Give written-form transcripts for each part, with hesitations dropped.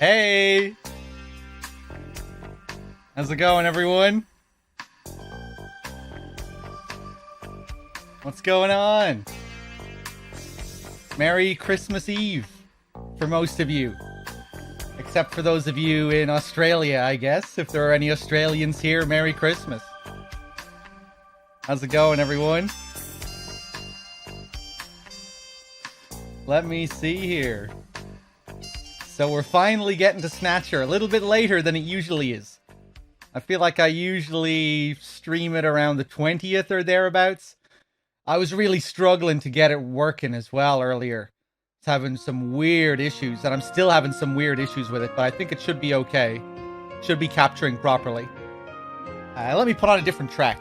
Hey! How's it going, everyone? What's going on? Merry Christmas Eve for most of you. Except for those of you in Australia, I guess. If there are any Australians here, Merry Christmas. How's it going, everyone? Let me see here. So we're finally getting to Snatcher a little bit later than it usually is. I feel like I usually stream it around the 20th or thereabouts. I was really struggling to get it working as well earlier. It's having some weird issues, and I'm still having some weird issues with it, but I think it should be okay. Should be capturing properly. Let me put on a different track.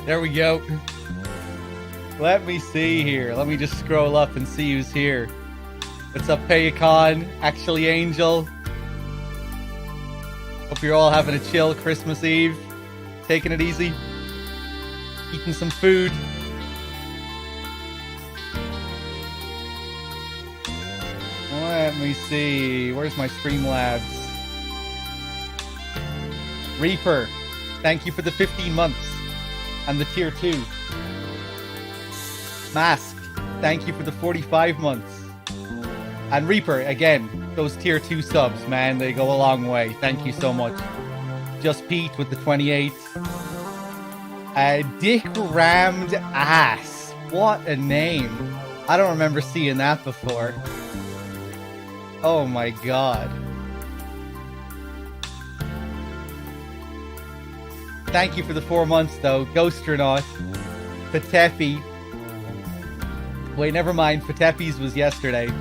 There we go. Let me see here. Let me just scroll up and see who's here. What's up, Paycon? Actually, Angel. Hope you're all having a chill Christmas Eve. Taking it easy. Eating some food. Let me see. Where's my Streamlabs? Reaper, thank you for the 15 months. And the tier 2. Mask, thank you for the 45 months. And Reaper, again, those tier 2 subs, man, they go a long way. Thank you so much. Just Pete with the 28. Dick Rammed Ass. What a name. I don't remember seeing that before. Oh my god. Thank you for the 4 months, though. Ghosternaut. Patepi. Wait, never mind. Patepi's was yesterday.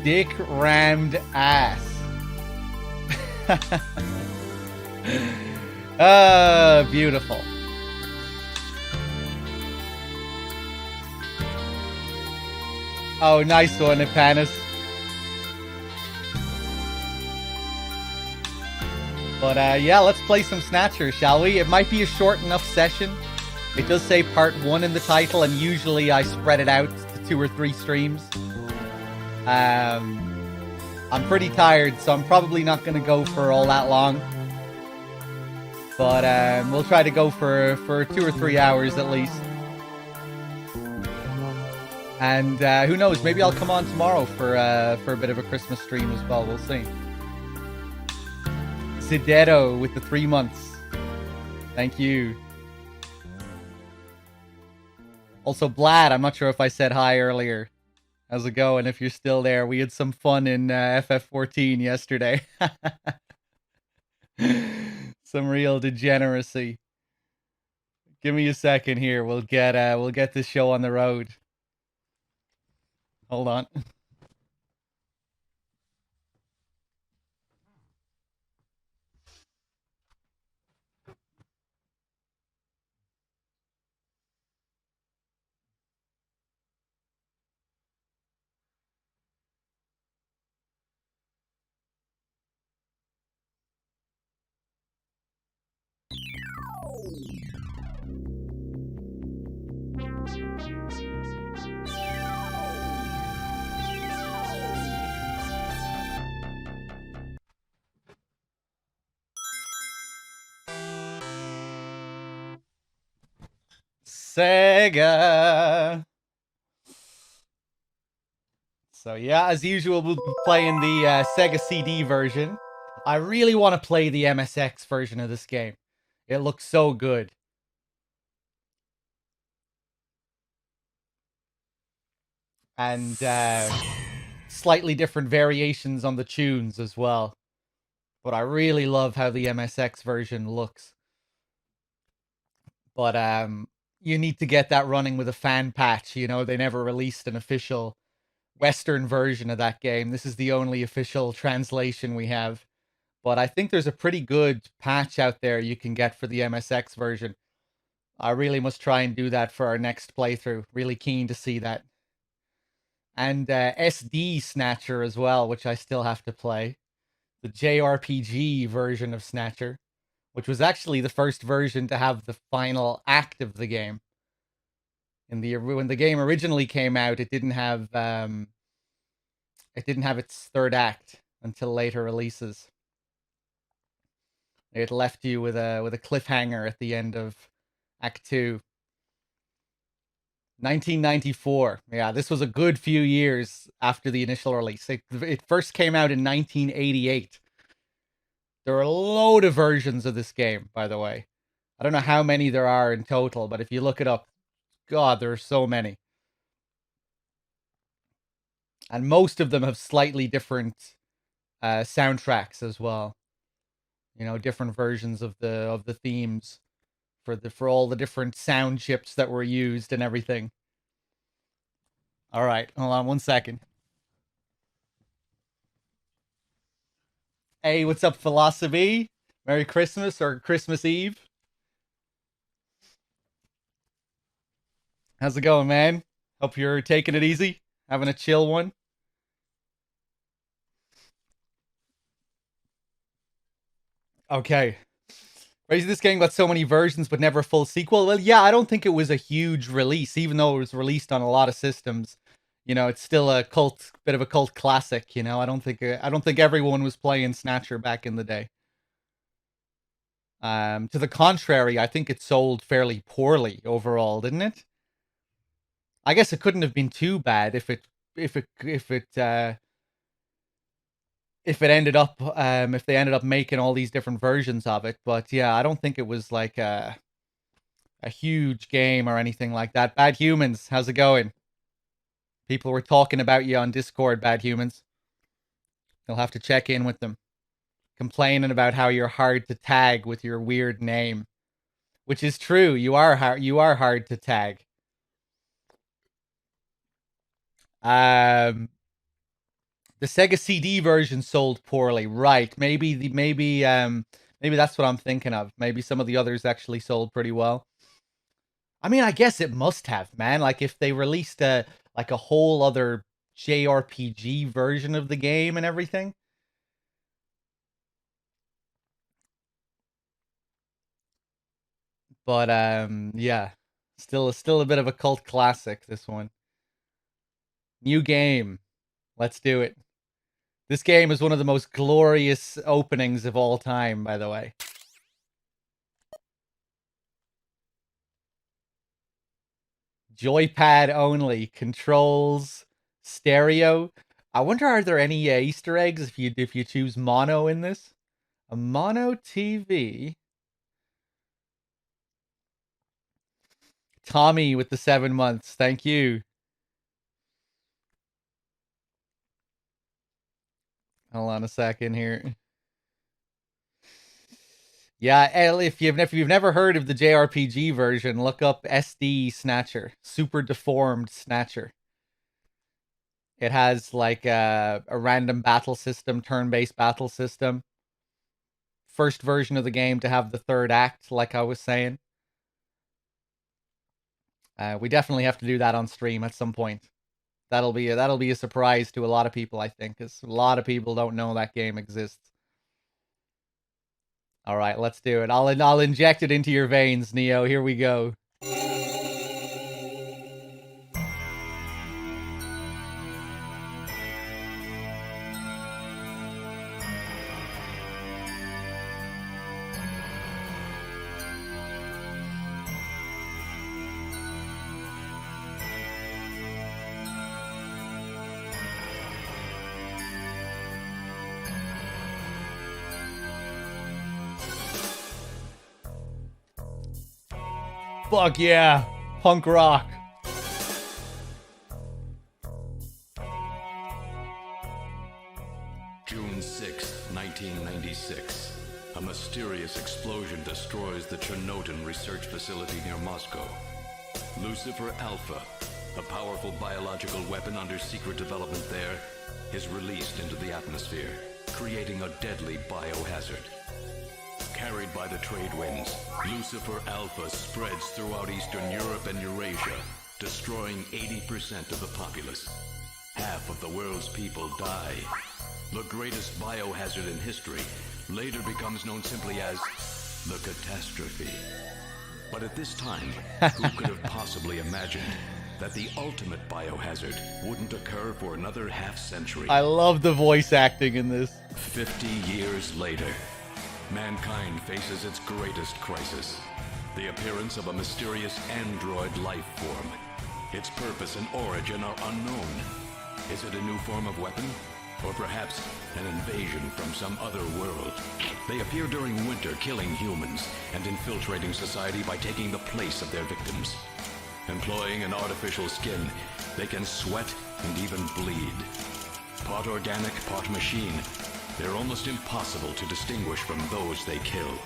Dick Rammed Ass. Beautiful. Oh, nice one, Epanis. But yeah, let's play some Snatcher, shall we? It might be a short enough session. It does say part 1 in the title, and usually I spread it out to 2 or 3 streams. I'm pretty tired, so I'm probably not going to go for all that long. But we'll try to go for 2 or 3 hours at least. And who knows, maybe I'll come on tomorrow for a bit of a Christmas stream as well. We'll see. Sidero with the 3 months. Thank you. Also, Blad, I'm not sure if I said hi earlier. How's it going? If you're still there, we had some fun in FF14 yesterday. Some real degeneracy. Give me a second here. We'll get this show on the road. Hold on. Sega. So yeah, as usual, we'll be playing the Sega CD version. I really want to play the MSX version of this game. It looks so good. And slightly different variations on the tunes as well. But I really love how the MSX version looks. But you need to get that running with a fan patch. You know, they never released an official Western version of that game. This is the only official translation we have. But I think there's a pretty good patch out there you can get for the MSX version. I really must try and do that for our next playthrough. Really keen to see that. And SD Snatcher as well, which I still have to play. The JRPG version of Snatcher, which was actually the first version to have the final act of the game. When the game originally came out, it didn't have its third act until later releases. It left you with a cliffhanger at the end of Act 2. 1994. Yeah, this was a good few years after the initial release. It first came out in 1988. There are a load of versions of this game, by the way. I don't know how many there are in total, but if you look it up, God, there are so many. And most of them have slightly different soundtracks as well. You know, different versions of the themes for all the different sound chips that were used and everything. All right, hold on one second. Hey, what's up, Philosophy? Merry Christmas or Christmas Eve. How's it going, man? Hope you're taking it easy, having a chill one. Okay. Crazy this game got so many versions but never a full sequel. Well, yeah, I don't think it was a huge release, even though it was released on a lot of systems. You know, it's still a bit of a cult classic. You know, I don't think everyone was playing Snatcher back in the day. To the contrary, I think it sold fairly poorly overall, didn't it? I guess it couldn't have been too bad if they ended up making all these different versions of it. But yeah, I don't think it was like a huge game or anything like that. Bad Humans, how's it going? People were talking about you on Discord, Bad Humans. You'll have to check in with them. Complaining about how you're hard to tag with your weird name. Which is true, you are hard to tag. The Sega CD version sold poorly, right? Maybe that's what I'm thinking of. Maybe some of the others actually sold pretty well. I mean, I guess it must have, man. Like if they released a whole other JRPG version of the game and everything. But yeah, still a bit of a cult classic, this one. New game. Let's do it. This game is one of the most glorious openings of all time, by the way. Joypad only. Controls. Stereo. I wonder, are there any Easter eggs if you choose mono in this? A mono TV. Tommy with the 7 months. Thank you. Hold on a second here. Yeah, if you've never heard of the JRPG version, look up SD Snatcher, Super Deformed Snatcher. It has like a random battle system, turn-based battle system. First version of the game to have the third act, like I was saying. We definitely have to do that on stream at some point. That'll be a surprise to a lot of people, I think, because a lot of people don't know that game exists. All right, let's do it. I'll inject it into your veins, Neo. Here we go. Fuck yeah, punk rock. June 6, 1996. A mysterious explosion destroys the Chernobyl research facility near Moscow. Lucifer Alpha, a powerful biological weapon under secret development there, is released into the atmosphere, creating a deadly biohazard. Carried by the trade winds, Lucifer Alpha spreads throughout Eastern Europe and Eurasia, destroying 80% of the populace. Half of the world's people die. The greatest biohazard in history later becomes known simply as the catastrophe. But at this time, who could have possibly imagined that the ultimate biohazard wouldn't occur for another half-century? I love the voice acting in this. 50 years later, mankind faces its greatest crisis. The appearance of a mysterious android life form. Its purpose and origin are unknown. Is it a new form of weapon? Or perhaps an invasion from some other world? They appear during winter, killing humans and infiltrating society by taking the place of their victims. Employing an artificial skin, they can sweat and even bleed. Part organic, part machine, they're almost impossible to distinguish from those they kill.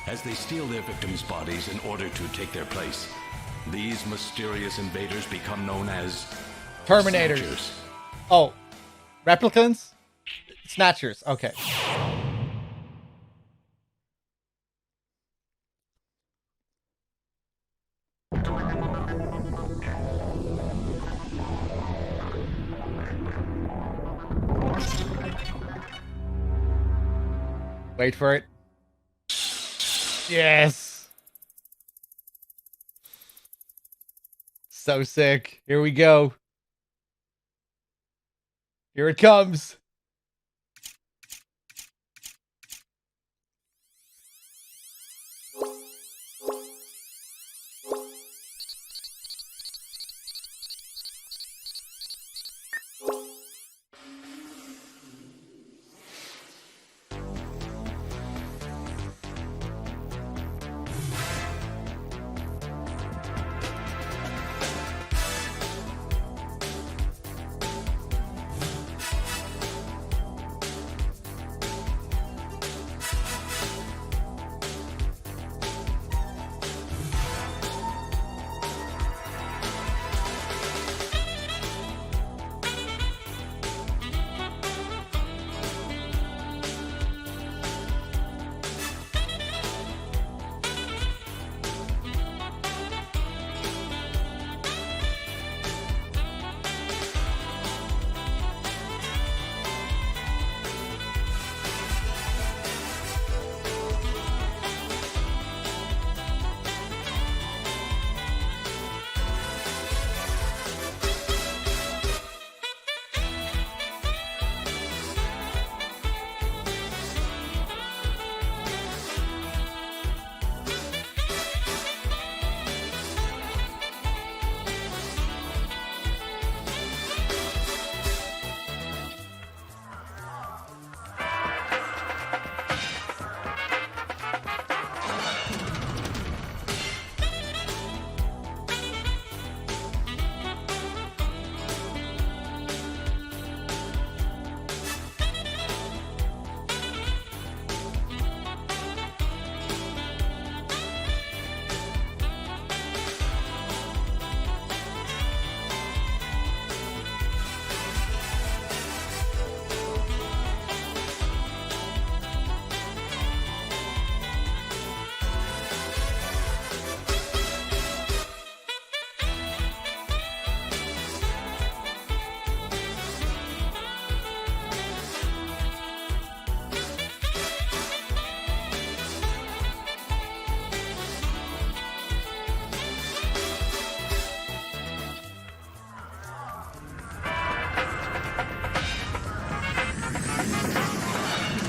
As they steal their victims' bodies in order to take their place, these mysterious invaders become known as Terminators. Snatchers. Oh, replicants? Snatchers. Okay. Wait for it. Yes. So sick. Here we go. Here it comes.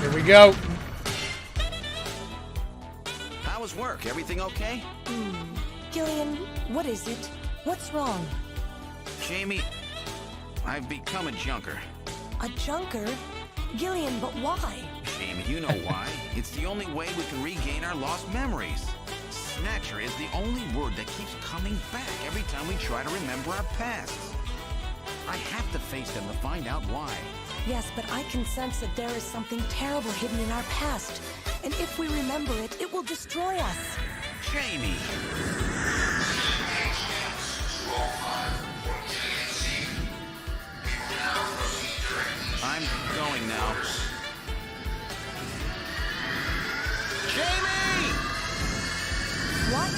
Here we go. How was work? Everything okay? Gillian, what is it? What's wrong? Jamie, I've become a junker. A junker? Gillian, but why? Jamie, you know why. It's the only way we can regain our lost memories. Snatcher is the only word that keeps coming back every time we try to remember our past. I have to face them to find out why. Yes, but I can sense that there is something terrible hidden in our past. And if we remember it, it will destroy us. Jamie! I'm going now. Jamie! What?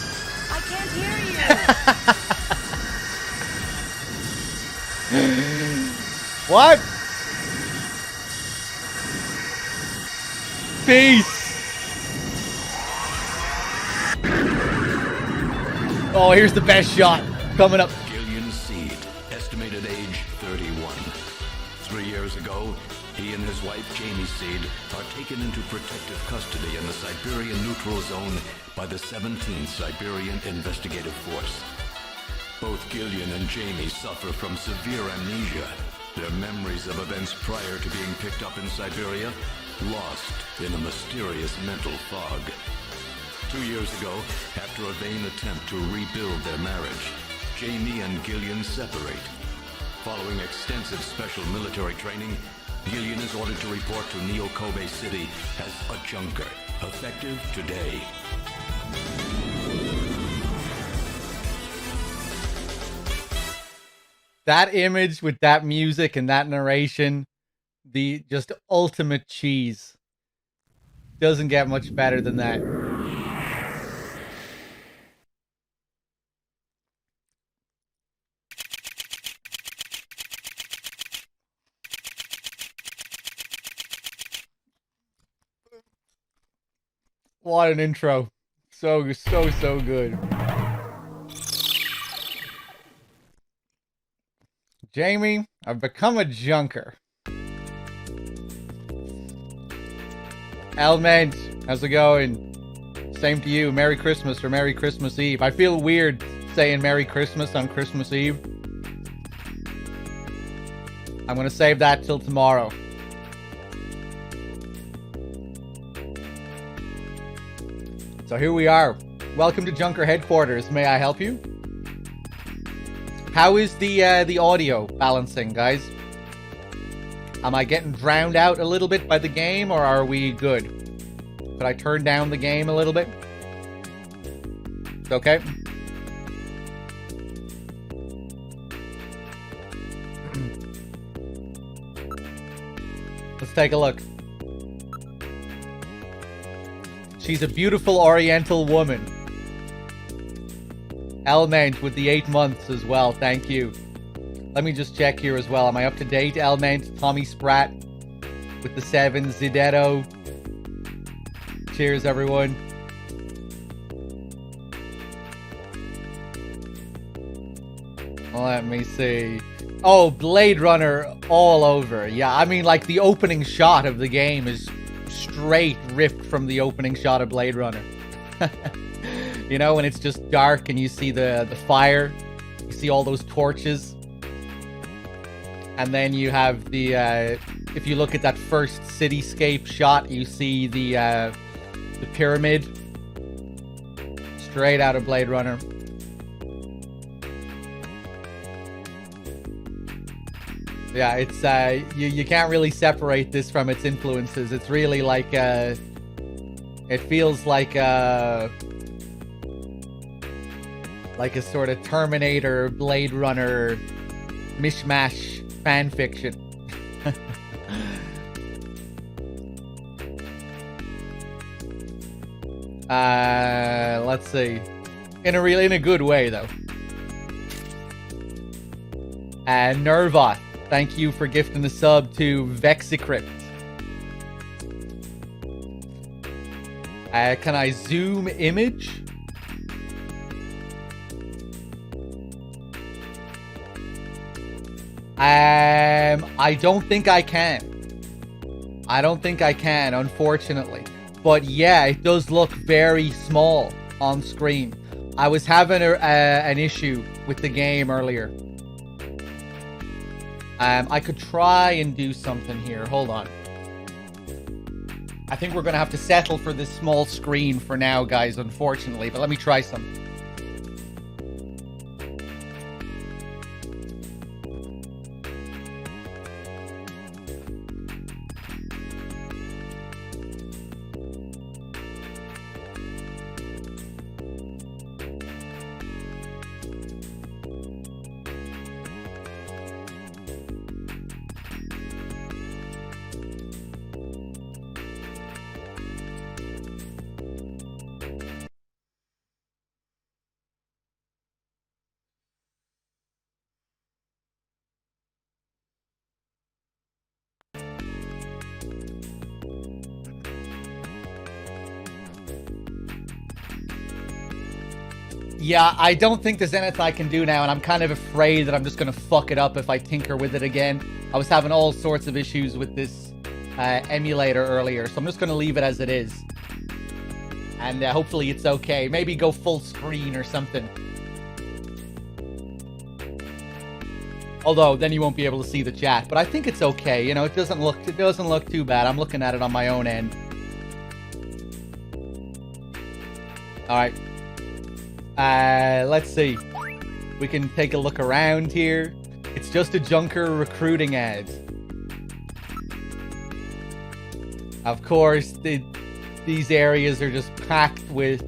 I can't hear you! What? Peace! Oh, here's the best shot coming up. Gillian Seed, estimated age 31. 3 years ago, he and his wife Jamie Seed are taken into protective custody in the Siberian Neutral Zone by the 17th Siberian Investigative Force. Both Gillian and Jamie suffer from severe amnesia. Their memories of events prior to being picked up in Siberia lost in a mysterious mental fog. 2 years ago, after a vain attempt to rebuild their marriage, Jamie and Gillian separate. Following extensive special military training, Gillian is ordered to report to Neo-Kobe City as a junker, effective today. That image with that music and that narration, the just ultimate cheese. Doesn't get much better than that. What an intro. So good. Jamie, I've become a junker. Elment, how's it going? Same to you. Merry Christmas or Merry Christmas Eve. I feel weird saying Merry Christmas on Christmas Eve. I'm gonna save that till tomorrow. So here we are. Welcome to Junker Headquarters. May I help you? How is the audio balancing, guys? Am I getting drowned out a little bit by the game, or are we good? Could I turn down the game a little bit? It's okay. Let's take a look. She's a beautiful Oriental woman. Elment with the 8 months as well. Thank you. Let me just check here as well. Am I up to date? Elment, Tommy Spratt with the 7. Zidetto. Cheers, everyone. Let me see. Oh, Blade Runner all over. Yeah, I mean, like, the opening shot of the game is straight ripped from the opening shot of Blade Runner. You know, when it's just dark and you see the fire, you see all those torches. And then you have the, if you look at that first cityscape shot, you see the pyramid. Straight out of Blade Runner. Yeah, it's, you can't really separate this from its influences. It's really like, it feels like a sort of Terminator, Blade Runner, mishmash fan fiction. Let's see. In a good way, though. Nervoth, thank you for gifting the sub to Vexicrypt. Can I zoom image? I don't think I can. I don't think I can, unfortunately. But yeah, it does look very small on screen. I was having an issue with the game earlier. I could try and do something here. Hold on. I think we're going to have to settle for this small screen for now, guys, unfortunately. But let me try something. Yeah, I don't think there's anything I can do now, and I'm kind of afraid that I'm just going to fuck it up if I tinker with it again. I was having all sorts of issues with this emulator earlier, so I'm just going to leave it as it is. And hopefully it's okay. Maybe go full screen or something. Although, then you won't be able to see the chat. But I think it's okay. You know, it doesn't look too bad. I'm looking at it on my own end. Alright. Let's see. We can take a look around here. It's just a Junker recruiting ad. Of course, these areas are just packed with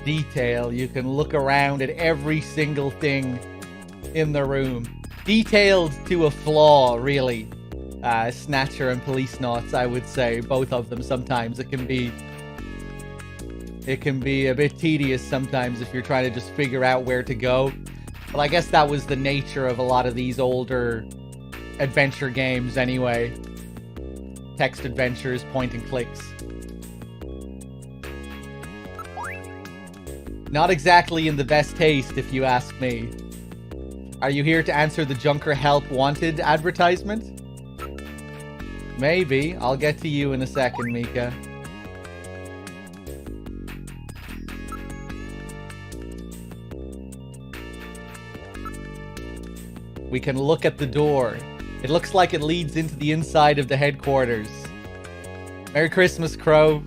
detail. You can look around at every single thing in the room. Detailed to a flaw, really. Snatcher and Police Knots, I would say. Both of them sometimes. It can be a bit tedious sometimes if you're trying to just figure out where to go. But I guess that was the nature of a lot of these older adventure games anyway. Text adventures, point and clicks. Not exactly in the best taste, if you ask me. Are you here to answer the Junker Help Wanted advertisement? Maybe. I'll get to you in a second, Mika. We can look at the door. It looks like it leads into the inside of the headquarters. Merry Christmas, Crow.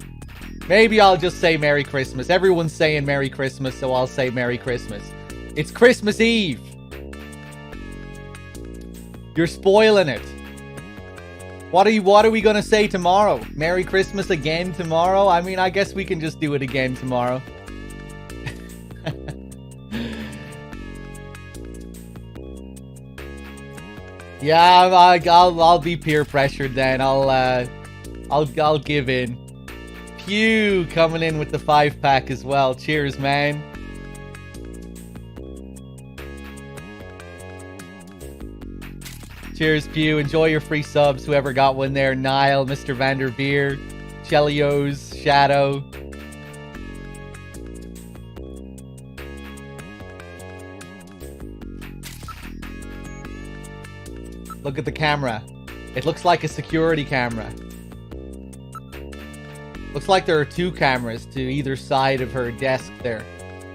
Maybe I'll just say Merry Christmas. Everyone's saying Merry Christmas, so I'll say Merry Christmas. It's Christmas Eve. You're spoiling it. What are we gonna say tomorrow? Merry Christmas again tomorrow? I mean, I guess we can just do it again tomorrow. Yeah, I'll be peer pressured then. I'll give in. Pew coming in with the 5-pack as well. Cheers, man. Cheers, Pew. Enjoy your free subs. Whoever got one there. Nile, Mr. Vanderveer, Chelios, Shadow. Look at the camera. It looks like a security camera. Looks like there are 2 cameras to either side of her desk there.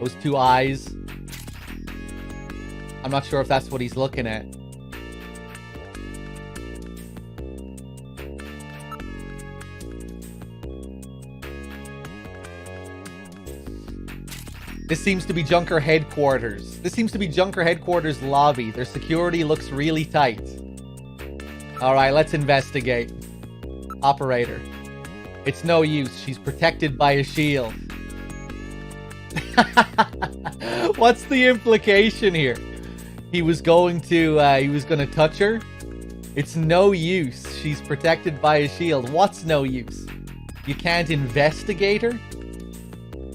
Those 2 eyes. I'm not sure if that's what he's looking at. This seems to be Junker headquarters. This seems to be Junker headquarters lobby. Their security looks really tight. Alright, let's investigate. Operator. It's no use. She's protected by a shield. What's the implication here? He was going to touch her? It's no use. She's protected by a shield. What's no use? You can't investigate her?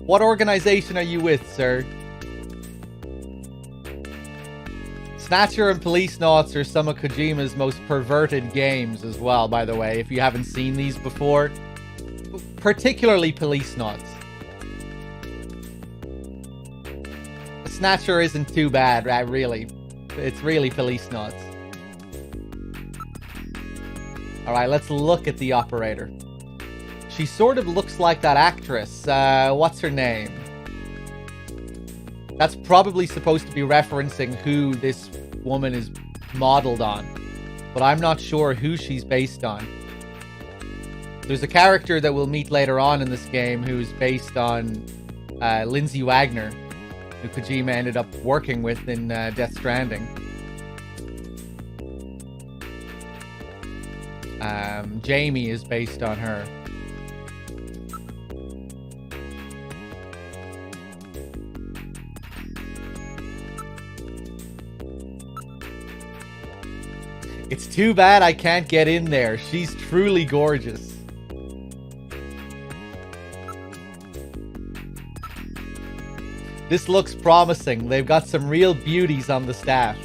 What organization are you with, sir? Snatcher and Police Knots are some of Kojima's most perverted games as well, by the way, if you haven't seen these before. Particularly Police Knots. Snatcher isn't too bad, right, really. It's really Police Knots. Alright, let's look at the operator. She sort of looks like that actress. What's her name? That's probably supposed to be referencing who this woman is modeled on. But I'm not sure who she's based on. There's a character that we'll meet later on in this game who's based on Lindsay Wagner, who Kojima ended up working with in Death Stranding. Jamie is based on her. It's too bad I can't get in there. She's truly gorgeous. This looks promising. They've got some real beauties on the staff.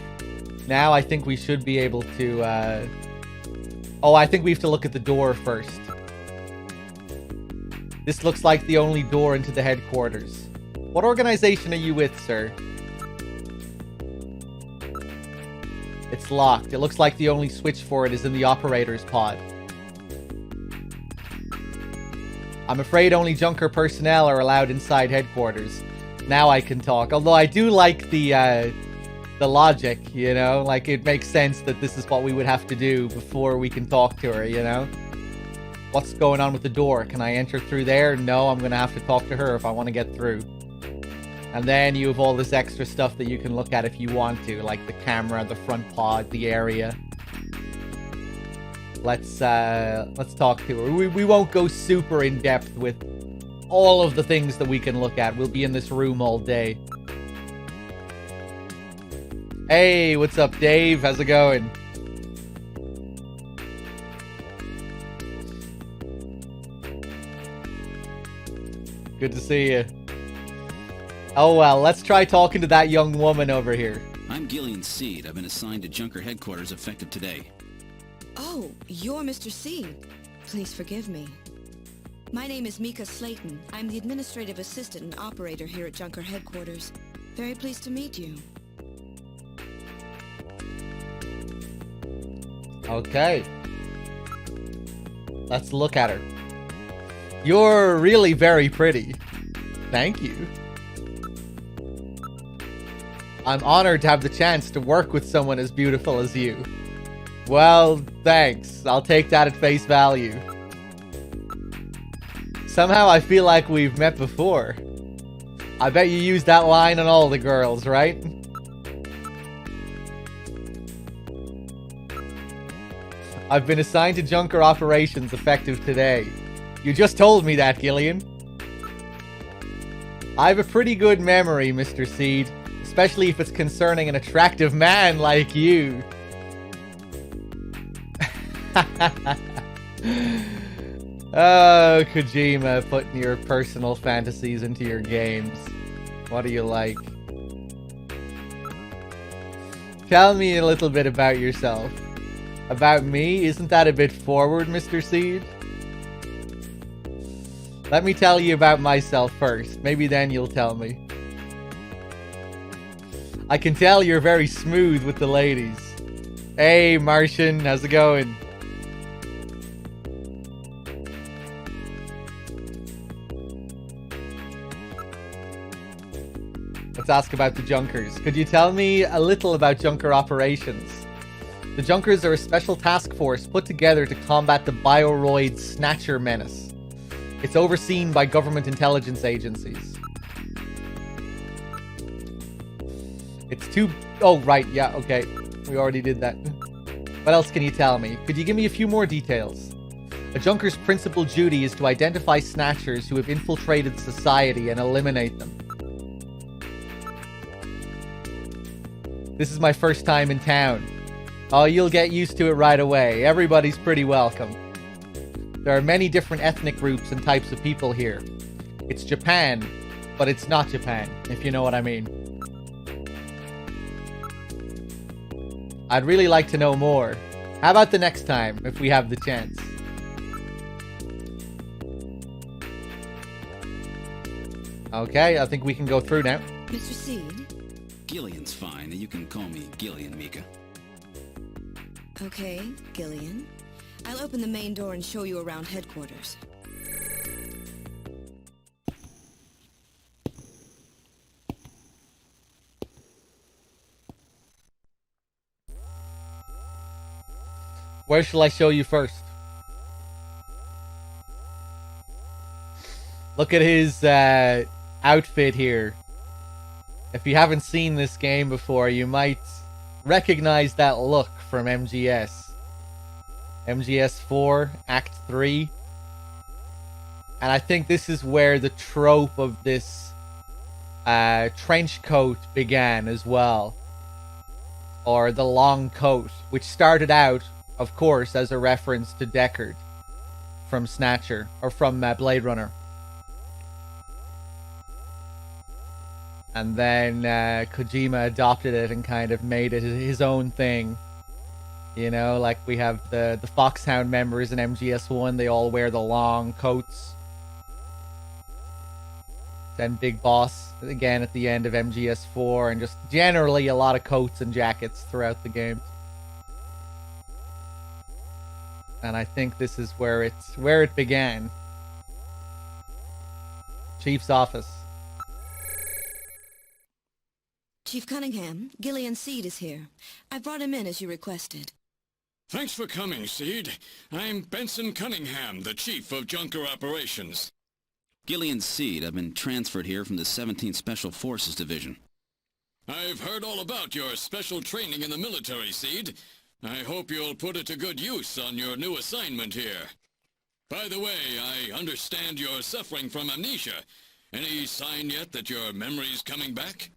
Now I think we should be able to... Oh, I think we have to look at the door first. This looks like the only door into the headquarters. What organization are you with, sir? It's locked. It looks like the only switch for it is in the operator's pod. I'm afraid only Junker personnel are allowed inside headquarters. Now I can talk. Although I do like the logic, you know? Like, it makes sense that this is what we would have to do before we can talk to her, you know? What's going on with the door? Can I enter through there? No, I'm gonna have to talk to her if I want to get through. And then you have all this extra stuff that you can look at if you want to, like the camera, the front pod, the area. Let's talk to her. We won't go super in depth with all of the things that we can look at. We'll be in this room all day. Hey, what's up, Dave? How's it going? Good to see you. Oh well, let's try talking to that young woman over here. I'm Gillian Seed. I've been assigned to Junker headquarters effective today. Oh, you're Mr. Seed. Please forgive me. My name is Mika Slayton. I'm the administrative assistant and operator here at Junker headquarters. Very pleased to meet you. Okay. Let's look at her. You're really very pretty. Thank you. I'm honored to have the chance to work with someone as beautiful as you. Well, thanks. I'll take that at face value. Somehow I feel like we've met before. I bet you used that line on all the girls, right? I've been assigned to Junker operations effective today. You just told me that, Gillian. I have a pretty good memory, Mr. Seed. Especially if it's concerning an attractive man like you. Oh, Kojima, putting your personal fantasies into your games. What do you like? Tell me a little bit about yourself. About me? Isn't that a bit forward, Mr. Seed? Let me tell you about myself first. Maybe then you'll tell me. I can tell you're very smooth with the ladies. Hey, Martian, how's it going? Let's ask about the Junkers. Could you tell me a little about Junker operations? The Junkers are a special task force put together to combat the Bioroid Snatcher menace. It's overseen by government intelligence agencies. It's too... Oh, right. Yeah, okay. We already did that. What else can you tell me? Could you give me a few more details? A Junker's principal duty is to identify Snatchers who have infiltrated society and eliminate them. This is my first time in town. Oh, you'll get used to it right away. Everybody's pretty welcome. There are many different ethnic groups and types of people here. It's Japan, but it's not Japan, if you know what I mean. I'd really like to know more. How about the next time, if we have the chance? Okay, I think we can go through now. Mr. Seed? Gillian's fine. You can call me Gillian, Mika. Okay, Gillian. I'll open the main door and show you around headquarters. Where shall I show you first? Look at his outfit here. If you haven't seen this game before, you might recognize that look from MGS. MGS 4, Act 3. And I think this is where the trope of this trench coat began as well. Or the long coat, which started out, of course, as a reference to Deckard from Snatcher, or from Blade Runner. And then Kojima adopted it and kind of made it his own thing. You know, like we have the Foxhound members in MGS1, they all wear the long coats. Then Big Boss again at the end of MGS4, and just generally a lot of coats and jackets throughout the game. And I think this is where it began. Chief's office. Chief Cunningham, Gillian Seed is here. I brought him in as you requested. Thanks for coming, Seed. I'm Benson Cunningham, the Chief of Junker Operations. Gillian Seed, I've been transferred here from the 17th Special Forces Division. I've heard all about your special training in the military, Seed. I hope you'll put it to good use on your new assignment here. By the way, I understand you're suffering from amnesia. Any sign yet that your memory's coming back?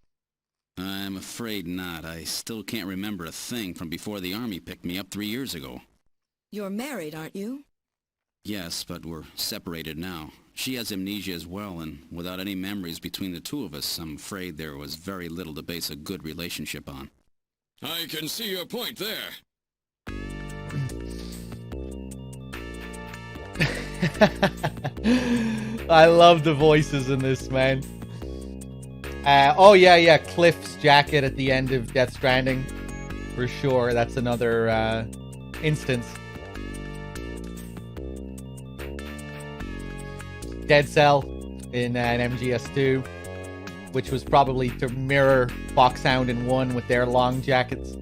I'm afraid not. I still can't remember a thing from before the Army picked me up 3 years ago. You're married, aren't you? Yes, but we're separated now. She has amnesia as well, and without any memories between the two of us, I'm afraid there was very little to base a good relationship on. I can see your point there. I love the voices in this, man. Oh yeah, Cliff's jacket at the end of Death Stranding. For sure, that's another instance. Dead Cell in an MGS2, which was probably to mirror Foxhound in 1 with their long jackets.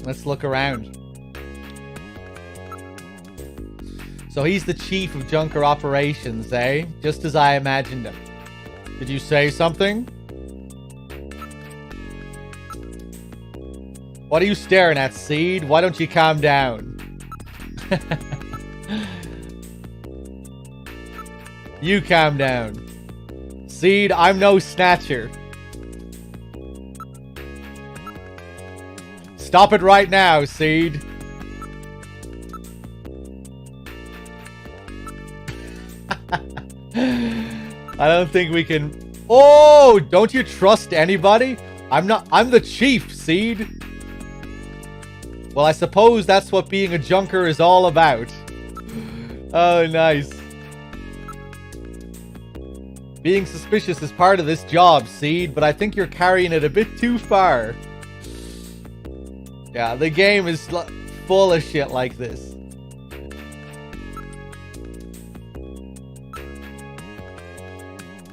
Let's look around. So he's the chief of Junker Operations, eh? Just as I imagined him. Did you say something? What are you staring at, Seed? Why don't you calm down? You calm down. Seed, I'm no Snatcher. Stop it right now, Seed. I don't think we can... Oh! Don't you trust anybody? I'm the chief, Seed. Well, I suppose that's what being a junker is all about. Oh, nice. Being suspicious is part of this job, Seed, but I think you're carrying it a bit too far. Yeah, the game is full of shit like this.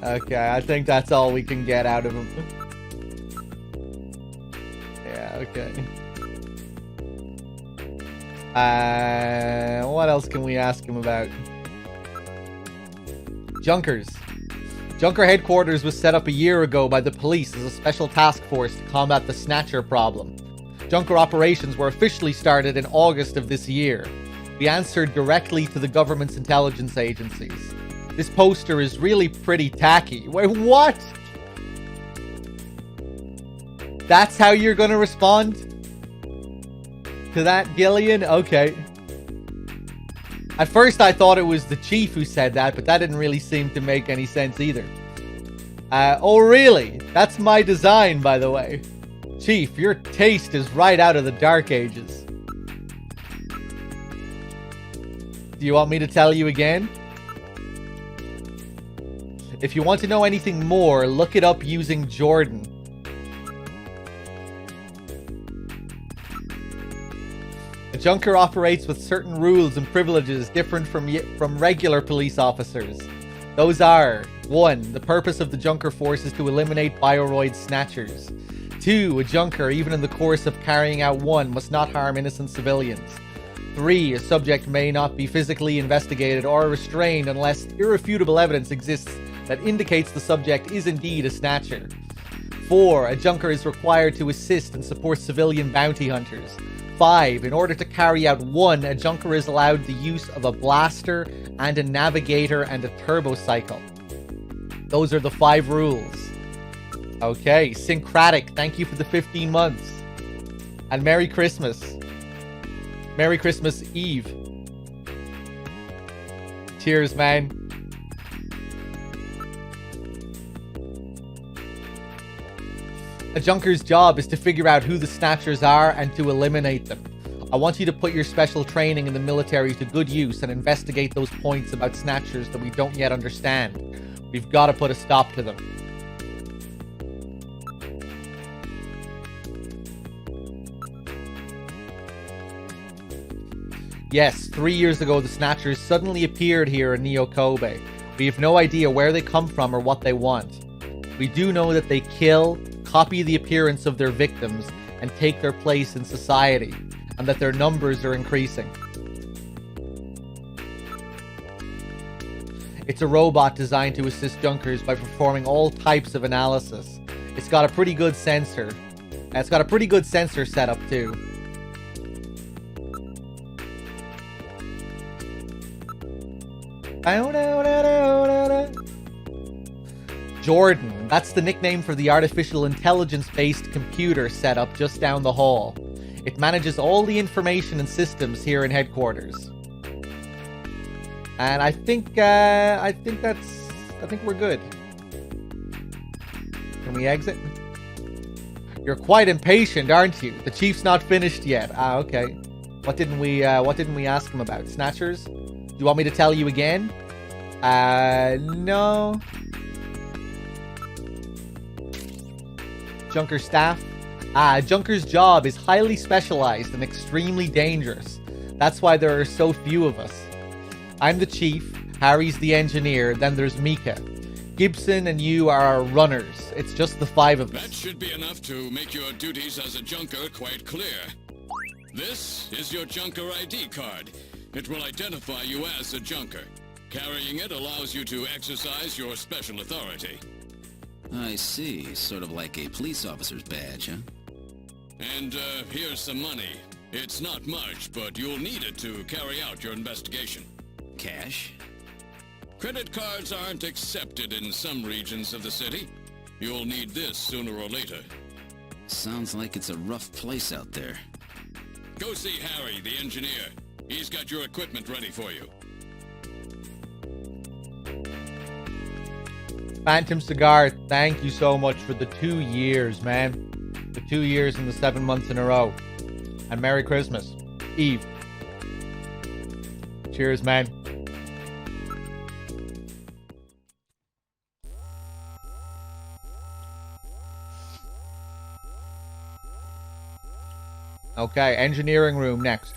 Okay, I think that's all we can get out of him. Yeah, okay. What else can we ask him about? Junkers. Junker headquarters was set up a year ago by the police as a special task force to combat the Snatcher problem. Junker operations were officially started in August of this year. We answered directly to the government's intelligence agencies. This poster is really pretty tacky. Wait, what? That's how you're gonna respond to that, Gillian? Okay. At first I thought it was the chief who said that, but that didn't really seem to make any sense either. Oh really? That's my design, by the way. Chief, your taste is right out of the Dark Ages. Do you want me to tell you again? If you want to know anything more, look it up using Jordan. A junker operates with certain rules and privileges different from regular police officers. Those are: 1. The purpose of the junker force is to eliminate Bioroid snatchers. 2. A junker, even in the course of carrying out one, must not harm innocent civilians. 3. A subject may not be physically investigated or restrained unless irrefutable evidence exists that indicates the subject is indeed a snatcher. 4. A junker is required to assist and support civilian bounty hunters. 5. In order to carry out one, a junker is allowed the use of a blaster and a navigator and a turbocycle. Those are the 5 rules. Okay, Syncratic, thank you for the 15 months. And Merry Christmas. Merry Christmas Eve. Cheers, man. A junker's job is to figure out who the snatchers are and to eliminate them. I want you to put your special training in the military to good use and investigate those points about Snatchers that we don't yet understand. We've got to put a stop to them. Yes, 3 years ago the Snatchers suddenly appeared here in Neo Kobe. We have no idea where they come from or what they want. We do know that they kill, copy the appearance of their victims, and take their place in society, and that their numbers are increasing. It's a robot designed to assist Junkers by performing all types of analysis. It's got a pretty good sensor. And it's got a pretty good sensor setup too. Jordan, that's the nickname for the artificial intelligence-based computer setup just down the hall. It manages all the information and systems here in headquarters. And I think we're good. Can we exit? You're quite impatient, aren't you? The chief's not finished yet. Ah, okay. What didn't we ask him about? Snatchers? Do you want me to tell you again? No. Junker staff? Junker's job is highly specialized and extremely dangerous. That's why there are so few of us. I'm the chief, Harry's the engineer, then there's Mika. Gibson and you are our runners. It's just the 5 of us. That should be enough to make your duties as a Junker quite clear. This is your Junker ID card. It will identify you as a Junker. Carrying it allows you to exercise your special authority. I see. Sort of like a police officer's badge, huh? And here's some money. It's not much, but you'll need it to carry out your investigation. Cash? Credit cards aren't accepted in some regions of the city. You'll need this sooner or later. Sounds like it's a rough place out there. Go see Harry, the engineer. He's got your equipment ready for you. Phantom Cigar, thank you so much for the 2 years, man. The 2 years and the 7 months in a row. And Merry Christmas Eve. Cheers, man. Okay, engineering room next.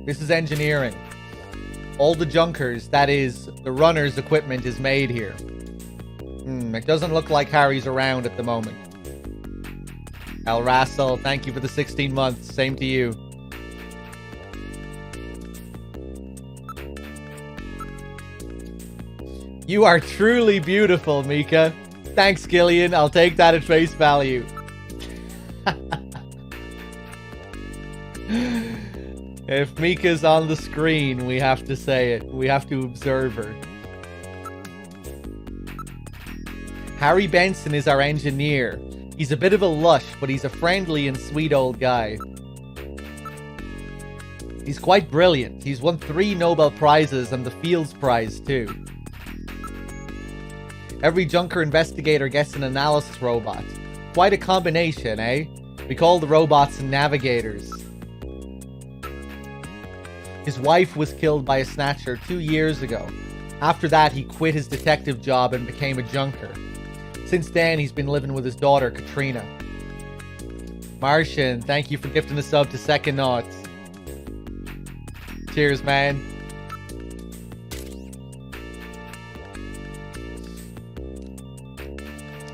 This is engineering. All the Junkers, that is, the runners' equipment is made here. It doesn't look like Harry's around at the moment. El Rassel, thank you for the 16 months. Same to you. You are truly beautiful, Mika. Thanks, Gillian. I'll take that at face value. If Mika's on the screen, we have to say it. We have to observe her. Harry Benson is our engineer. He's a bit of a lush, but he's a friendly and sweet old guy. He's quite brilliant. He's won 3 Nobel Prizes and the Fields Prize too. Every Junker investigator gets an analysis robot. Quite a combination, eh? We call the robots navigators. His wife was killed by a Snatcher 2 years ago. After that, he quit his detective job and became a Junker. Since then, he's been living with his daughter, Katrina. Martian, thank you for gifting a sub to Second Noughts. Cheers, man.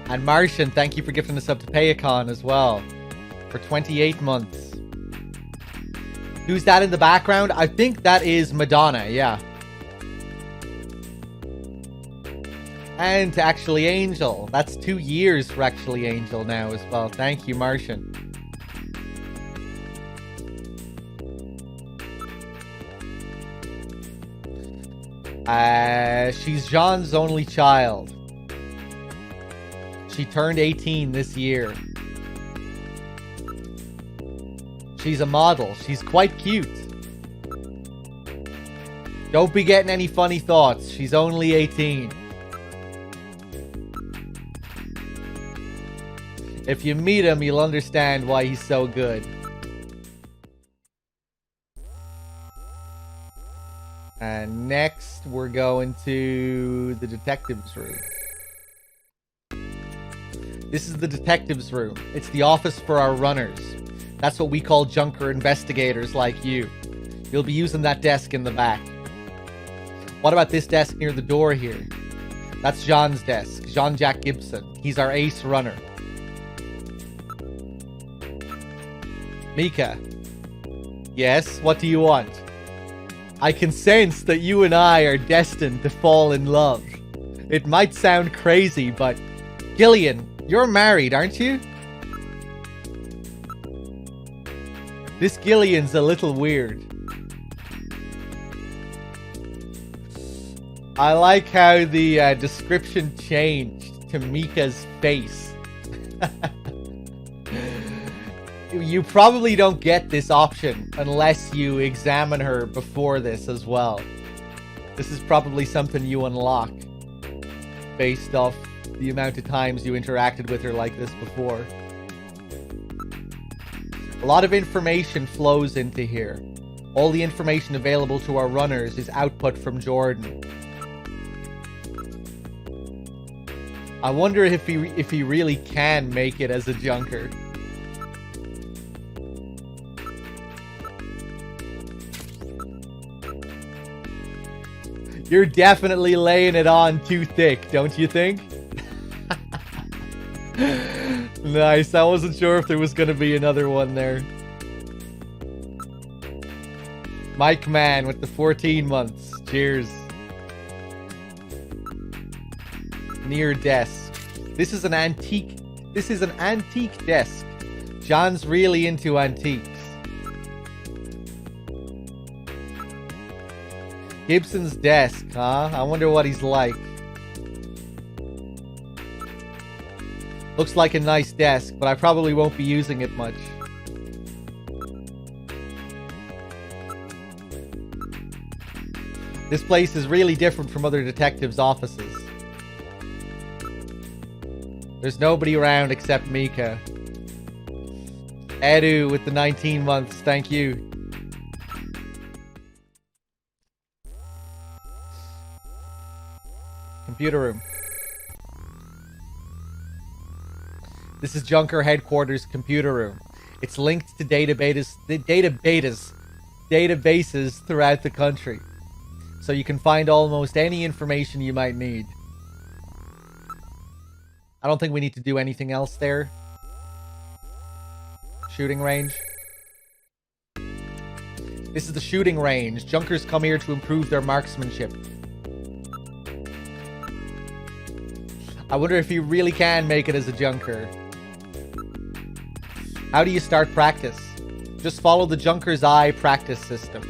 And Martian, thank you for gifting a sub to Payacon as well. For 28 months. Who's that in the background? I think that is Madonna, yeah. And to Actually Angel. That's 2 years for Actually Angel now as well. Thank you, Martian. She's Jean's only child. She turned 18 this year. She's a model. She's quite cute. Don't be getting any funny thoughts. She's only 18. If you meet him, you'll understand why he's so good. And next, we're going to the detective's room. This is the detective's room. It's the office for our runners. That's what we call junker investigators like you. You'll be using that desk in the back. What about this desk near the door here? That's Jean's desk. Jean-Jacques Gibson. He's our ace runner. Mika. Yes, what do you want? I can sense that you and I are destined to fall in love. It might sound crazy, but... Gillian, you're married, aren't you? This Gillian's a little weird. I like how the description changed to Mika's face. You probably don't get this option unless you examine her before this as well. This is probably something you unlock based off the amount of times you interacted with her like this before. A lot of information flows into here. All the information available to our runners is output from Jordan. I wonder if he really can make it as a junker. You're definitely laying it on too thick, don't you think? Nice, I wasn't sure if there was gonna be another one there. Mike Man with the 14 months. Cheers. Near desk. This is an antique desk. John's really into antiques. Gibson's desk, huh? I wonder what he's like. Looks like a nice desk, but I probably won't be using it much. This place is really different from other detectives' offices. There's nobody around except Mika. Edu with the 19 months, thank you. Computer room. This is Junker Headquarters computer room. It's linked to databases throughout the country. So you can find almost any information you might need. I don't think we need to do anything else there. Shooting range. This is the shooting range. Junkers come here to improve their marksmanship. I wonder if you really can make it as a junker. How do you start practice? Just follow the Junker's Eye practice system.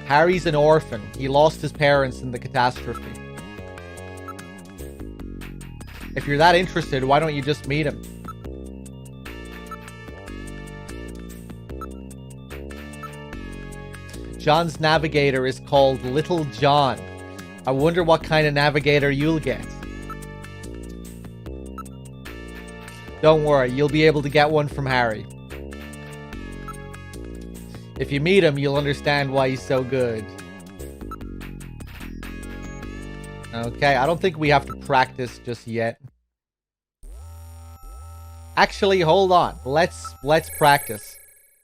Harry's an orphan. He lost his parents in the catastrophe. If you're that interested, why don't you just meet him? John's navigator is called Little John. I wonder what kind of navigator you'll get. Don't worry, you'll be able to get one from Harry. If you meet him, you'll understand why he's so good. Okay, I don't think we have to practice just yet. Actually, hold on. Let's practice.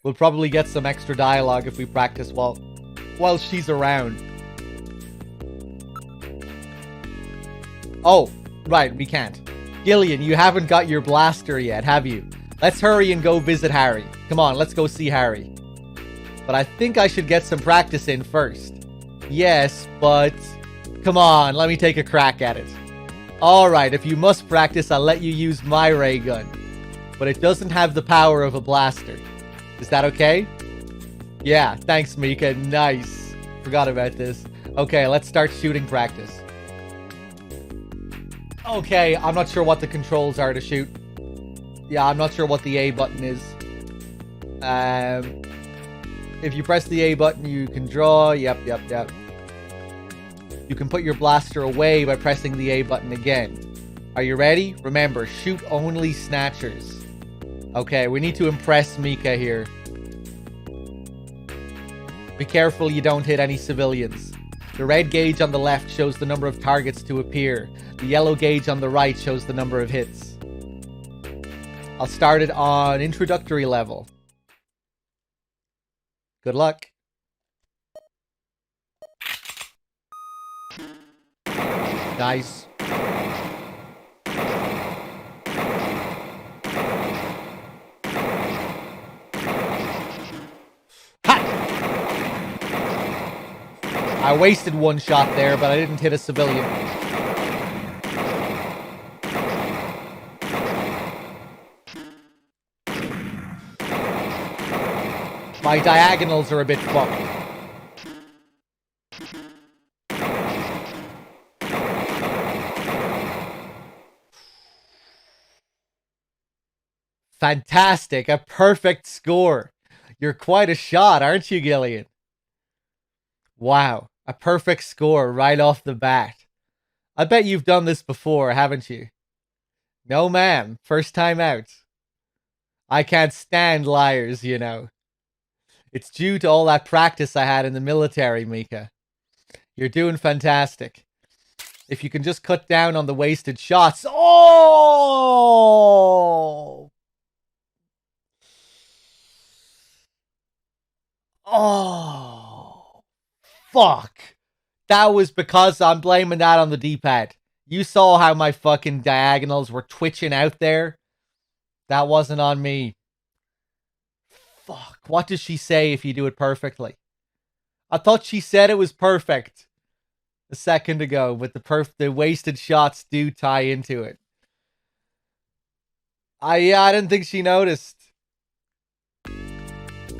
We'll probably get some extra dialogue if we practice while she's around. Oh, right, we can't. Gillian, you haven't got your blaster yet, have you? Let's hurry and go visit Harry. Come on, let's go see Harry. But I think I should get some practice in first. Yes, but... Come on, let me take a crack at it. Alright, if you must practice, I'll let you use my ray gun. But it doesn't have the power of a blaster. Is that okay? Yeah, thanks, Mika. Nice. Forgot about this. Okay, let's start shooting practice. Okay, I'm not sure what the controls are to shoot. Yeah, I'm not sure what the A button is. If you press the A button, you can draw. Yep. You can put your blaster away by pressing the A button again. Are you ready? Remember, shoot only Snatchers. Okay, we need to impress Mika here. Be careful you don't hit any civilians. The red gauge on the left shows the number of targets to appear. The yellow gauge on the right shows the number of hits. I'll start it on introductory level. Good luck. Nice. I wasted one shot there, but I didn't hit a civilian. My diagonals are a bit fucked. Fantastic. A perfect score. You're quite a shot, aren't you, Gillian? Wow. A perfect score right off the bat. I bet you've done this before, haven't you? No, ma'am. First time out. I can't stand liars, you know. It's due to all that practice I had in the military, Mika. You're doing fantastic. If you can just cut down on the wasted shots. Oh! Oh! Fuck! That was because I'm blaming that on the D-pad. You saw how my fucking diagonals were twitching out there? That wasn't on me. Fuck. What does she say if you do it perfectly? I thought she said it was perfect a second ago, but the wasted shots do tie into it. I didn't think she noticed.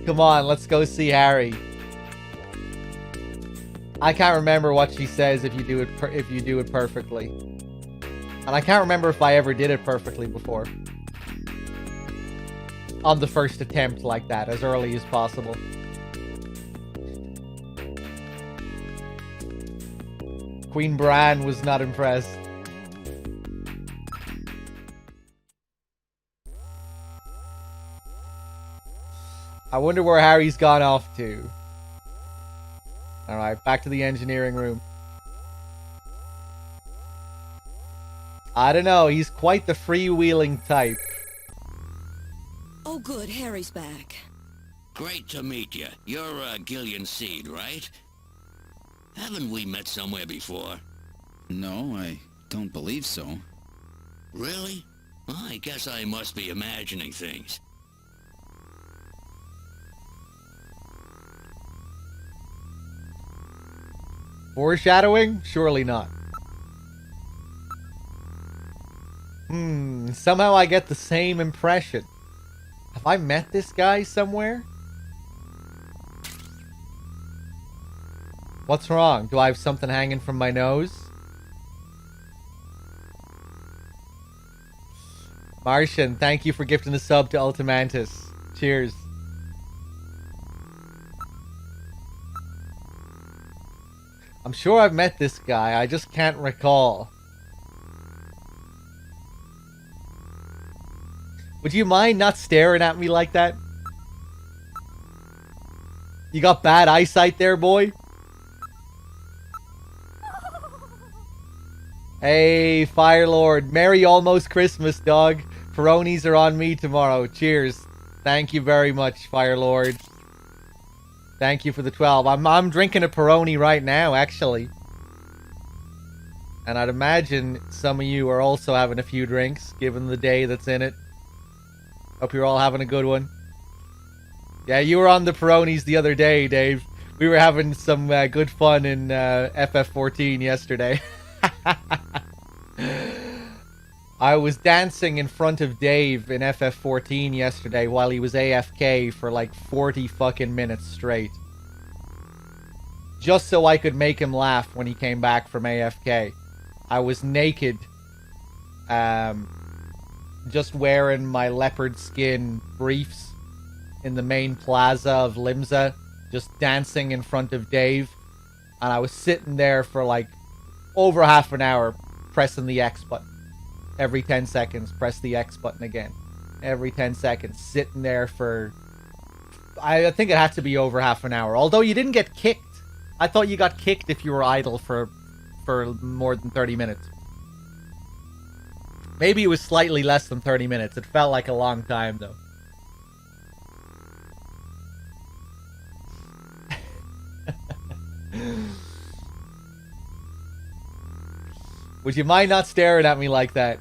Come on, let's go see Harry. I can't remember what she says if you do it perfectly. And I can't remember if I ever did it perfectly before. On the first attempt like that, as early as possible. Queen Bran was not impressed. I wonder where Harry's gone off to. Alright, back to the engineering room. I don't know, he's quite the freewheeling type. Oh good, Harry's back. Great to meet you. You're Gillian Seed, right? Haven't we met somewhere before? No, I don't believe so. Really? Well, I guess I must be imagining things. Foreshadowing? Surely not. Somehow I get the same impression. Have I met this guy somewhere? What's wrong? Do I have something hanging from my nose? Martian, thank you for gifting the sub to Ultimantis. Cheers. I'm sure I've met this guy, I just can't recall. Would you mind not staring at me like that? You got bad eyesight there, boy? Hey, Firelord. Merry almost Christmas, dog. Peronis are on me tomorrow. Cheers. Thank you very much, Firelord. Thank you for the 12. I'm drinking a Peroni right now, actually. And I'd imagine some of you are also having a few drinks, given the day that's in it. Hope you're all having a good one. Yeah, you were on the Peronis the other day, Dave. We were having some good fun in FF14 yesterday. I was dancing in front of Dave in FF14 yesterday while he was AFK for like 40 fucking minutes straight. Just so I could make him laugh when he came back from AFK. I was naked. Just wearing my leopard skin briefs in the main plaza of Limsa. Just dancing in front of Dave. And I was sitting there for like over half an hour pressing the X button. every 10 seconds, press the X button again. Every 10 seconds, sitting there for... I think it had to be over half an hour. Although you didn't get kicked. I thought you got kicked if you were idle for more than 30 minutes. Maybe it was slightly less than 30 minutes. It felt like a long time, though. Would you mind not staring at me like that?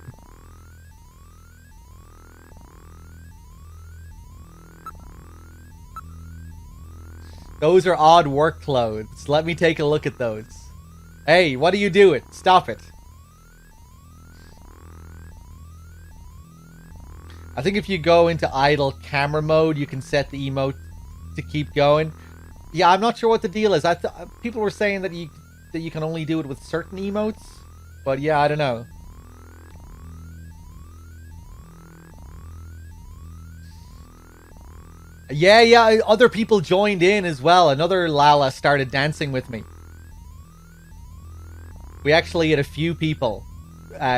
Those are odd work clothes. Let me take a look at those. Hey, what are you doing? Stop it. I think if you go into idle camera mode, you can set the emote to keep going. Yeah, I'm not sure what the deal is. People were saying that you can only do it with certain emotes, but yeah, I don't know. Yeah, other people joined in as well. Another Lala started dancing with me. We actually had a few people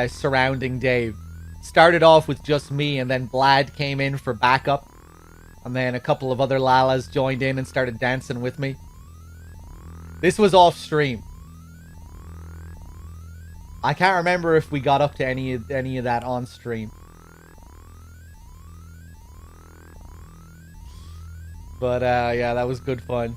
surrounding Dave. Started off with just me, and then Blad came in for backup. And then a couple of other Lalas joined in and started dancing with me. This was off stream. I can't remember if we got up to any of that on stream. But yeah, that was good fun.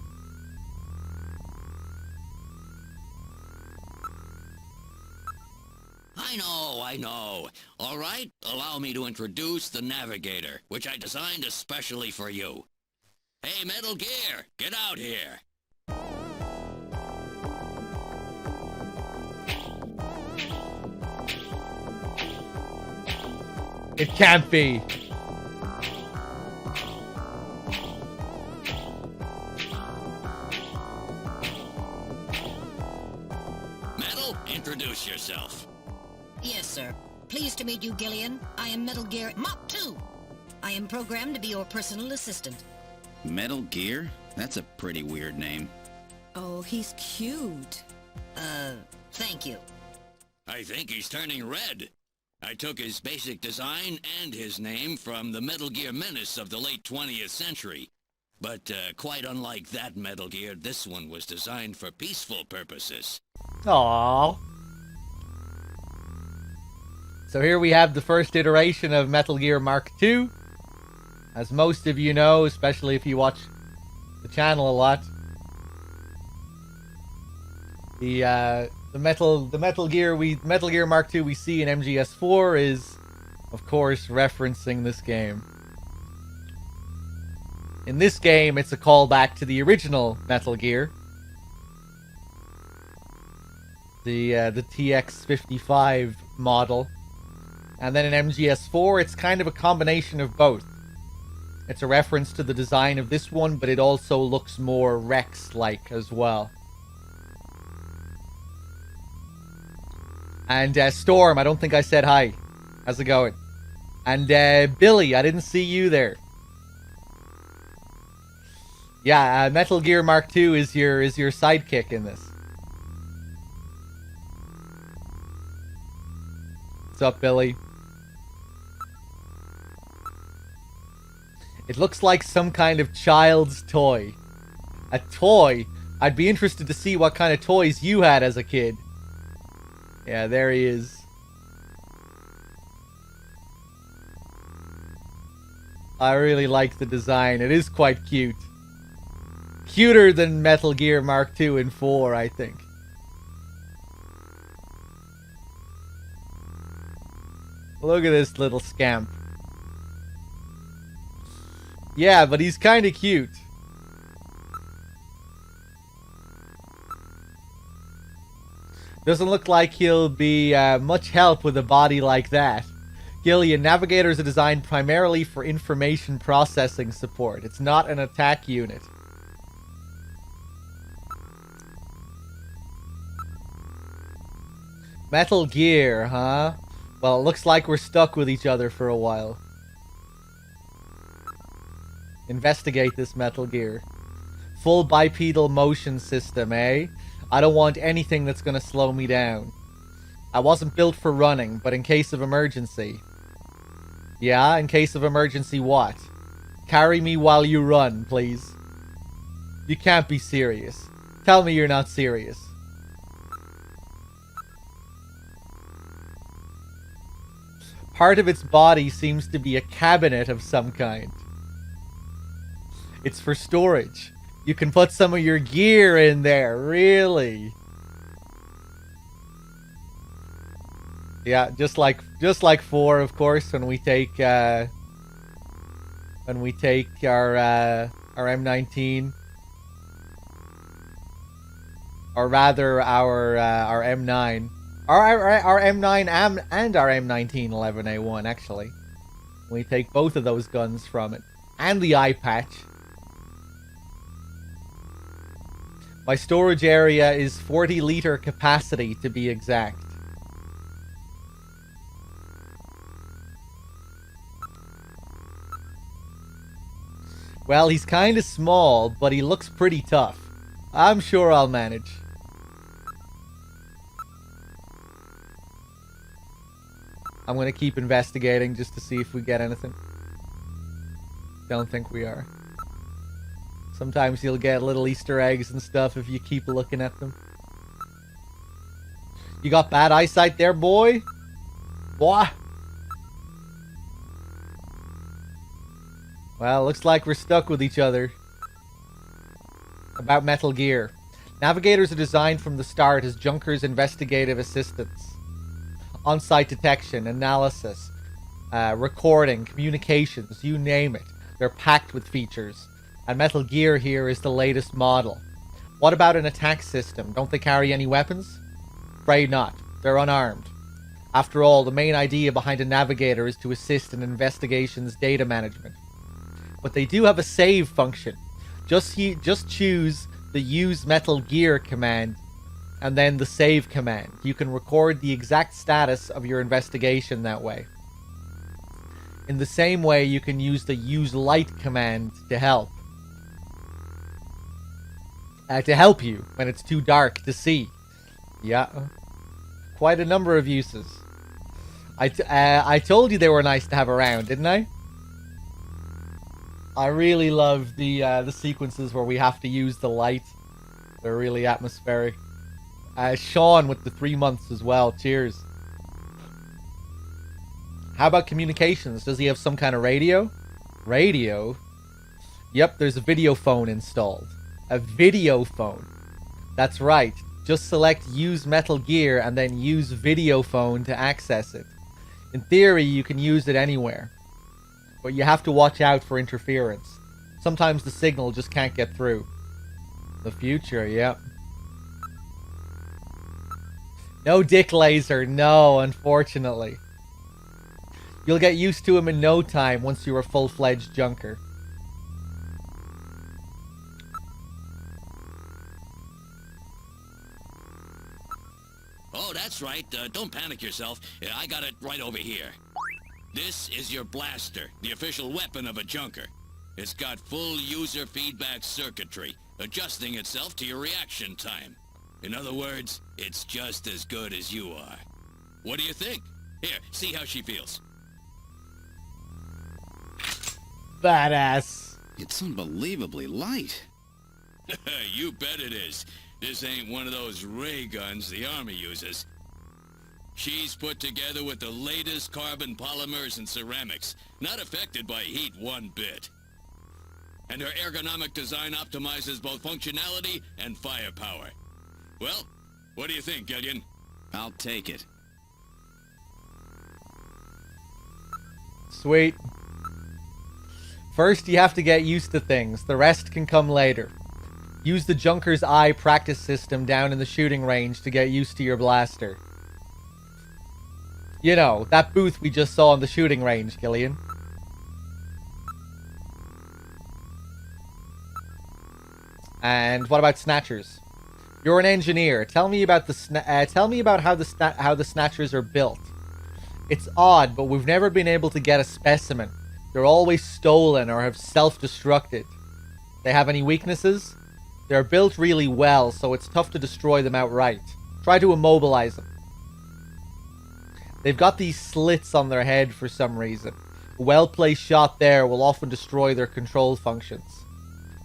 I know. All right, allow me to introduce the Navigator, which I designed especially for you. Hey, Metal Gear, get out here. It can't be. Metal, introduce yourself. Yes, sir. Pleased to meet you, Gillian. I am Metal Gear Mach 2. I am programmed to be your personal assistant. Metal Gear? That's a pretty weird name. Oh, he's cute. Thank you. I think he's turning red. I took his basic design and his name from the Metal Gear menace of the late 20th century. But quite unlike that Metal Gear, this one was designed for peaceful purposes. Aww. So here we have the first iteration of Metal Gear Mark II. As most of you know, especially if you watch the channel a lot, the Metal Gear Mark II we see in MGS4 is, of course, referencing this game. In this game, it's a callback to the original Metal Gear, the TX-55 model. And then in MGS4, it's kind of a combination of both. It's a reference to the design of this one, but it also looks more Rex-like as well. And Storm, I don't think I said hi. How's it going? And Billy, I didn't see you there. Yeah, Metal Gear Mark II is your sidekick in this. What's up, Billy? It looks like some kind of child's toy. A toy? I'd be interested to see what kind of toys you had as a kid. Yeah, there he is. I really like the design. It is quite cute. Cuter than Metal Gear Mark II and 4, I think. Look at this little scamp. Yeah, but he's kind of cute. Doesn't look like he'll be much help with a body like that. Gillian, Navigators are designed primarily for information processing support. It's not an attack unit. Metal Gear, huh? Well, it looks like we're stuck with each other for a while. Investigate this Metal Gear. Full bipedal motion system, eh? I don't want anything that's gonna slow me down. I wasn't built for running, but in case of emergency. Yeah, in case of emergency what? Carry me while you run, please. You can't be serious. Tell me you're not serious. Part of its body seems to be a cabinet of some kind. It's for storage. You can put some of your gear in there, really. Yeah, just like 4, of course, when we take our M19, or rather our M9, our M9 and our M19 11A1 actually. We take both of those guns from it and the eye patch. My storage area is 40-liter capacity to be exact. Well, he's kind of small, but he looks pretty tough. I'm sure I'll manage. I'm gonna keep investigating just to see if we get anything. Don't think we are. Sometimes you'll get little Easter eggs and stuff if you keep looking at them. You got bad eyesight there, boy? Boy? Well, looks like we're stuck with each other. About Metal Gear. Navigators are designed from the start as Junker's investigative assistants. On-site detection, analysis, recording, communications, you name it. They're packed with features. And Metal Gear here is the latest model. What about an attack system? Don't they carry any weapons? Afraid not. They're unarmed. After all, the main idea behind a navigator is to assist in investigations data management. But they do have a save function. Just choose the use Metal Gear command and then the save command. You can record the exact status of your investigation that way. In the same way, you can use the use light command to help. To help you when it's too dark to see. Yeah. Quite a number of uses. I told you they were nice to have around, didn't I? I really love the sequences where we have to use the light. They're really atmospheric. Sean with the 3 months as well. Cheers. How about communications? Does he have some kind of radio? Radio? Yep, there's a video phone installed. A video phone. That's right. Just select use Metal Gear and then use video phone to access it. In theory, you can use it anywhere. But you have to watch out for interference. Sometimes the signal just can't get through. The future, yep. No dick laser, no, unfortunately. You'll get used to him in no time once you're a full-fledged junker. Oh, that's right. Don't panic yourself. I got it right over here. This is your blaster, the official weapon of a junker. It's got full user feedback circuitry, adjusting itself to your reaction time. In other words, it's just as good as you are. What do you think? Here, see how she feels. Badass. It's unbelievably light. You bet it is. This ain't one of those ray guns the Army uses. She's put together with the latest carbon polymers and ceramics, not affected by heat one bit. And her ergonomic design optimizes both functionality and firepower. Well, what do you think, Gillian? I'll take it. Sweet. First, you have to get used to things. The rest can come later. Use the Junker's Eye practice system down in the shooting range to get used to your blaster. You know, that booth we just saw in the shooting range, Gillian. And what about Snatchers? You're an engineer. Tell me about how the Snatchers are built. It's odd, but we've never been able to get a specimen. They're always stolen or have self-destructed. They have any weaknesses? They're built really well, so it's tough to destroy them outright. Try to immobilize them. They've got these slits on their head for some reason. A well-placed shot there will often destroy their control functions.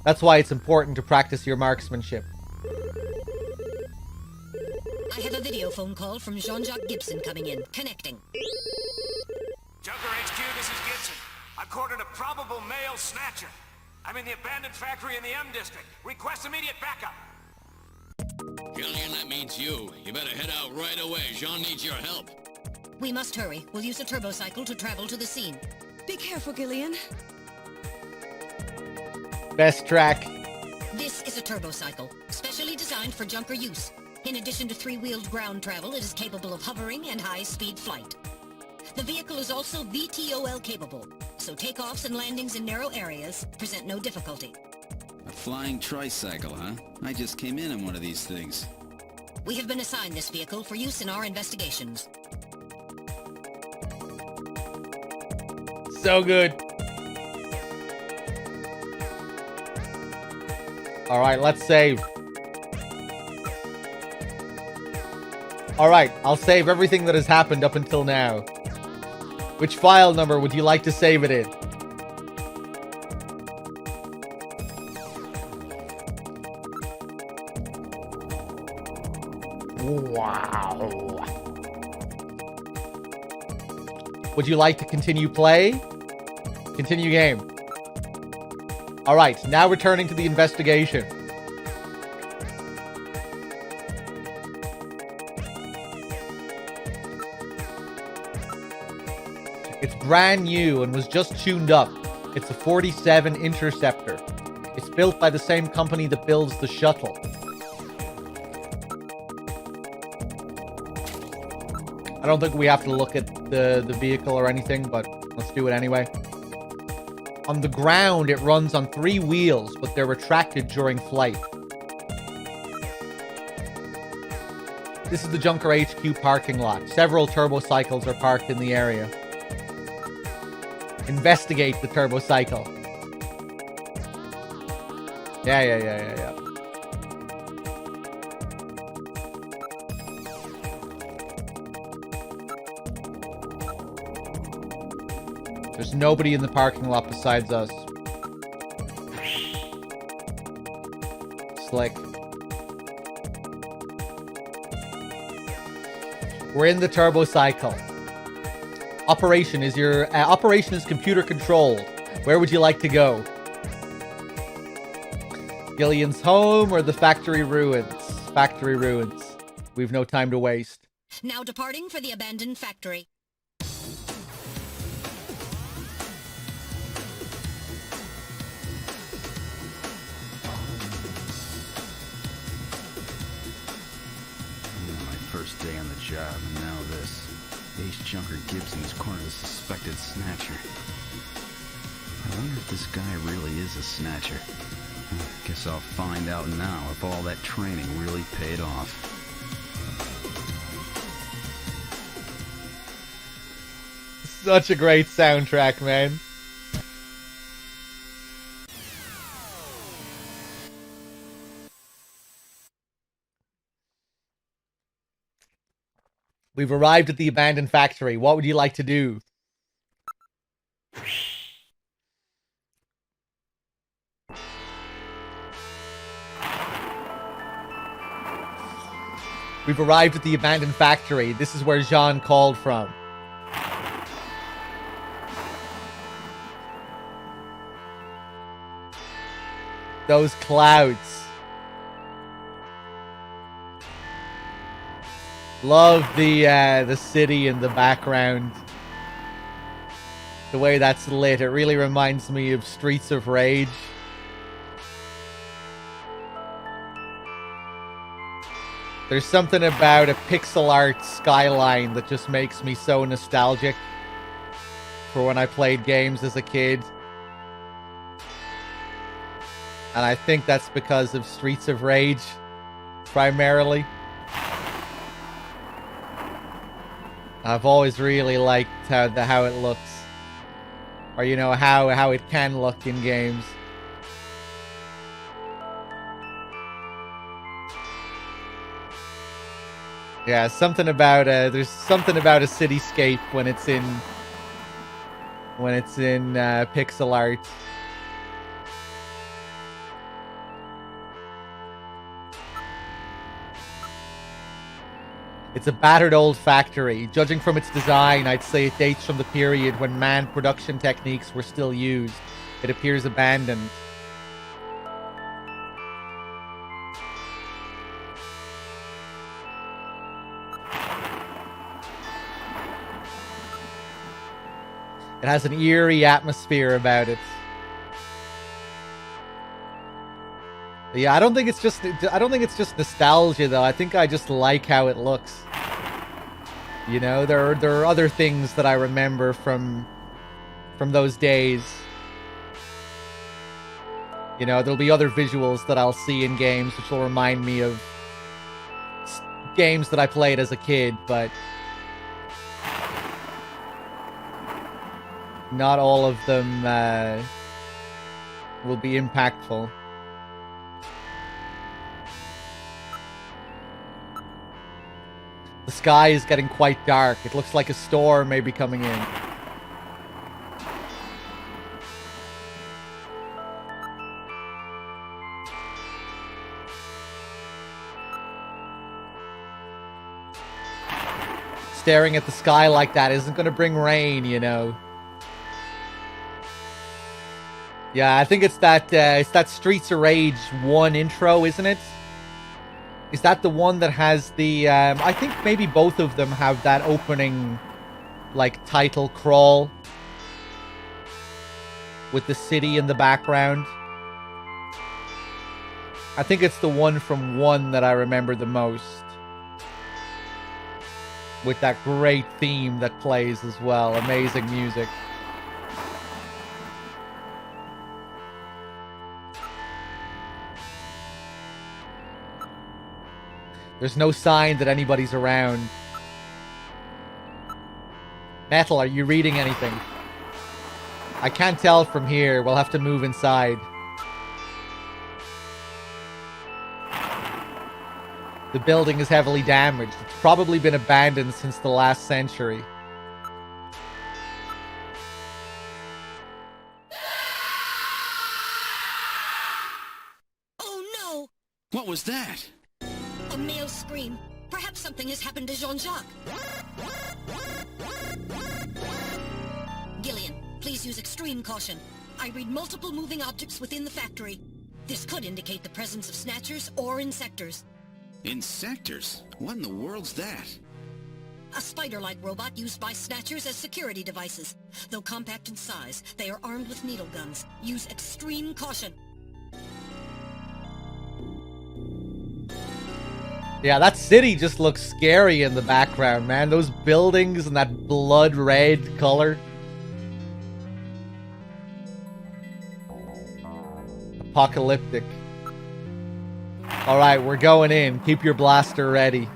That's why it's important to practice your marksmanship. I have a video phone call from Jean-Jacques Gibson coming in. Connecting. Junker HQ, this is Gibson. I've cornered a probable male snatcher. I'm in the abandoned factory in the M District. Request immediate backup. Gillian, that means you. You better head out right away. Jean needs your help. We must hurry. We'll use a turbocycle to travel to the scene. Be careful, Gillian. Best track. This is a turbocycle, specially designed for Junker use. In addition to three-wheeled ground travel, it is capable of hovering and high-speed flight. The vehicle is also VTOL capable, so takeoffs and landings in narrow areas present no difficulty. A flying tricycle, huh? I just came in one of these things. We have been assigned this vehicle for use in our investigations. So good. Alright, let's save. Alright, I'll save everything that has happened up until now. Which file number would you like to save it in? Wow. Would you like to continue play? Continue game. Alright, now returning to the investigation. It's brand new and was just tuned up. It's a 47 Interceptor. It's built by the same company that builds the shuttle. I don't think we have to look at the vehicle or anything, but let's do it anyway. On the ground, it runs on 3 wheels, but they're retracted during flight. This is the Junker HQ parking lot. Several turbocycles are parked in the area. Investigate the turbocycle. Yeah. There's nobody in the parking lot besides us. Slick. We're in the turbocycle. Operation is computer controlled. Where would you like to go? Gillian's home or the factory ruins? Factory ruins. We've no time to waste. Now departing for the abandoned factory. First day on the job, and now this. Ace Junker Gibson's cornered a suspected snatcher. I wonder if this guy really is a snatcher. Guess I'll find out now if all that training really paid off. Such a great soundtrack, man. We've arrived at the abandoned factory. What would you like to do? We've arrived at the abandoned factory. This is where Jean called from. Those clouds. Love the city in the background. The way that's lit, it really reminds me of Streets of Rage. There's something about a pixel art skyline that just makes me so nostalgic for when I played games as a kid. And I think that's because of Streets of Rage, primarily. I've always really liked how it looks. Or, you know, how it can look in games. Yeah, something about there's something about a cityscape when it's in pixel art. It's a battered old factory. Judging from its design, I'd say it dates from the period when manned production techniques were still used. It appears abandoned. It has an eerie atmosphere about it. Yeah, I don't think it's just nostalgia though. I think I just like how it looks. You know, there are other things that I remember from those days. You know, there'll be other visuals that I'll see in games which will remind me of games that I played as a kid, but not all of them will be impactful. The sky is getting quite dark. It looks like a storm may be coming in. Staring at the sky like that isn't going to bring rain, you know. Yeah, I think it's that Streets of Rage 1 intro, isn't it? Is that the one that has the, I think maybe both of them have that opening, like, title crawl with the city in the background. I think it's the one from 1 that I remember the most. With that great theme that plays as well. Amazing music. There's no sign that anybody's around. Metal, are you reading anything? I can't tell from here. We'll have to move inside. The building is heavily damaged. It's probably been abandoned since the last century. Oh no! What was that? A male scream. Perhaps something has happened to Jean-Jacques. Gillian, please use extreme caution. I read multiple moving objects within the factory. This could indicate the presence of Snatchers or Insectors. Insectors? What in the world's that? A spider-like robot used by Snatchers as security devices. Though compact in size, they are armed with needle guns. Use extreme caution. Yeah, that city just looks scary in the background, man. Those buildings and that blood red color. Apocalyptic. Alright, we're going in. Keep your blaster ready.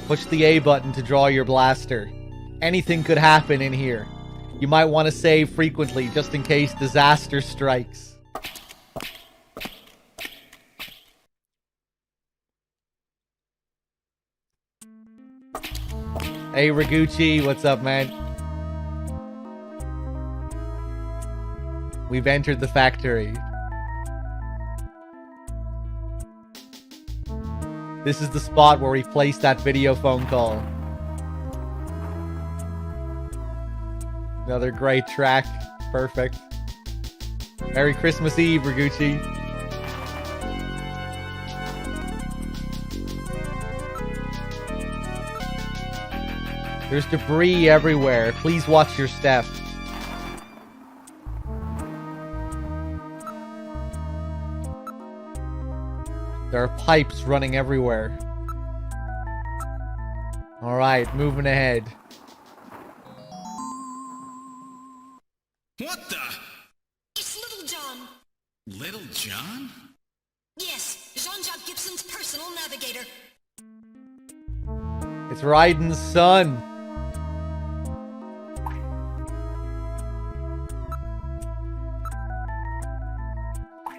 Push the A button to draw your blaster. Anything could happen in here. You might want to save frequently just in case disaster strikes. Hey Raguchi, what's up, man? We've entered the factory. This is the spot where we placed that video phone call. Another great track. Perfect. Merry Christmas Eve, Raguchi. There's debris everywhere. Please watch your step. There are pipes running everywhere. Alright, moving ahead. What the? It's Little John. Little John? Yes, Jean-Jacques Gibson's personal navigator. It's Raiden's son.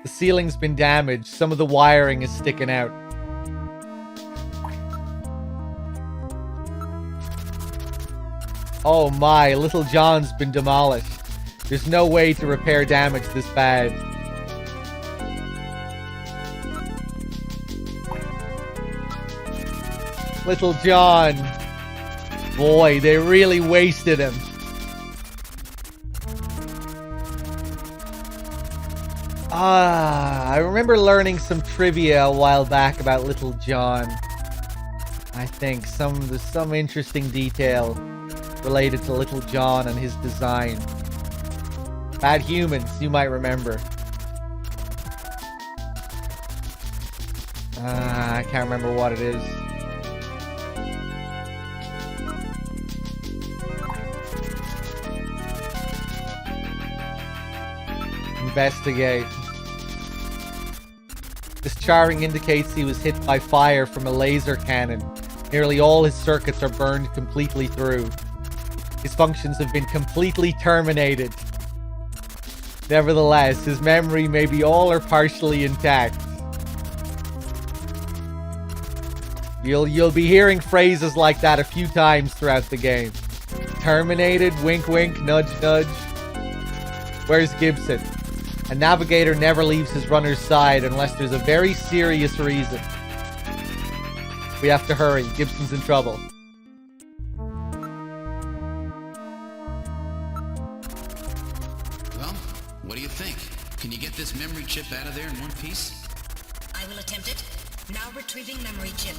The ceiling's been damaged. Some of the wiring is sticking out. Oh my, Little John's been demolished. There's no way to repair damage this bad. Little John. Boy, they really wasted him. I remember learning some trivia a while back about Little John. I think there's some interesting detail related to Little John and his design. Bad Humans, you might remember. I can't remember what it is. Investigate. This charring indicates he was hit by fire from a laser cannon. Nearly all his circuits are burned completely through. His functions have been completely terminated. Nevertheless, his memory may be all or partially intact. You'll be hearing phrases like that a few times throughout the game. Terminated, wink wink, nudge nudge. Where's Gibson? A navigator never leaves his runner's side unless there's a very serious reason. We have to hurry. Gibson's in trouble. Well, what do you think? Can you get this memory chip out of there in one piece? I will attempt it. Now retrieving memory chip.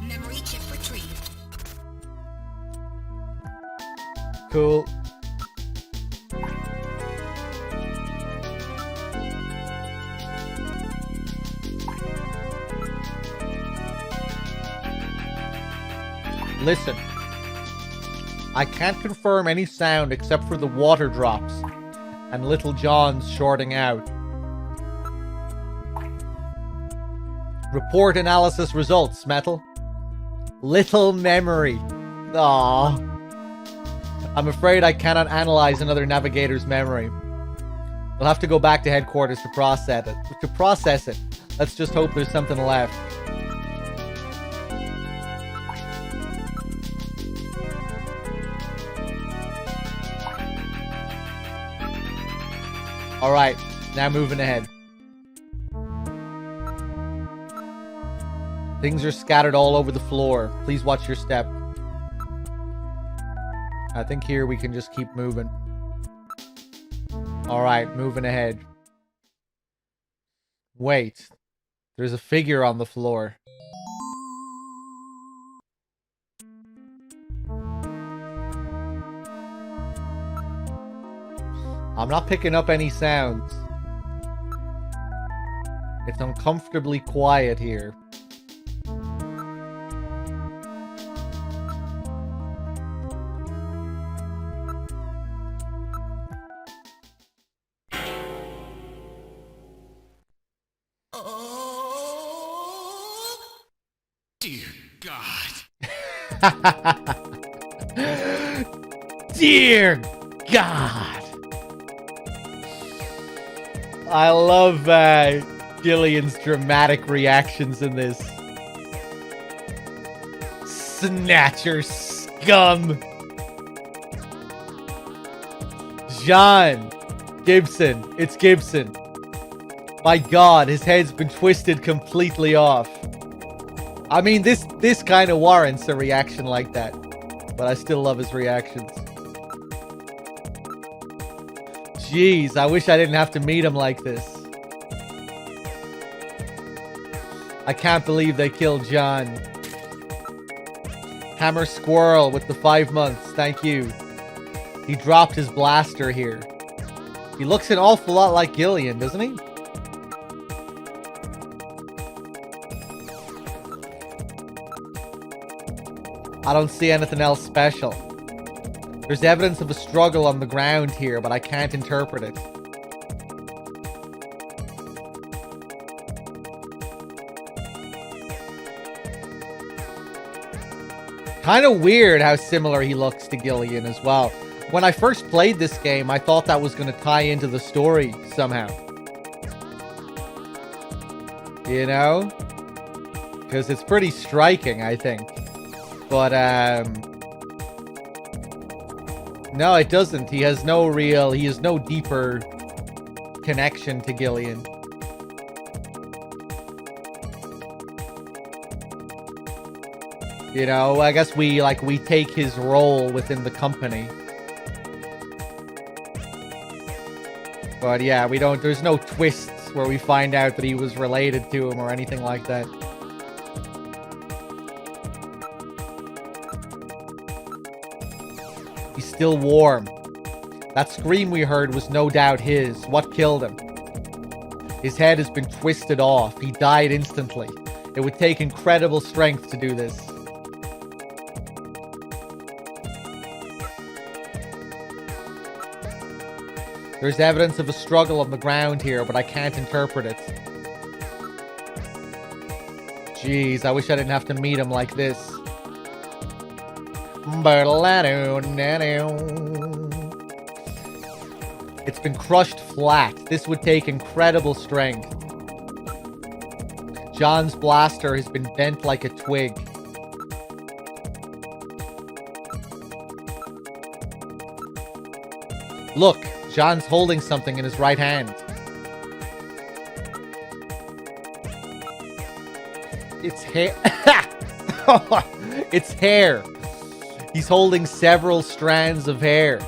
Memory chip retrieved. Cool. Listen. I can't confirm any sound except for the water drops and Little John's shorting out. Report analysis results, Metal. Little memory. Aww. I'm afraid I cannot analyze another navigator's memory. We'll have to go back to headquarters to process it. Let's just hope there's something left. Alright, now moving ahead. Things are scattered all over the floor. Please watch your step. I think here we can just keep moving. Alright, moving ahead. Wait. There's a figure on the floor. I'm not picking up any sounds. It's uncomfortably quiet here. Dear God. Dear God. I love Gillian's dramatic reactions in this. Snatcher scum. John. Gibson. It's Gibson. My God, his head's been twisted completely off. I mean, this kind of warrants a reaction like that. But I still love his reactions. Jeez, I wish I didn't have to meet him like this. I can't believe they killed John. Hammer Squirrel with the 5 months, thank you. He dropped his blaster here. He looks an awful lot like Gillian, doesn't he? I don't see anything else special. There's evidence of a struggle on the ground here, but I can't interpret it. Kind of weird how similar he looks to Gillian as well. When I first played this game, I thought that was going to tie into the story somehow. You know? Because it's pretty striking, I think. But, no, it doesn't. He has no deeper connection to Gillian. You know, I guess we take his role within the company. But yeah, there's no twists where we find out that he was related to him or anything like that. He's still warm. That scream we heard was no doubt his. What killed him? His head has been twisted off. He died instantly. It would take incredible strength to do this. There's evidence of a struggle on the ground here, but I can't interpret it. Jeez, I wish I didn't have to meet him like this. It's been crushed flat. This would take incredible strength. John's blaster has been bent like a twig. Look, John's holding something in his right hand. It's hair. It's hair. He's holding several strands of hair.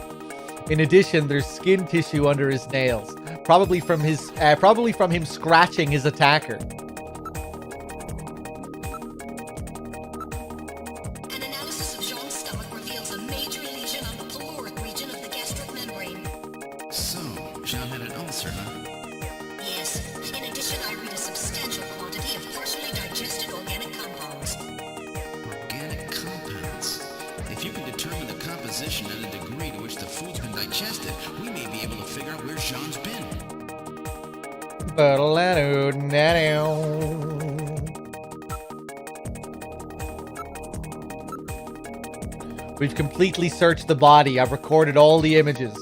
In addition, there's skin tissue under his nails, probably from him scratching his attacker. An analysis of Jean's stomach reveals a major lesion on the caloric region of the gastric membrane. So, Jean had an ulcer, huh? Yes. In addition, I read a substantial quantity of partially digested organic compounds. Organic compounds. If you can determine the composition and the degree to which the food's been digested, we may be able to figure out where Jean's been. We've completely searched the body. I've recorded all the images.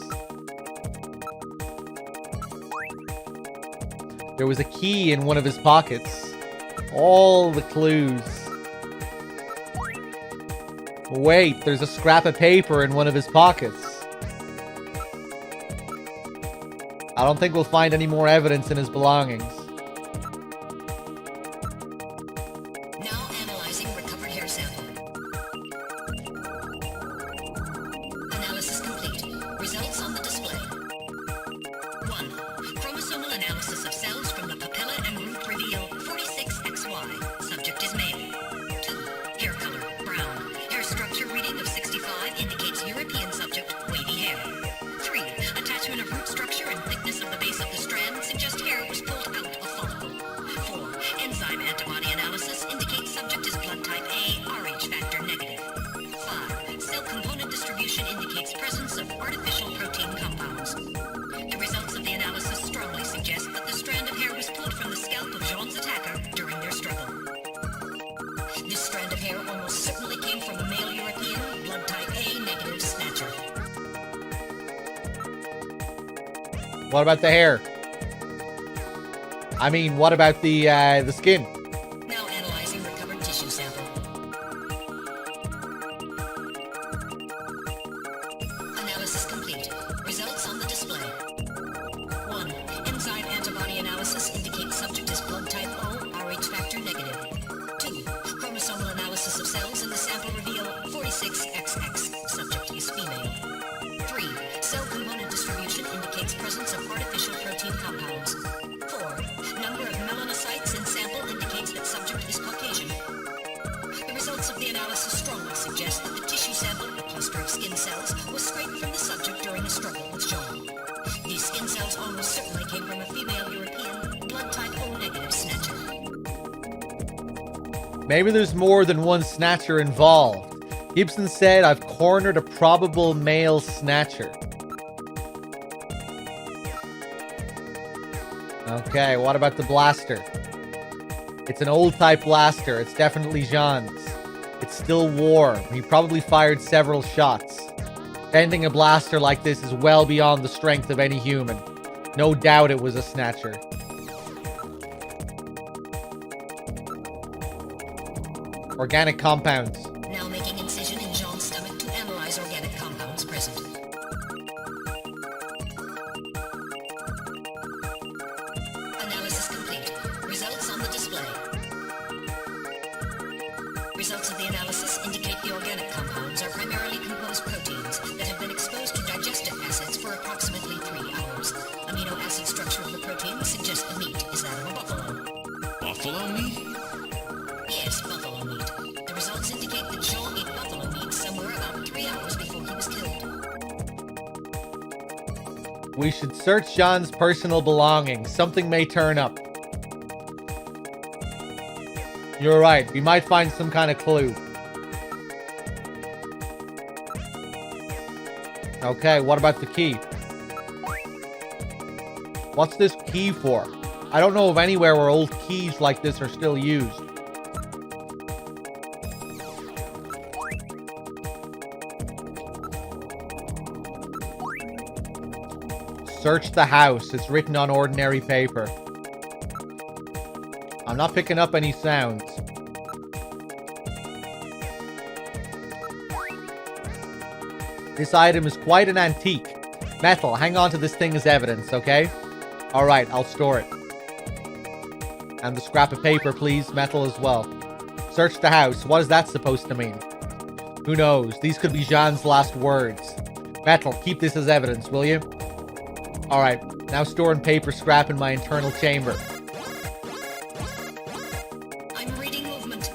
There was a key in one of his pockets. All the clues. Wait, there's a scrap of paper in one of his pockets. I don't think we'll find any more evidence in his belongings. Now analyzing recovered hair sample. Analysis complete. Results on the display. 1. Chromosomal analysis of cells from the papilla and root reveal 46XY. Subject is male. 2. Hair color, brown. Hair structure reading of 65 indicates European subject, wavy hair. 3. Attachment of root structure and thickness of the base of the strand suggest hair was pulled out of follicle. 4. Enzyme antibody analysis indicates subject is blood type A, Rh factor negative. 5. Cell component distribution indicates presence of artificial protein compounds. The results of the analysis strongly suggest that the strand of hair was pulled from the scalp of Jean's attacker during their struggle. This strand of hair almost certainly came from a male European, blood type A negative Snatcher. What about the hair? I mean, what about the skin? Now analyzing recovered tissue sample. Analysis complete. Results on the display. 1. Enzyme antibody analysis indicates subject is blood type O, Rh factor negative. 2. Chromosomal analysis of cells in the sample reveal 46XX. Subject is female. 3. Cell component distribution indicates presence of artificial protein compounds. 4. Number of melanocytes in sample indicates that subject is Caucasian. The results of the analysis strongly suggest that the tissue sample, a cluster of skin cells, was scraped from the subject during the struggle with Jean. These skin cells almost certainly came from a female European, blood type O negative Snatcher. Maybe there's more than one Snatcher involved. Gibson said, "I've cornered a probable male Snatcher." Okay, what about the blaster? It's an old type blaster. It's definitely Jean's. It's still warm. He probably fired several shots. Bending a blaster like this is well beyond the strength of any human. No doubt it was a Snatcher. Organic compounds. Now making Results of the analysis indicate the organic compounds are primarily composed proteins that have been exposed to digestive acids for approximately 3 hours. Amino acid structure of the protein suggests the meat is that of a buffalo. Buffalo meat? Yes, buffalo meat. The results indicate that Jean ate buffalo meat somewhere about 3 hours before he was killed. We should search Jean's personal belongings. Something may turn up. You're right. We might find some kind of clue. Okay, what about the key? What's this key for? I don't know of anywhere where old keys like this are still used. Search the house. It's written on ordinary paper. I'm not picking up any sounds. This item is quite an antique. Metal, hang on to this thing as evidence, okay? Alright, I'll store it. And the scrap of paper, please. Metal as well. Search the house. What is that supposed to mean? Who knows? These could be Jean's last words. Metal, keep this as evidence, will you? Alright, now storing paper scrap in my internal chamber. I'm reading movement.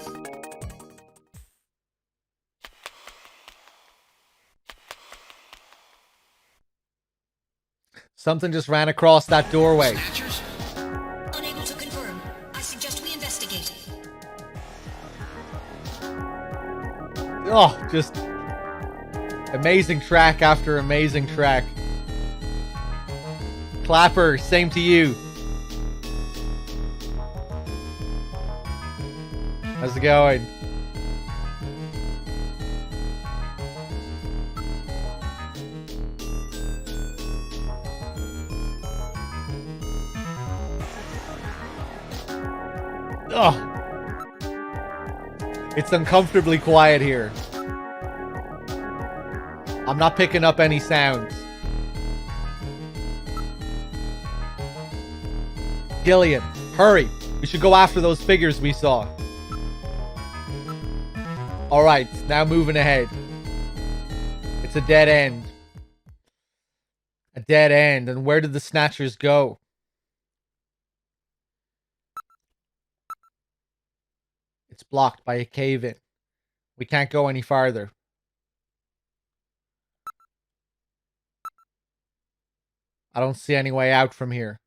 Something just ran across that doorway. Snatchers? Unable to confirm. I suggest we investigate. Oh, just amazing track after amazing track. Clapper, same to you. How's it going? Oh. It's uncomfortably quiet here. I'm not picking up any sounds. Gillian, hurry. We should go after those figures we saw. Alright, now moving ahead. It's a dead end. A dead end. And where did the Snatchers go? It's blocked by a cave-in. We can't go any farther. I don't see any way out from here.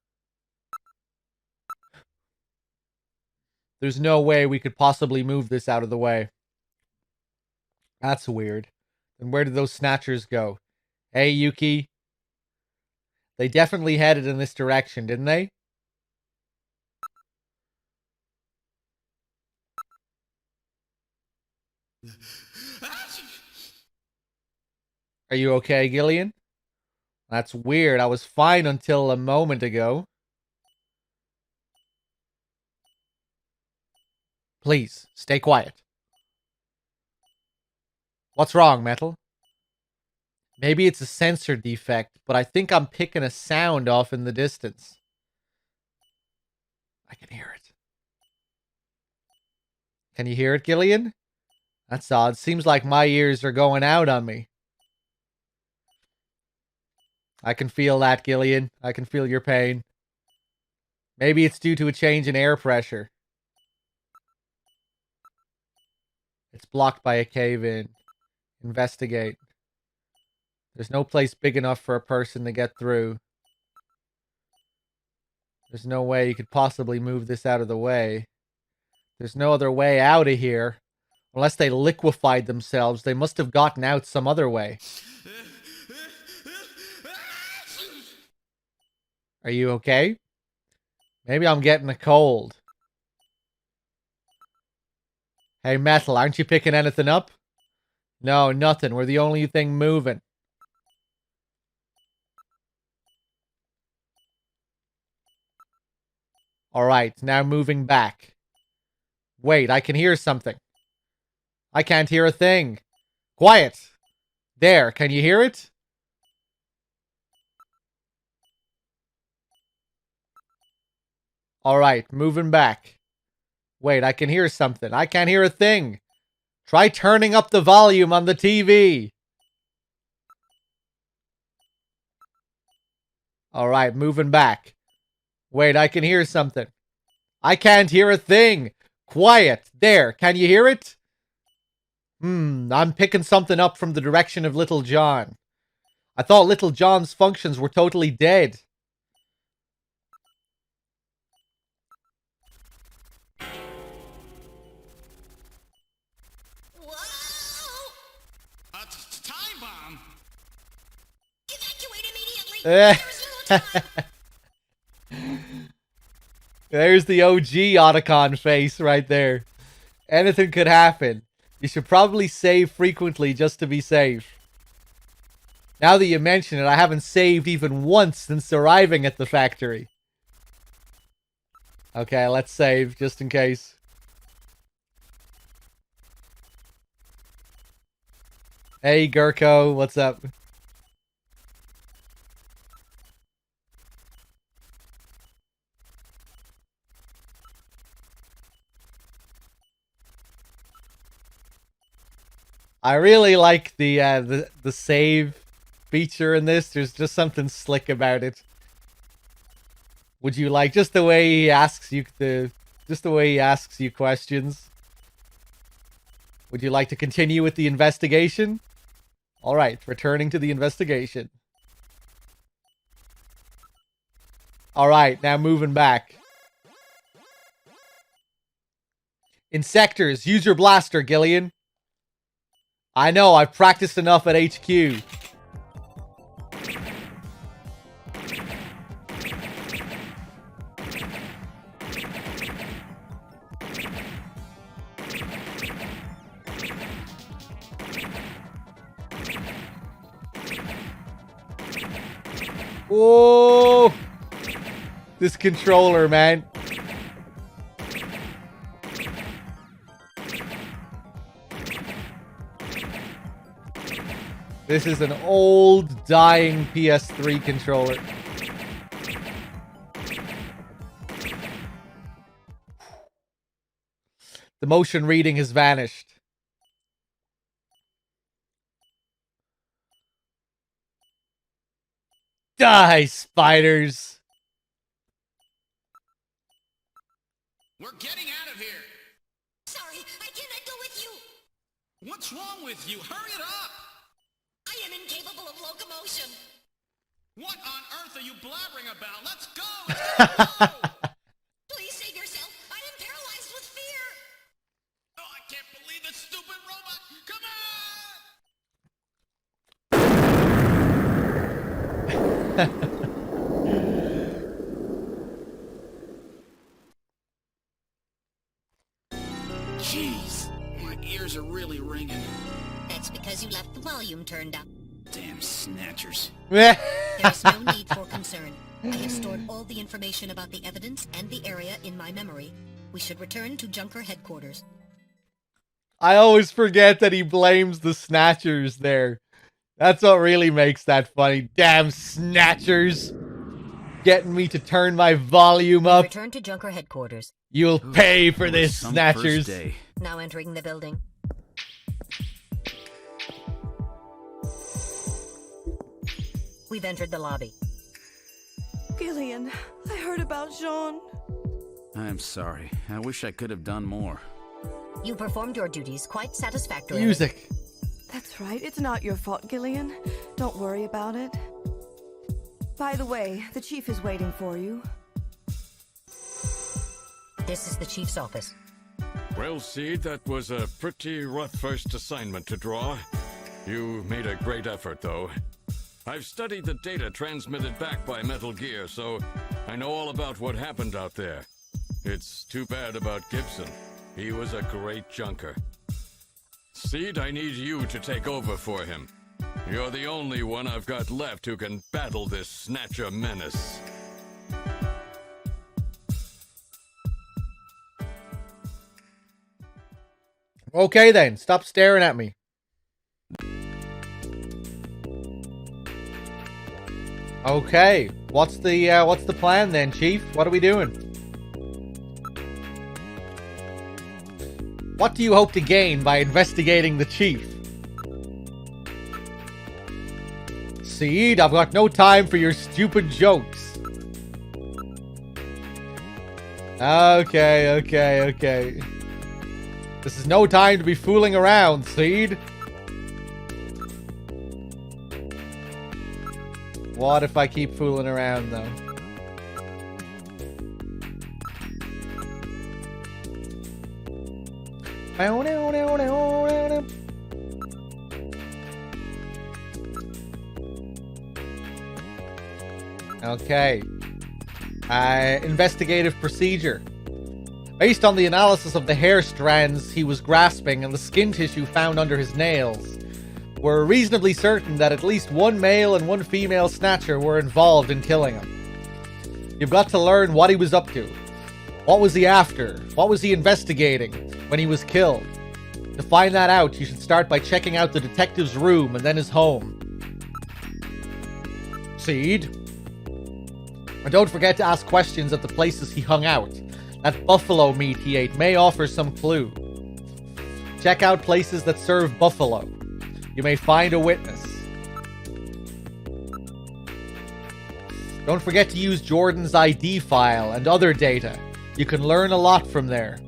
There's no way we could possibly move this out of the way. That's weird. Then where did those Snatchers go? Hey, Yuki. They definitely headed in this direction, didn't they? Are you okay, Gillian? That's weird. I was fine until a moment ago. Please, stay quiet. What's wrong, Metal? Maybe it's a sensor defect, but I think I'm picking a sound off in the distance. I can hear it. Can you hear it, Gillian? That's odd. Seems like my ears are going out on me. I can feel that, Gillian. I can feel your pain. Maybe it's due to a change in air pressure. It's blocked by a cave-in. Investigate. There's no place big enough for a person to get through. There's no way you could possibly move this out of the way. There's no other way out of here. Unless they liquefied themselves, they must have gotten out some other way. Are you okay? Maybe I'm getting a cold. Hey, Metal, aren't you picking anything up? No, nothing. We're the only thing moving. Alright, now moving back. Wait, I can hear something. I can't hear a thing. Quiet! There, can you hear it? Alright, moving back. Wait, I can hear something. I can't hear a thing. Try turning up the volume on the TV. Alright, moving back. Wait, I can hear something. I can't hear a thing. Quiet. There. Can you hear it? I'm picking something up from the direction of Little John. I thought Little John's functions were totally dead. Time bomb? Evacuate immediately! There's the OG Otacon face right there. Anything could happen. You should probably save frequently just to be safe. Now that you mention it, I haven't saved even once since arriving at the factory. Okay, let's save just in case. Hey, Gurko, what's up? I really like the save feature in this. There's just something slick about it. Would you like just the way he asks you questions? Would you like to continue with the investigation? All right, returning to the investigation. All right, now moving back. In sectors, use your blaster, Gillian. I know, I've practiced enough at HQ. Whoa! This controller, man. This is an old, dying PS3 controller. The motion reading has vanished. Die, spiders! We're getting out of here! Sorry, I cannot go with you! What's wrong with you? Hurry it up! I am incapable of locomotion! What on earth are you blabbering about? Let's go! Let's go! Please save yourself! I am paralyzed with fear! Oh, I can't believe this stupid robot! Come on! Jeez, my ears are really ringing. That's because you left the volume turned up. Damn snatchers. There is no need for concern. I have stored all the information about the evidence and the area in my memory. We should return to Junker headquarters. I always forget that he blames the Snatchers there. That's what really makes that funny. Damn Snatchers! Getting me to turn my volume up. Return to Junker headquarters. You'll pay for this, Snatchers. Now entering the building. We've entered the lobby. Gillian, I heard about Jean. I'm sorry. I wish I could have done more. You performed your duties quite satisfactorily. Music. That's right. It's not your fault, Gillian. Don't worry about it. By the way, the chief is waiting for you. This is the chief's office. Well, Seed, that was a pretty rough first assignment to draw. You made a great effort, though. I've studied the data transmitted back by Metal Gear, so I know all about what happened out there. It's too bad about Gibson. He was a great junker. Seed, I need you to take over for him. You're the only one I've got left who can battle this Snatcher menace. Okay then, stop staring at me. Okay, what's the plan then, Chief? What are we doing? What do you hope to gain by investigating the chief? Seed, I've got no time for your stupid jokes. Okay. This is no time to be fooling around, Seed. What if I keep fooling around, though? Okay. Investigative procedure. Based on the analysis of the hair strands he was grasping and the skin tissue found under his nails, we're reasonably certain that at least one male and one female Snatcher were involved in killing him. You've got to learn what he was up to. What was he after? What was he investigating when he was killed? To find that out, you should start by checking out the detective's room and then his home. Seed. And don't forget to ask questions at the places he hung out. That buffalo meat he ate may offer some clue. Check out places that serve buffalo. You may find a witness. Don't forget to use Jordan's ID file and other data. You can learn a lot from there.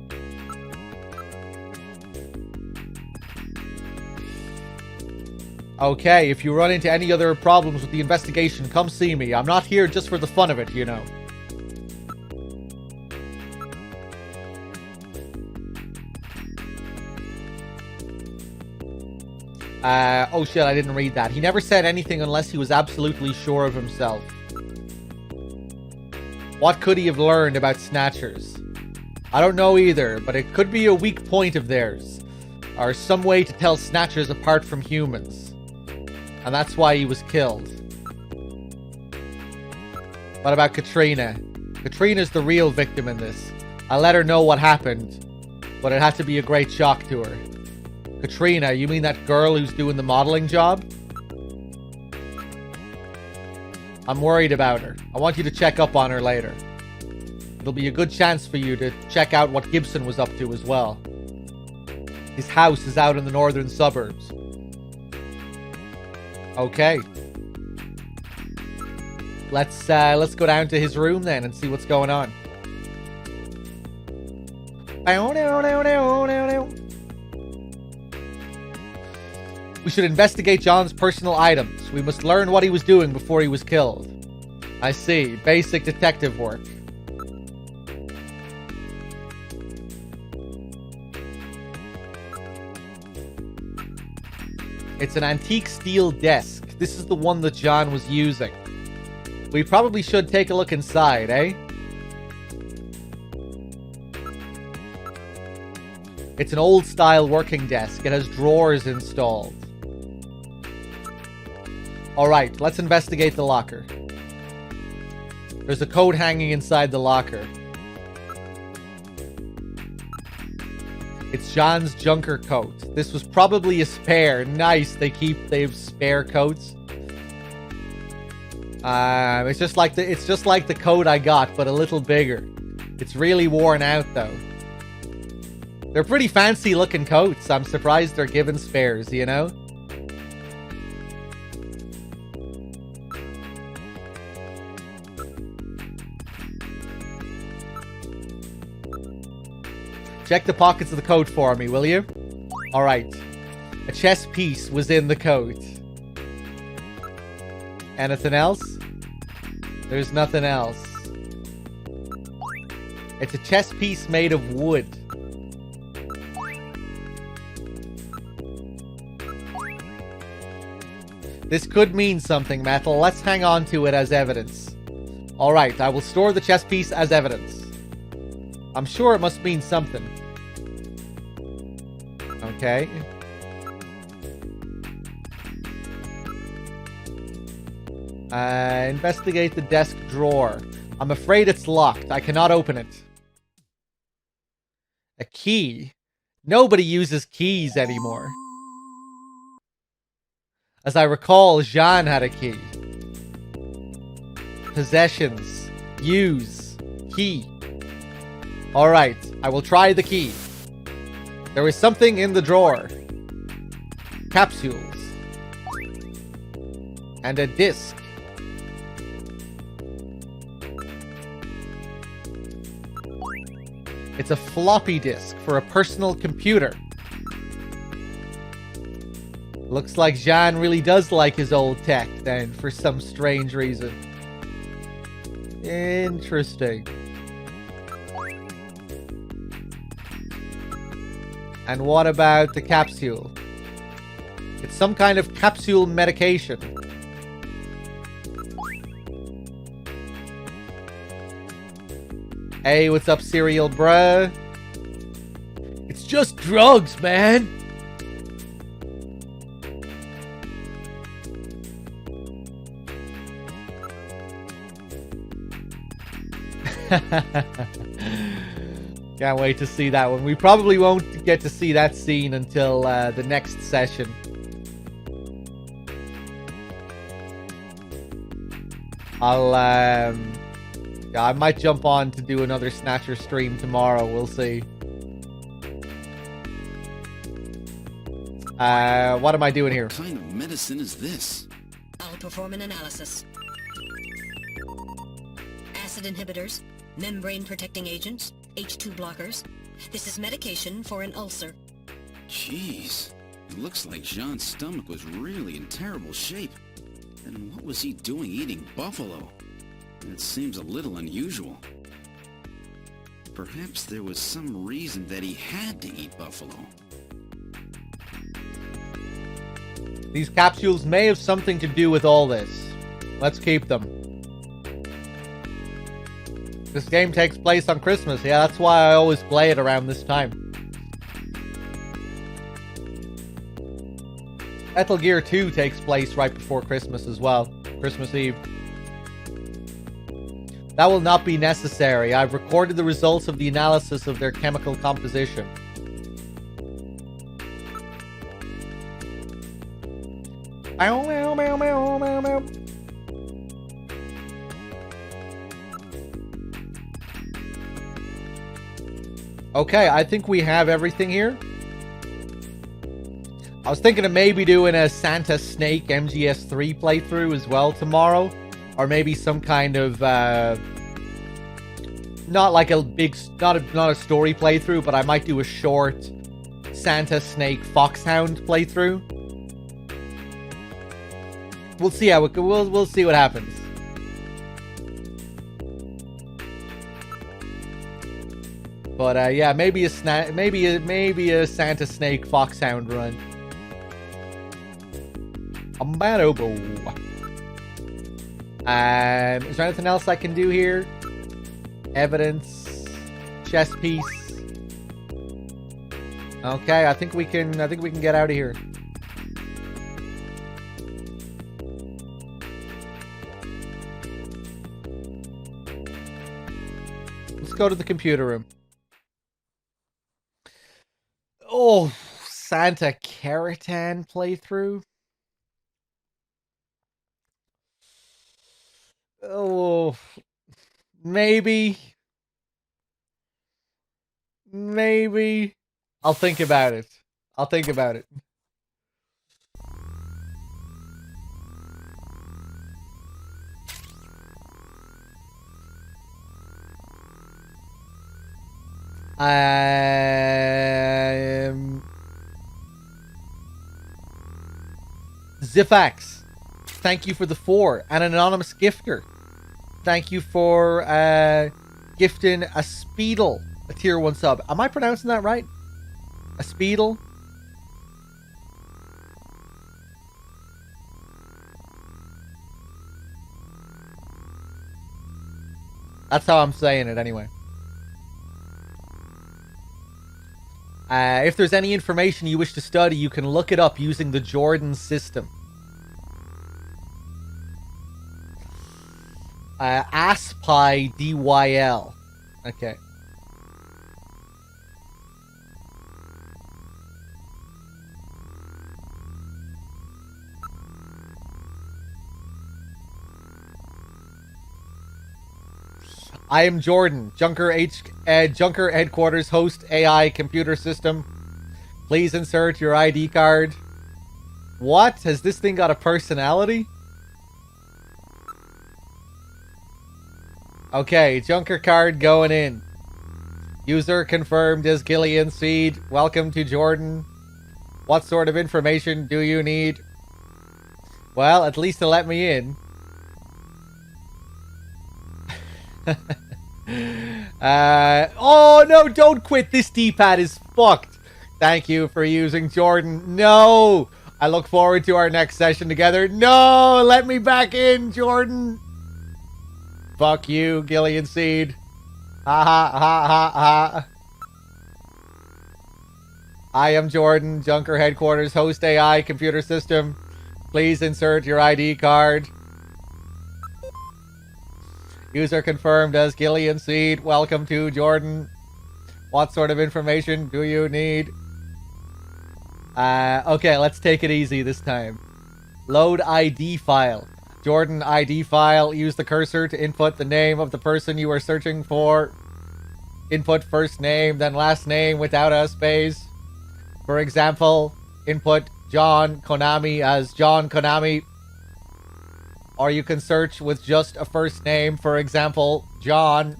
Okay, if you run into any other problems with the investigation, come see me. I'm not here just for the fun of it, you know. Oh shit, I didn't read that. He never said anything unless he was absolutely sure of himself. What could he have learned about Snatchers? I don't know either, but it could be a weak point of theirs. Or some way to tell Snatchers apart from humans. And that's why he was killed. What about Katrina? Katrina's the real victim in this. I let her know what happened, but it had to be a great shock to her. Katrina, you mean that girl who's doing the modeling job? I'm worried about her. I want you to check up on her later. It'll be a good chance for you to check out what Gibson was up to as well. His house is out in the northern suburbs. Okay. Let's go down to his room then and see what's going on. We should investigate John's personal items. We must learn what he was doing before he was killed. I see. Basic detective work. It's an antique steel desk. This is the one that John was using. We probably should take a look inside, eh? It's an old-style working desk. It has drawers installed. Alright, let's investigate the locker. There's a coat hanging inside the locker. It's John's junker coat. This was probably a spare. Nice, they have spare coats. It's just like the coat I got, but a little bigger. It's really worn out though. They're pretty fancy looking coats. I'm surprised they're given spares, you know? Check the pockets of the coat for me, will you? Alright. A chess piece was in the coat. Anything else? There's nothing else. It's a chess piece made of wood. This could mean something, Metal. Let's hang on to it as evidence. Alright, I will store the chess piece as evidence. I'm sure it must mean something. Okay. Investigate the desk drawer. I'm afraid it's locked. I cannot open it. A key? Nobody uses keys anymore. As I recall, Jean had a key. Possessions. Use. Key. Alright, I will try the key. There was something in the drawer. Capsules. And a disc. It's a floppy disk for a personal computer. Looks like Jean really does like his old tech then, for some strange reason. Interesting. And what about the capsule? It's some kind of capsule medication. Hey, what's up, cereal bruh? It's just drugs, man. Can't wait to see that one. We probably won't get to see that scene until the next session. I might jump on to do another Snatcher stream tomorrow. We'll see. What am I doing here? What kind of medicine is this? I'll perform an analysis. Acid inhibitors, membrane protecting agents, H2 blockers. This is medication for an ulcer. Jeez. It looks like Jean's stomach was really in terrible shape. And what was he doing eating buffalo? It seems a little unusual. Perhaps there was some reason that he had to eat buffalo. These capsules may have something to do with all this. Let's keep them. This game takes place on Christmas. Yeah, that's why I always play it around this time. Metal Gear 2 takes place right before Christmas as well. Christmas Eve. That will not be necessary. I've recorded the results of the analysis of their chemical composition. Okay, I think we have everything here. I was thinking of maybe doing a Santa Snake MGS3 playthrough as well tomorrow. Or maybe some kind of, not like a big, not a story playthrough, but I might do a short Santa Snake Foxhound playthrough. We'll see how it goes. We'll see what happens. But yeah, maybe a Santa Snake Foxhound run. Is there anything else I can do here? Evidence, chess piece. Okay, I think we can get out of here. Let's go to the computer room. Oh, Santa Keratin playthrough. Oh, maybe. I'll think about it. Zifax, thank you for the 4. An anonymous gifter, thank you for gifting a Speedle a tier 1 sub. Am I pronouncing that right? A Speedle? That's how I'm saying it anyway. If there's any information you wish to study, you can look it up using the Jordan system. ASPI DYL. Okay. I am Jordan, Junker headquarters host AI computer system. Please insert your ID card. What? Has this thing got a personality? Okay, Junker card going in. User confirmed as Gillian Seed. Welcome to Jordan. What sort of information do you need? Well, at least to let me in. Oh no, don't quit. This D-pad is fucked. Thank you for using Jordan. No! I look forward to our next session together. No! Let me back in, Jordan! Fuck you, Gillian Seed. Ha ha ha ha ha. I am Jordan, Junker Headquarters, host AI computer system. Please insert your ID card. User confirmed as Gillian Seed. Welcome to Jordan. What sort of information do you need? Okay, let's take it easy this time. Load ID file. Jordan ID file. Use the cursor to input the name of the person you are searching for. Input first name, then last name without a space. For example, input John Konami as John Konami. Or you can search with just a first name, for example, John.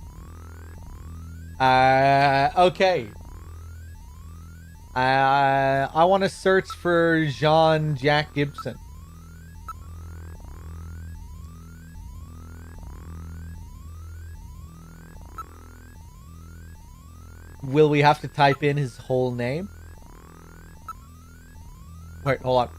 Okay. I want to search for Jean Jack Gibson. Will we have to type in his whole name? Wait, hold on.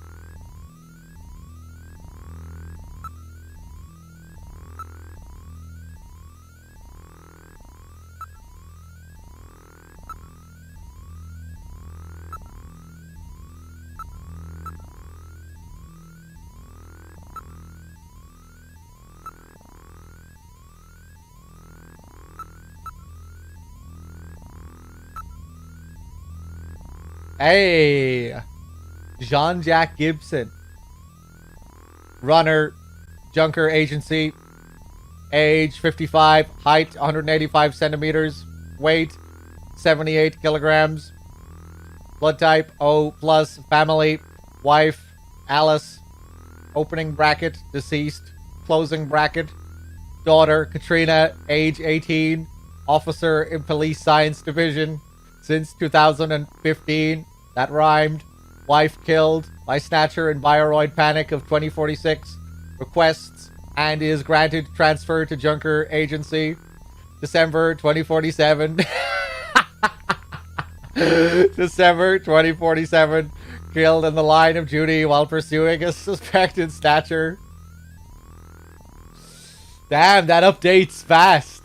Hey, Jean-Jack Gibson. Runner, Junker Agency. Age 55, height 185 centimeters, weight 78 kilograms. Blood type O plus, family, wife, Alice. Opening bracket, deceased. Closing bracket, daughter, Katrina, age 18. Officer in Police Science Division. Since 2015. That rhymed. Wife killed by Snatcher in Bioroid Panic of 2046. Requests and is granted transfer to Junker Agency. December 2047. December 2047. Killed in the line of duty while pursuing a suspected Snatcher. Damn, that updates fast.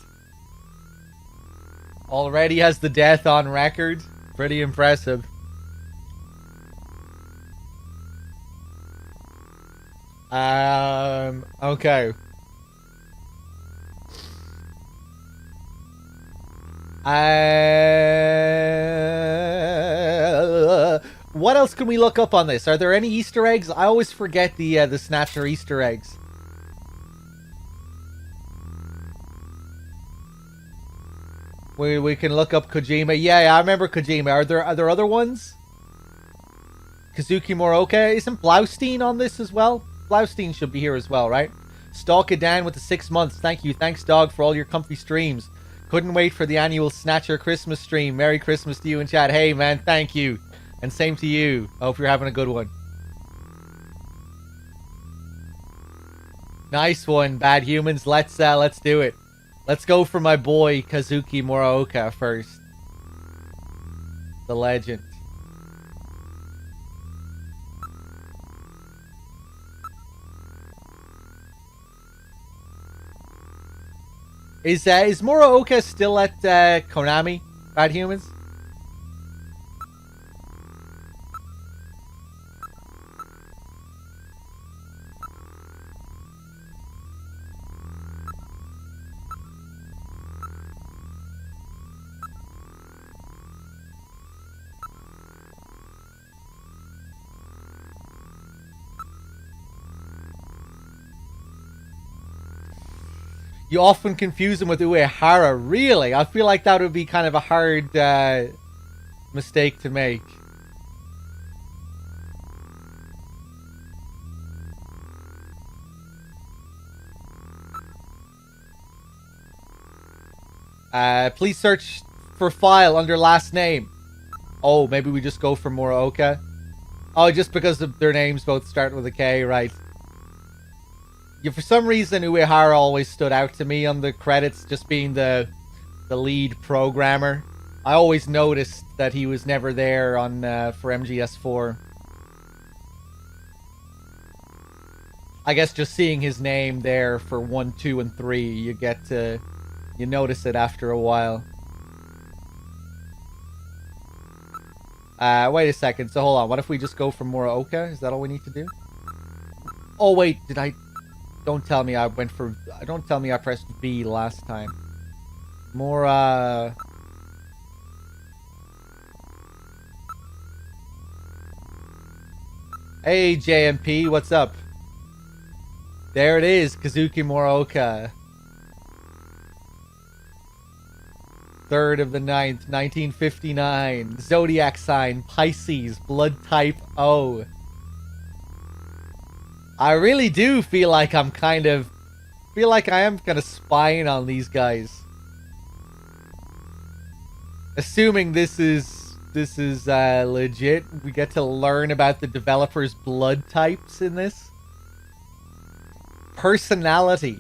Already has the death on record. Pretty impressive. Okay. What else can we look up on this? Are there any Easter eggs? I always forget the Snatcher Easter eggs. We can look up Kojima. Yeah, I remember Kojima. Are there other ones? Kazuki Moroka. Isn't Blaustein on this as well? Blaustein should be here as well, right? Stalk Dan with the 6 months. Thank you. Thanks, dog, for all your comfy streams. Couldn't wait for the annual Snatcher Christmas stream. Merry Christmas to you in chat. Hey, man, thank you. And same to you. I hope you're having a good one. Nice one, Bad Humans. Let's do it. Let's go for my boy Kazuki Muraoka first. The legend. Is Muraoka still at Konami, Bad Humans? You often confuse him with Uehara. Really? I feel like that would be kind of a hard mistake to make. Please search for file under last name. Oh, maybe we just go for Muraoka. Oh, just because of their names both start with a K, right? Yeah, for some reason, Uehara always stood out to me on the credits, just being the lead programmer. I always noticed that he was never there on for MGS4. I guess just seeing his name there for 1, 2, and 3, you notice it after a while. Wait a second. So hold on. What if we just go for Muraoka? Is that all we need to do? Oh wait, did I? Don't tell me I went for. Don't tell me I pressed B last time. Mura. Hey JMP, what's up? There it is, Kazuki Muraoka. 3rd of the 9th, 1959. Zodiac sign, Pisces, blood type O. I really do feel like I'm I am kind of spying on these guys. Assuming this is legit, we get to learn about the developers' blood types in this. Personality.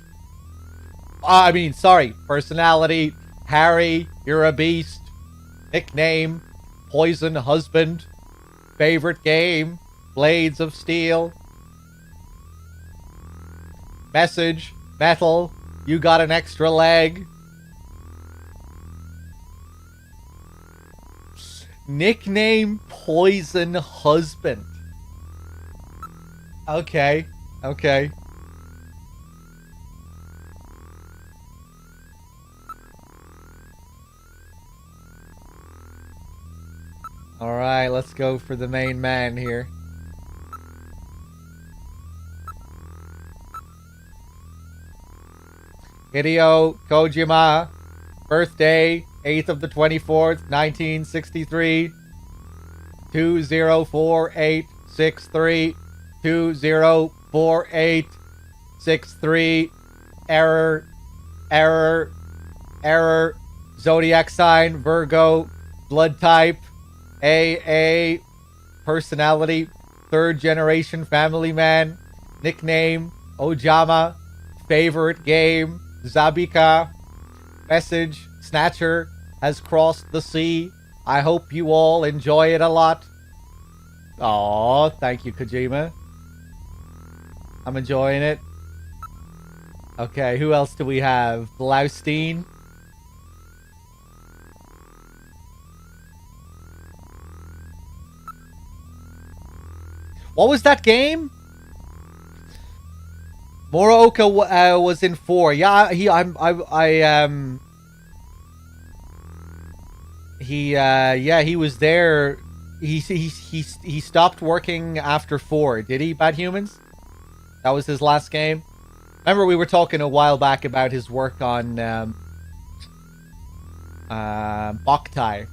Personality. Harry, you're a beast. Nickname, Poison Husband. Favorite game, Blades of Steel. Message, Metal, you got an extra leg. Nickname, Poison Husband. Okay. Alright, let's go for the main man here. Hideo Kojima, birthday, 8th of the 24th, 1963, 204863, 204863, error, zodiac sign, Virgo, blood type, AA, personality, 3rd generation family man, nickname, Ojama, favorite game, Zabika, message, Snatcher has crossed the sea. I hope you all enjoy it a lot. Aw, thank you, Kojima. I'm enjoying it. Okay, who else do we have? Blaustein. What was that game? Muraoka was in 4. Yeah, he was there. He stopped working after 4. Did he, Bad Humans? That was his last game. Remember we were talking a while back about his work on Boktai.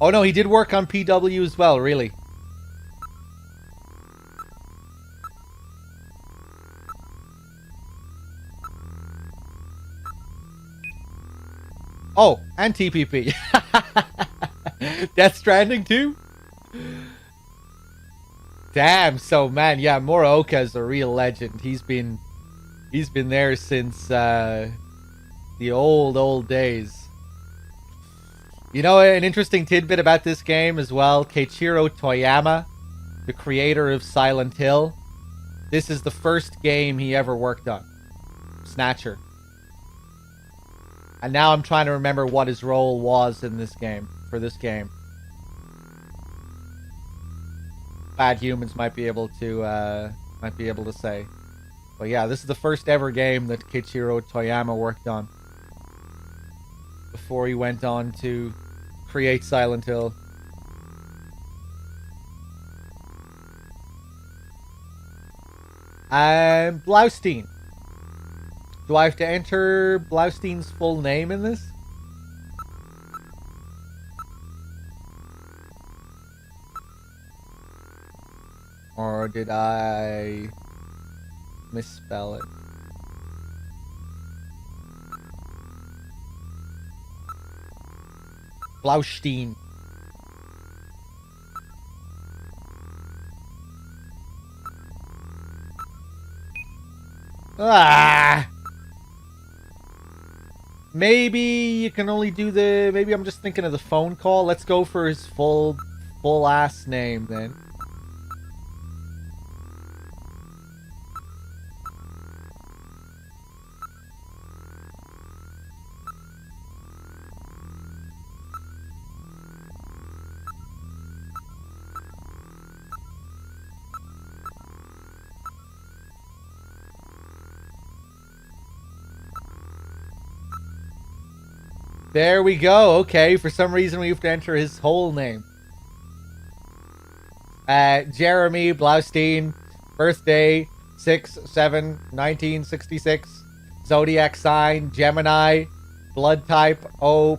Oh no, he did work on PW as well, really. Oh, and TPP. Death Stranding too? Damn, so man, yeah, Muraoka is a real legend. He's been there since the old days. You know, an interesting tidbit about this game as well, Keiichiro Toyama, the creator of Silent Hill, this is the first game he ever worked on. Snatcher. And now I'm trying to remember what his role was in this game, for this game. Bad Humans might be able to say. But yeah, this is the first ever game that Keiichiro Toyama worked on. Before he went on to create Silent Hill. Blaustein. Do I have to enter Blaustein's full name in this? Or did I misspell it? Blaustein. Ah! Maybe you can only do the... Maybe I'm just thinking of the phone call. Let's go for his full ass name then. There we go. Okay, for some reason we have to enter his whole name. Jeremy Blaustein, birthday 6/7/1966, zodiac sign Gemini, blood type O+,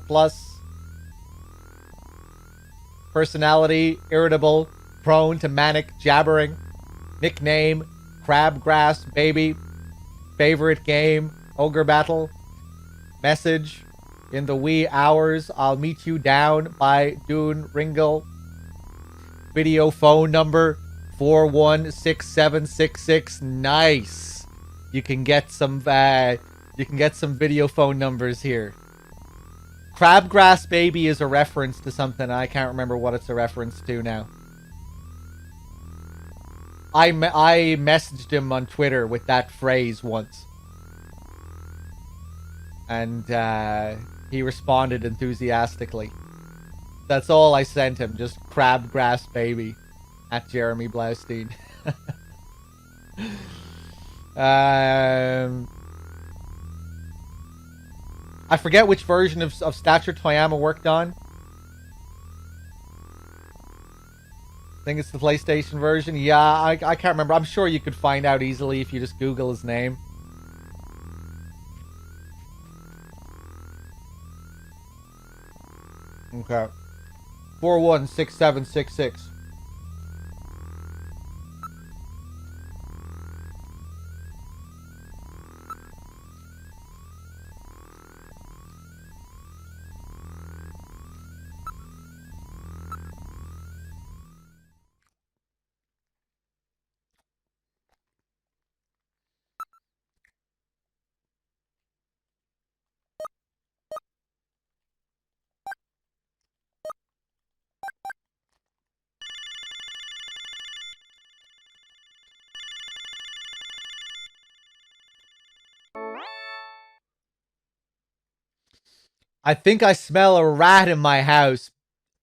personality irritable, prone to manic jabbering, nickname Crabgrass Baby, favorite game Ogre Battle, message in the wee hours I'll meet you down by Dune Ringle, video phone number 416766. Nice. You can get some video phone numbers here. Crabgrass Baby is a reference to something. I can't remember what it's a reference to now. I messaged him on Twitter with that phrase once. And he responded enthusiastically. That's all I sent him. Just Crabgrass Baby at Jeremy Blaustein. I forget which version of Snatcher Toyama worked on. I think it's the PlayStation version. Yeah, I can't remember. I'm sure you could find out easily if you just Google his name. Okay. 416766. I think I smell a rat in my house.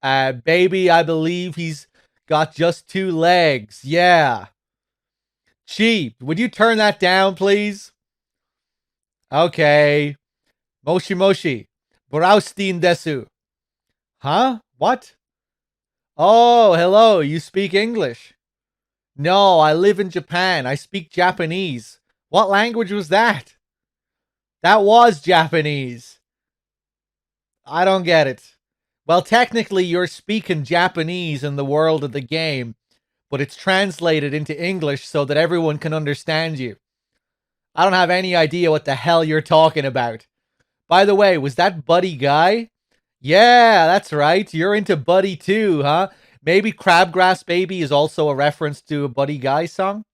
Baby, I believe he's got just 2 legs. Yeah. Cheap. Would you turn that down, please? Okay. Moshi Moshi. Braustein desu. Huh? What? Oh, hello. You speak English? No, I live in Japan. I speak Japanese. What language was that? That was Japanese. I don't get it. Well, technically, you're speaking Japanese in the world of the game, but it's translated into English so that everyone can understand you. I don't have any idea what the hell you're talking about. By the way, was that Buddy Guy? Yeah, that's right. You're into Buddy too, huh? Maybe Crabgrass Baby is also a reference to a Buddy Guy song?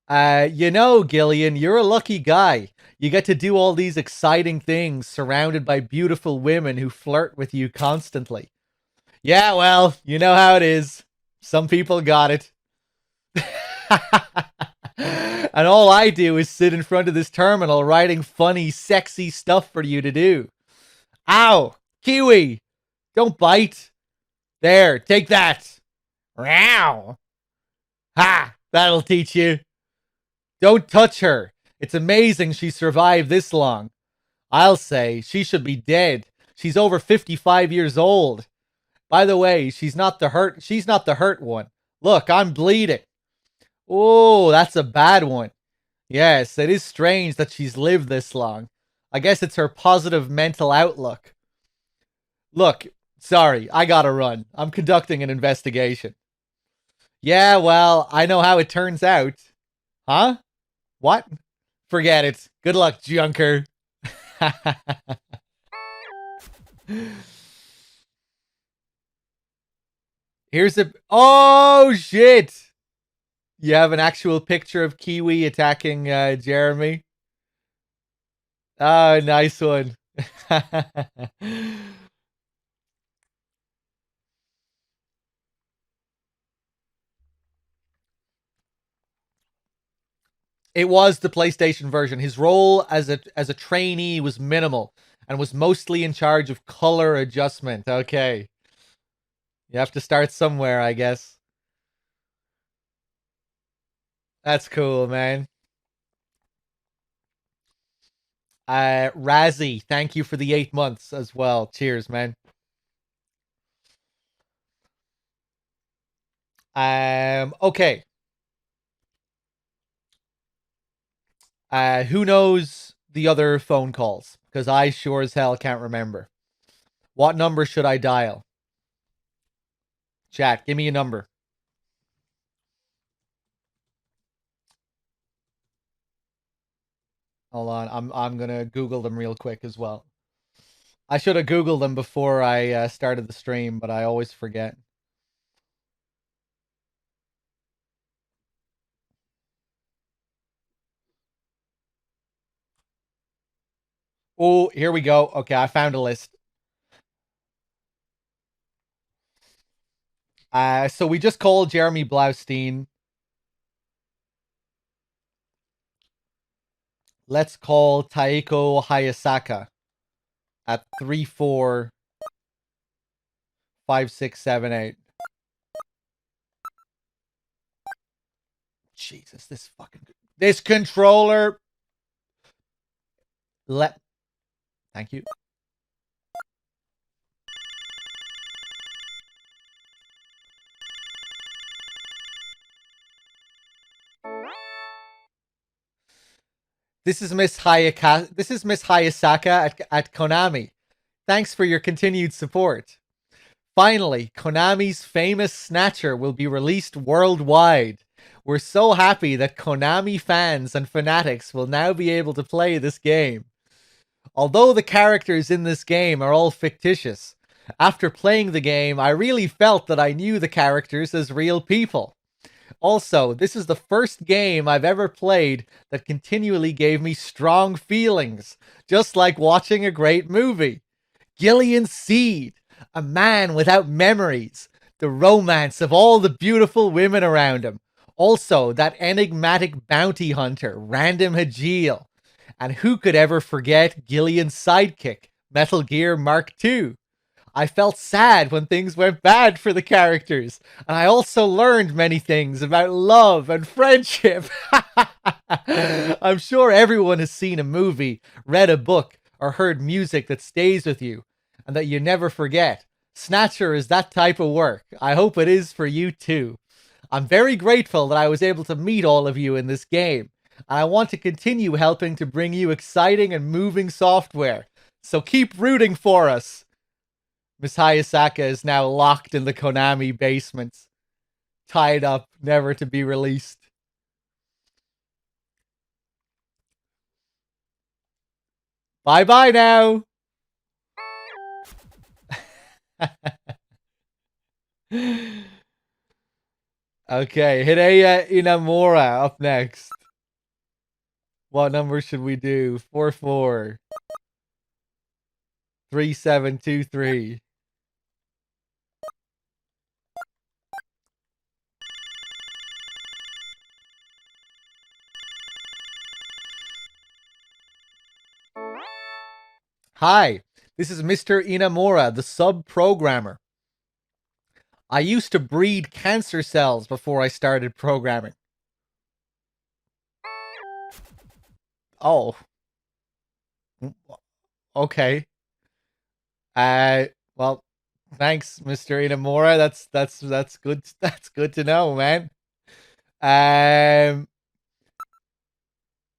You know, Gillian, you're a lucky guy. You get to do all these exciting things surrounded by beautiful women who flirt with you constantly. Yeah, well, you know how it is. Some people got it. And all I do is sit in front of this terminal writing funny, sexy stuff for you to do. Ow! Kiwi! Don't bite. There, take that. Row! Ha! That'll teach you. Don't touch her. It's amazing she survived this long. I'll say she should be dead. She's over 55 years old. By the way, she's not the hurt one. Look, I'm bleeding. Oh, that's a bad one. Yes, it is strange that she's lived this long. I guess it's her positive mental outlook. Look, sorry, I gotta run. I'm conducting an investigation. Yeah, well, I know how it turns out. Huh? What? Forget it. Good luck, Junker. Here's a... Oh, shit! You have an actual picture of Kiwi attacking Jeremy? Oh, nice one. It was the PlayStation version. His role as a trainee was minimal and was mostly in charge of color adjustment. Okay. You have to start somewhere, I guess. That's cool, man. Razzie, thank you for the 8 months as well. Cheers, man. Okay. Who knows the other phone calls? Because I sure as hell can't remember. What number should I dial? Chat, give me a number. Hold on, I'm gonna Google them real quick as well. I should have Googled them before I started the stream, but I always forget. Oh, here we go. Okay, I found a list. So we just called Jeremy Blaustein. Let's call Taeko Hayasaka at 345678. Jesus, this controller. Thank you. This is Miss Hayasaka at Konami. Thanks for your continued support. Finally, Konami's famous Snatcher will be released worldwide. We're so happy that Konami fans and fanatics will now be able to play this game. Although the characters in this game are all fictitious, after playing the game, I really felt that I knew the characters as real people. Also, this is the first game I've ever played that continually gave me strong feelings, just like watching a great movie. Gillian Seed, a man without memories, the romance of all the beautiful women around him. Also, that enigmatic bounty hunter, Random Hajeel. And who could ever forget Gillian's sidekick, Metal Gear Mark II? I felt sad when things went bad for the characters, and I also learned many things about love and friendship. I'm sure everyone has seen a movie, read a book, or heard music that stays with you, and that you never forget. Snatcher is that type of work. I hope it is for you too. I'm very grateful that I was able to meet all of you in this game, and I want to continue helping to bring you exciting and moving software. So keep rooting for us. Miss Hayasaka is now locked in the Konami basement, tied up, never to be released. Bye-bye now! Okay, Hideo Inamura up next. What number should we do? 443723. Hi, this is Mr. Inamura, the sub-programmer. I used to breed cancer cells before I started programming. Oh. Okay. Well, thanks, Mr. Inamura. That's good. That's good to know, man.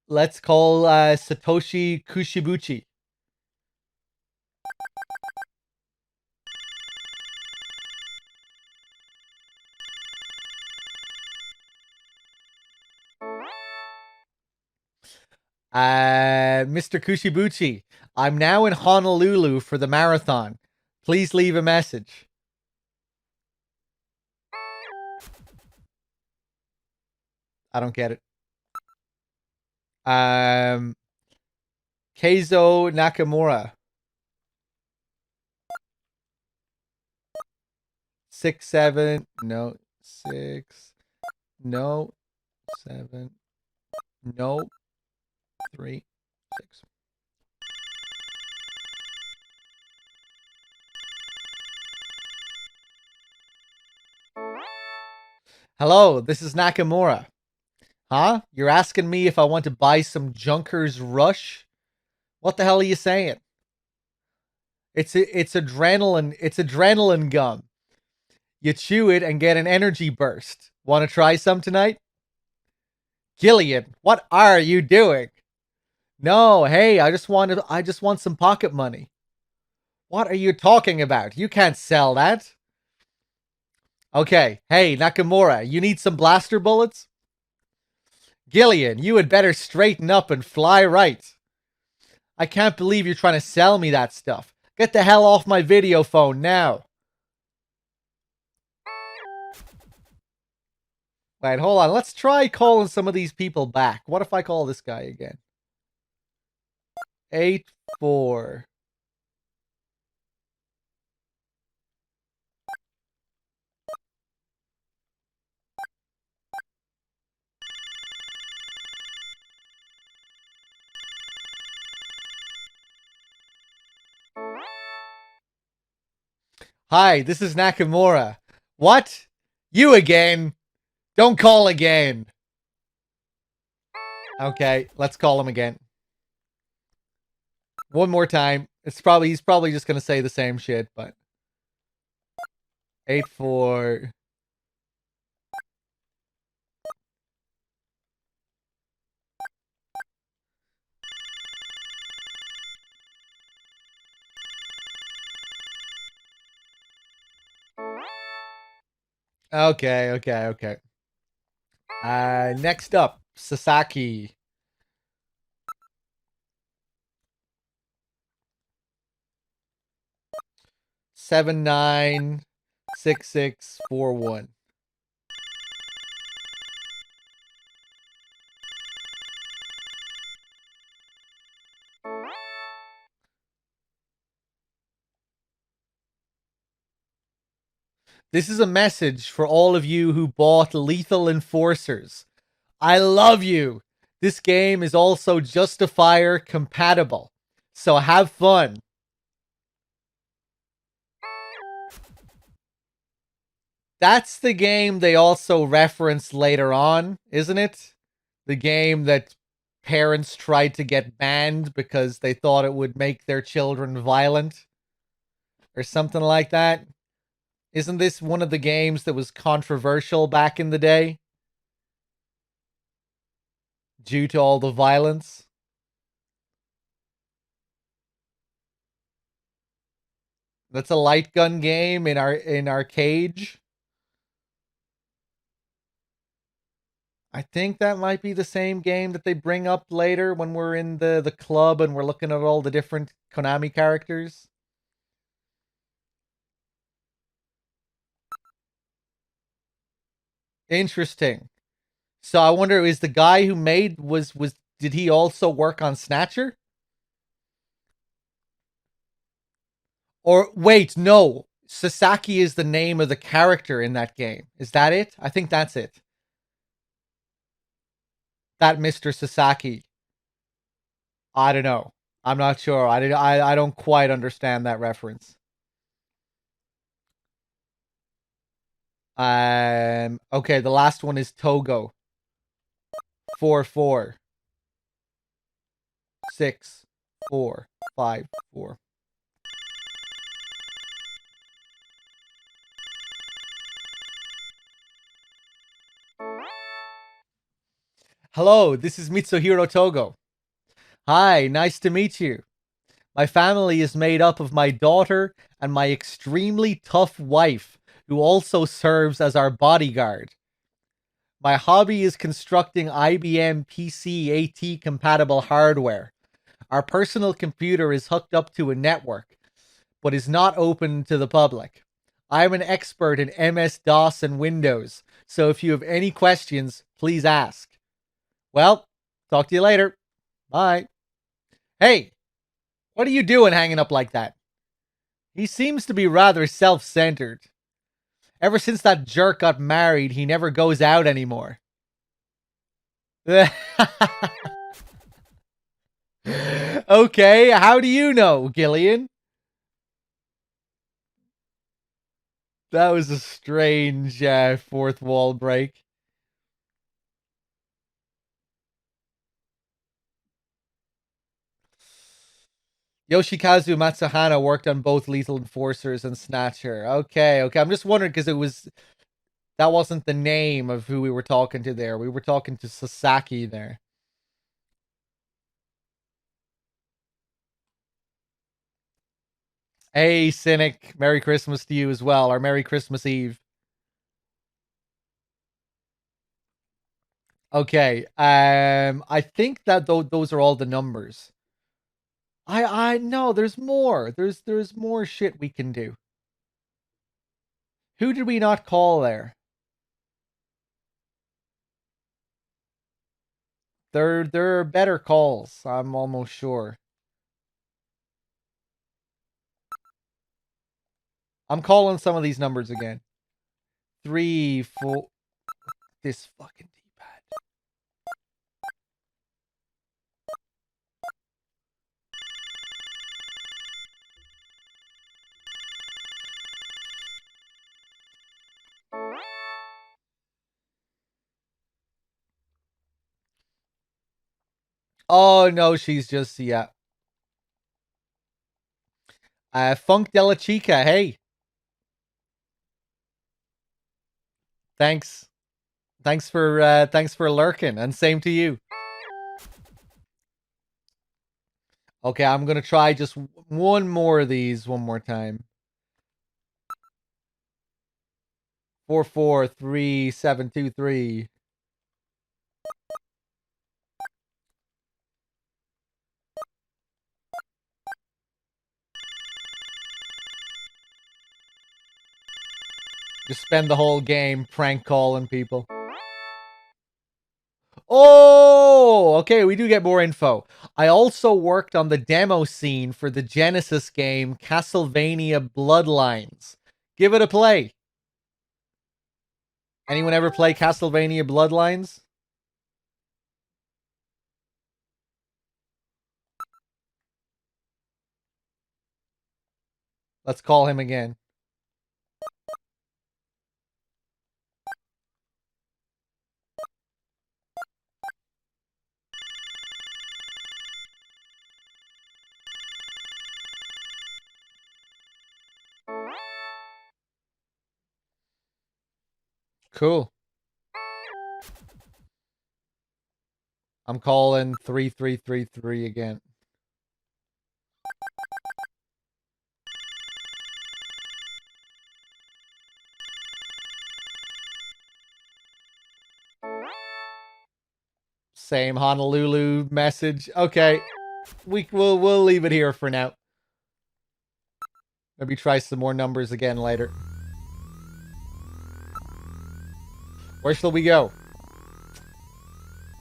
Let's call Satoshi Kushibuchi. Mr. Kushibuchi, I'm now in Honolulu for the marathon. Please leave a message. I don't get it. Keizo Nakamura. 6, 7, no, 6, no, 7, no, 3, 6. Hello, this is Nakamura. Huh? You're asking me if I want to buy some Junker's Rush? What the hell are you saying? It's adrenaline gum. You chew it and get an energy burst. Want to try some tonight? Gillian, what are you doing? No, hey, I just want some pocket money. What are you talking about? You can't sell that. Okay, hey, Nakamura, you need some blaster bullets? Gillian, you had better straighten up and fly right. I can't believe you're trying to sell me that stuff. Get the hell off my video phone now. Wait, hold on. Let's try calling some of these people back. What if I call this guy again? 8-4. Hi, this is Nakamura. What? You again? Don't call again. Okay, let's call him again. One more time. He's probably just gonna say the same shit, but 8-4. Okay. Next up, Sasaki. 796641. This is a message for all of you who bought Lethal Enforcers. I love you. This game is also Justifier compatible. So have fun. That's the game they also referenced later on, isn't it? The game that parents tried to get banned because they thought it would make their children violent. Or something like that. Isn't this one of the games that was controversial back in the day? Due to all the violence? That's a light gun game in our cage. I think that might be the same game that they bring up later when we're in the club and we're looking at all the different Konami characters. Interesting. So I wonder, is the guy who made did he also work on Snatcher? Or wait, no. Sasaki is the name of the character in that game. Is that it? I think that's it. That Mr. Sasaki. I don't know. I'm not sure. I don't quite understand that reference. Okay, the last one is Togo. 4-4. 6-4-5-4. Hello, this is Mitsuhiro Togo. Hi, nice to meet you. My family is made up of my daughter and my extremely tough wife, who also serves as our bodyguard. My hobby is constructing IBM PC AT compatible hardware. Our personal computer is hooked up to a network, but is not open to the public. I'm an expert in MS-DOS and Windows, so if you have any questions, please ask. Well, talk to you later. Bye. Hey, what are you doing hanging up like that? He seems to be rather self-centered. Ever since that jerk got married, he never goes out anymore. Okay, how do you know, Gillian? That was a strange fourth wall break. Yoshikazu Matsuhana worked on both Lethal Enforcers and Snatcher. Okay. I'm just wondering because that wasn't the name of who we were talking to there. We were talking to Sasaki there. Hey, Cynic. Merry Christmas to you as well. Or Merry Christmas Eve. Okay. I think that those are all the numbers. I no, there's more. There's more shit we can do. Who did we not call there? There are better calls, I'm almost sure. I'm calling some of these numbers again. 3, 4. This fucking D-pad. Oh no, she's just yeah. Funk Della Chica, hey. Thanks for lurking, and same to you. Okay, I'm gonna try just one more of these one more time. 443723. Just spend the whole game prank calling people. Oh, okay, we do get more info. I also worked on the demo scene for the Genesis game Castlevania Bloodlines. Give it a play. Anyone ever play Castlevania Bloodlines? Let's call him again. Cool. I'm calling 3333 again. Same Honolulu message. Okay. We'll leave it here for now. Maybe try some more numbers again later. Where shall we go?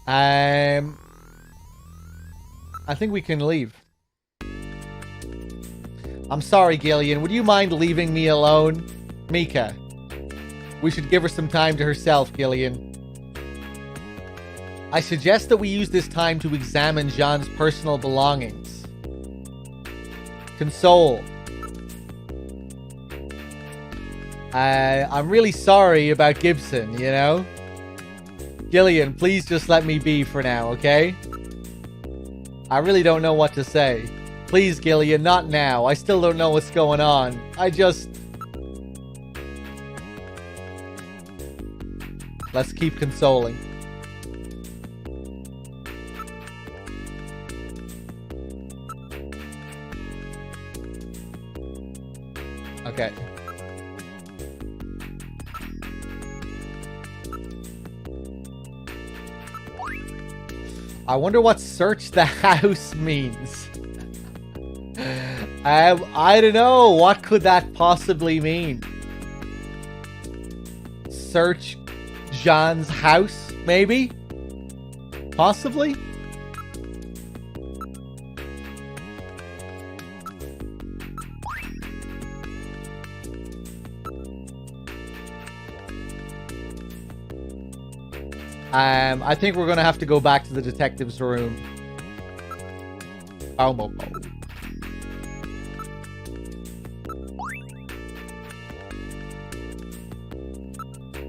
I think we can leave. I'm sorry, Gillian. Would you mind leaving me alone? Mika. We should give her some time to herself, Gillian. I suggest that we use this time to examine Jean's personal belongings. Console. I'm really sorry about Gibson, you know? Gillian, please just let me be for now, okay? I really don't know what to say. Please, Gillian, not now. I still don't know what's going on. Let's keep consoling. Okay. I wonder what search the house means. I don't know. What could that possibly mean? Search Jean's house, maybe? Possibly? I think we're gonna have to go back to the detective's room. Oh, oh, oh.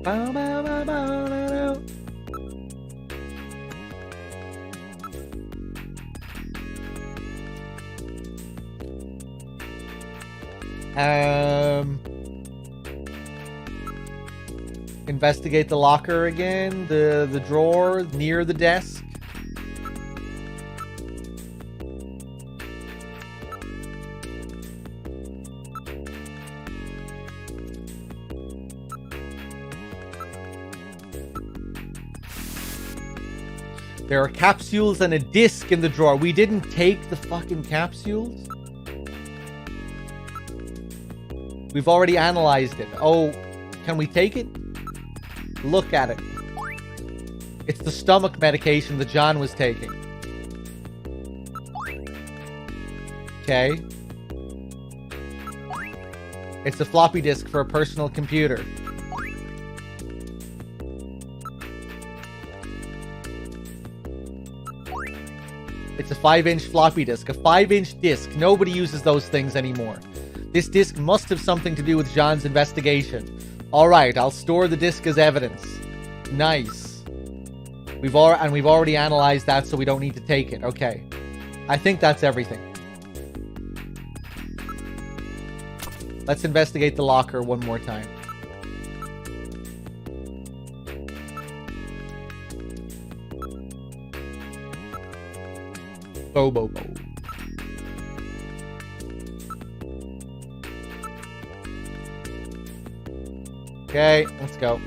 Bow, bow, bow, bow, bow, bow. Investigate the locker again, the drawer near the desk. There are capsules and a disc in the drawer. We didn't take the fucking capsules? We've already analyzed it. Oh, can we take it? Look at it. It's the stomach medication that John was taking. Okay. It's a floppy disk for a personal computer. It's a 5-inch floppy disk. A 5-inch disk. Nobody uses those things anymore. This disk must have something to do with Jean's investigation. Alright, I'll store the disk as evidence. Nice. We've already analyzed that, so we don't need to take it. Okay. I think that's everything. Let's investigate the locker one more time. Bo, bo, bo. Okay, let's go.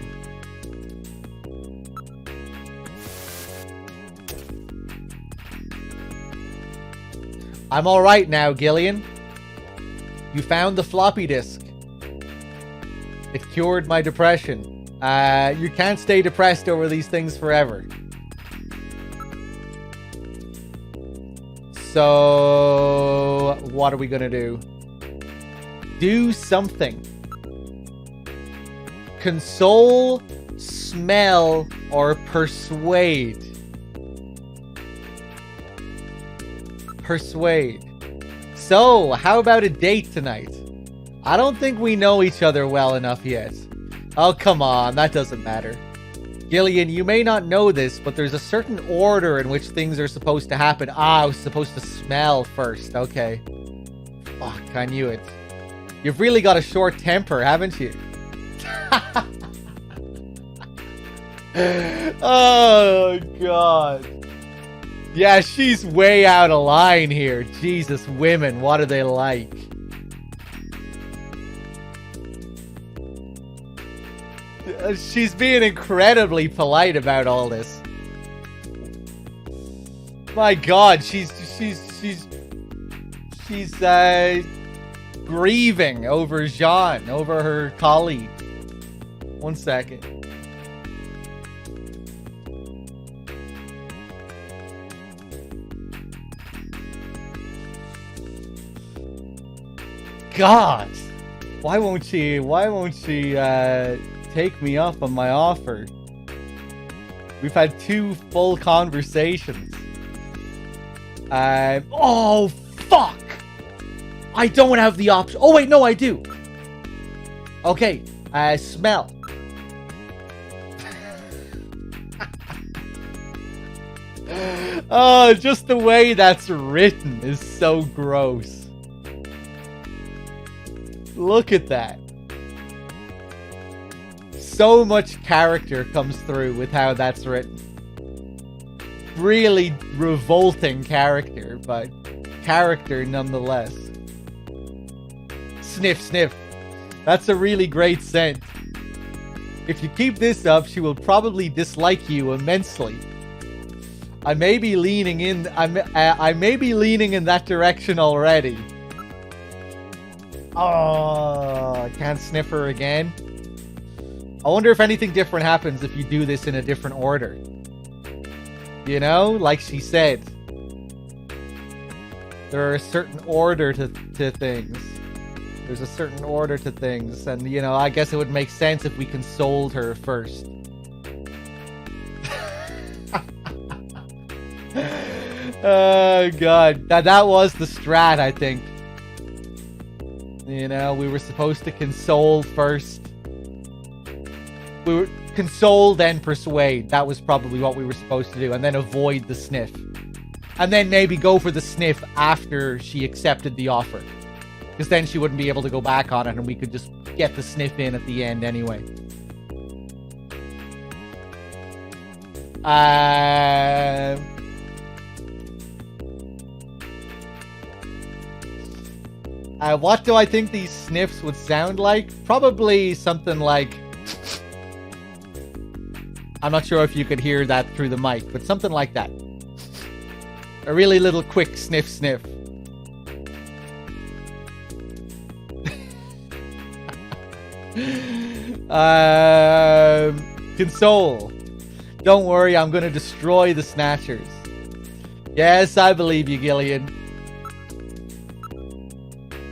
I'm alright now, Gillian. You found the floppy disk. It cured my depression. You can't stay depressed over these things forever. So, what are we gonna do? Do something. Console, smell, or persuade. Persuade. So, how about a date tonight? I don't think we know each other well enough yet. Oh, come on, that doesn't matter. Gillian, you may not know this, but there's a certain order in which things are supposed to happen. Ah, I was supposed to smell first. Okay. Fuck, I knew it. You've really got a short temper, haven't you? Oh, God. Yeah, she's way out of line here. Jesus, women, what are they like? She's being incredibly polite about all this. My God, she's grieving over Jean, over her colleague. 1 second. God, why won't she take me up on my offer? We've had 2 full conversations. Oh, fuck! I don't have the option. Oh, wait, no, I do. Okay, smell. Oh, just the way that's written is so gross. Look at that. So much character comes through with how that's written. Really revolting character, but character nonetheless. Sniff, sniff. That's a really great scent. If you keep this up, she will probably dislike you immensely. I may be leaning in. I may be leaning in that direction already. Oh, I can't sniff her again. I wonder if anything different happens if you do this in a different order. You know, like she said, there are a certain order to things. There's a certain order to things, and you know, I guess it would make sense if we consoled her first. Oh god, that was the strat, I think. You know, we were supposed to console first. We were console, then persuade. That was probably what we were supposed to do, and then avoid the sniff. And then maybe go for the sniff after she accepted the offer. Because then she wouldn't be able to go back on it, and we could just get the sniff in at the end anyway. What do I think these sniffs would sound like? Probably something like... I'm not sure if you could hear that through the mic, but something like that. A really little quick sniff sniff. Console. Don't worry, I'm going to destroy the Snatchers. Yes, I believe you, Gillian.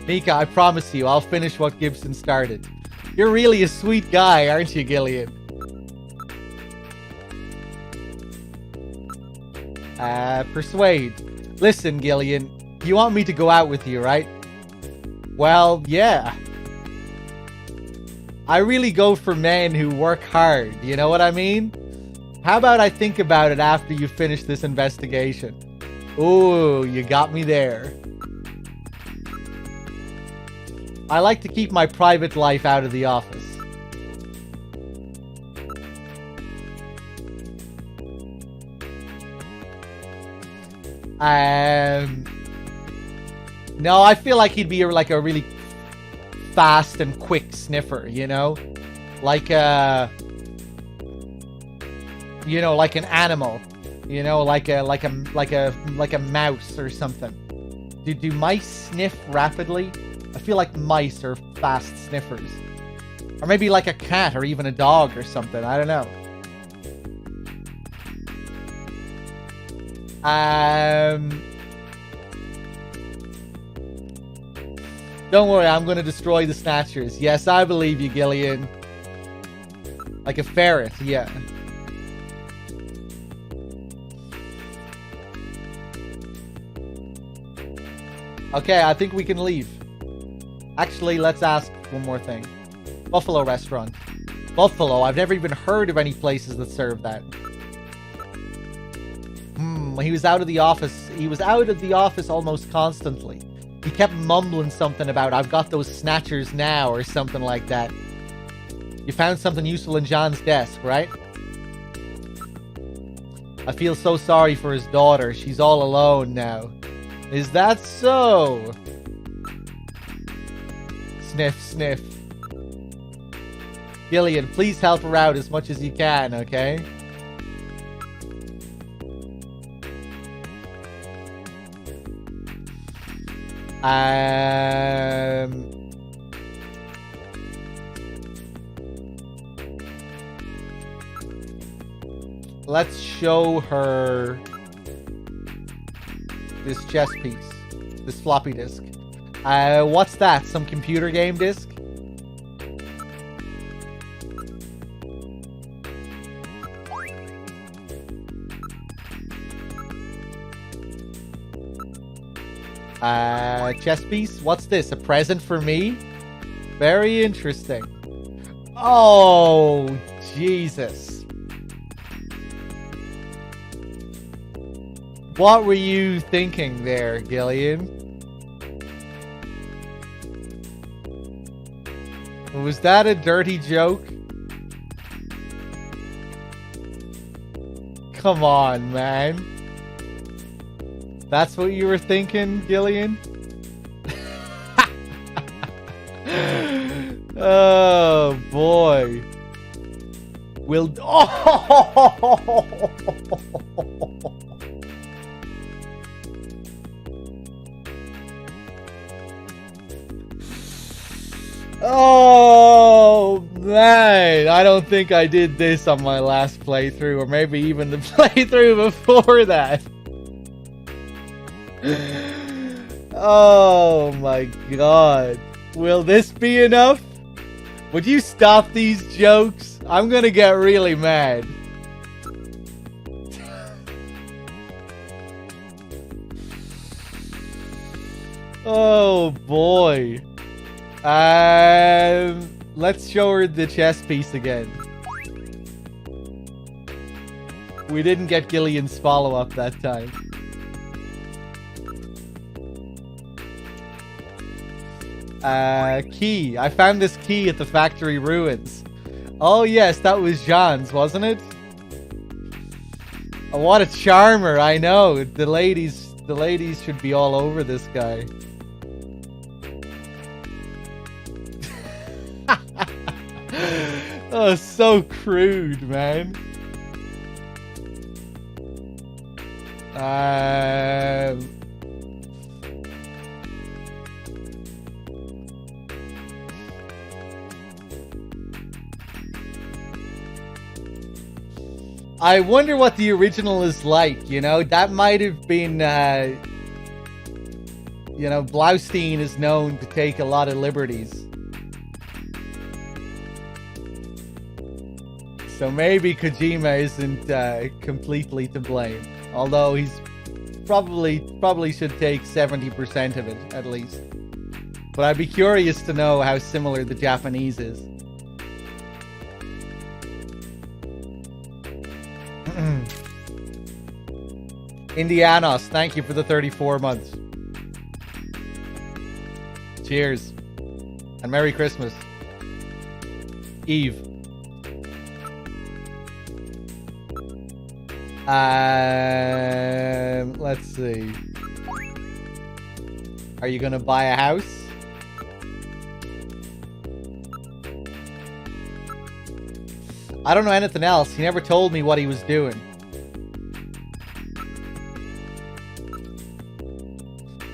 Mika, I promise you, I'll finish what Gibson started. You're really a sweet guy, aren't you, Gillian? Persuade. Listen, Gillian, you want me to go out with you, right? Well, yeah. I really go for men who work hard, you know what I mean? How about I think about it after you finish this investigation? Ooh, you got me there. I like to keep my private life out of the office. No, I feel like he'd be like a really fast and quick sniffer, you know? Like you know, like an animal. You know, like a mouse or something. Do mice sniff rapidly? I feel like mice are fast sniffers. Or maybe like a cat or even a dog or something. I don't know. Don't worry, I'm going to destroy the Snatchers. Yes, I believe you, Gillian. Like a ferret, yeah. Okay, I think we can leave. Actually, let's ask one more thing. Buffalo restaurant. Buffalo, I've never even heard of any places that serve that. He was out of the office. He was out of the office almost constantly. He kept mumbling something about, I've got those Snatchers now, or something like that. You found something useful in John's desk, right? I feel so sorry for his daughter. She's all alone now. Is that so? Sniff, sniff. Gillian, please help her out as much as you can, okay? Let's show her this chess piece, this floppy disk. What's that? Some computer game disk? Chess piece? What's this? A present for me? Very interesting. Oh, Jesus. What were you thinking there, Gillian? Was that a dirty joke? Come on, man. That's what you were thinking, Gillian? Oh, boy. Will... Oh! Oh, man. I don't think I did this on my last playthrough, or maybe even the playthrough before that. Oh, my God. Will this be enough? Would you stop these jokes? I'm gonna get really mad. Oh, boy. Let's show her the chess piece again. We didn't get Gillian's follow-up that time. Key. I found this key at the factory ruins. Oh yes, that was Jean's, wasn't it? Oh, what a charmer, I know. The ladies should be all over this guy. Oh, so crude, man. I wonder what the original is like, you know? That might have been, you know, Blaustein is known to take a lot of liberties. So maybe Kojima isn't completely to blame. Although he's probably should take 70% of it, at least. But I'd be curious to know how similar the Japanese is. Indianos, thank you for the 34 months. Cheers. And Merry Christmas. Eve. Let's see. Are you gonna buy a house? I don't know anything else. He never told me what he was doing.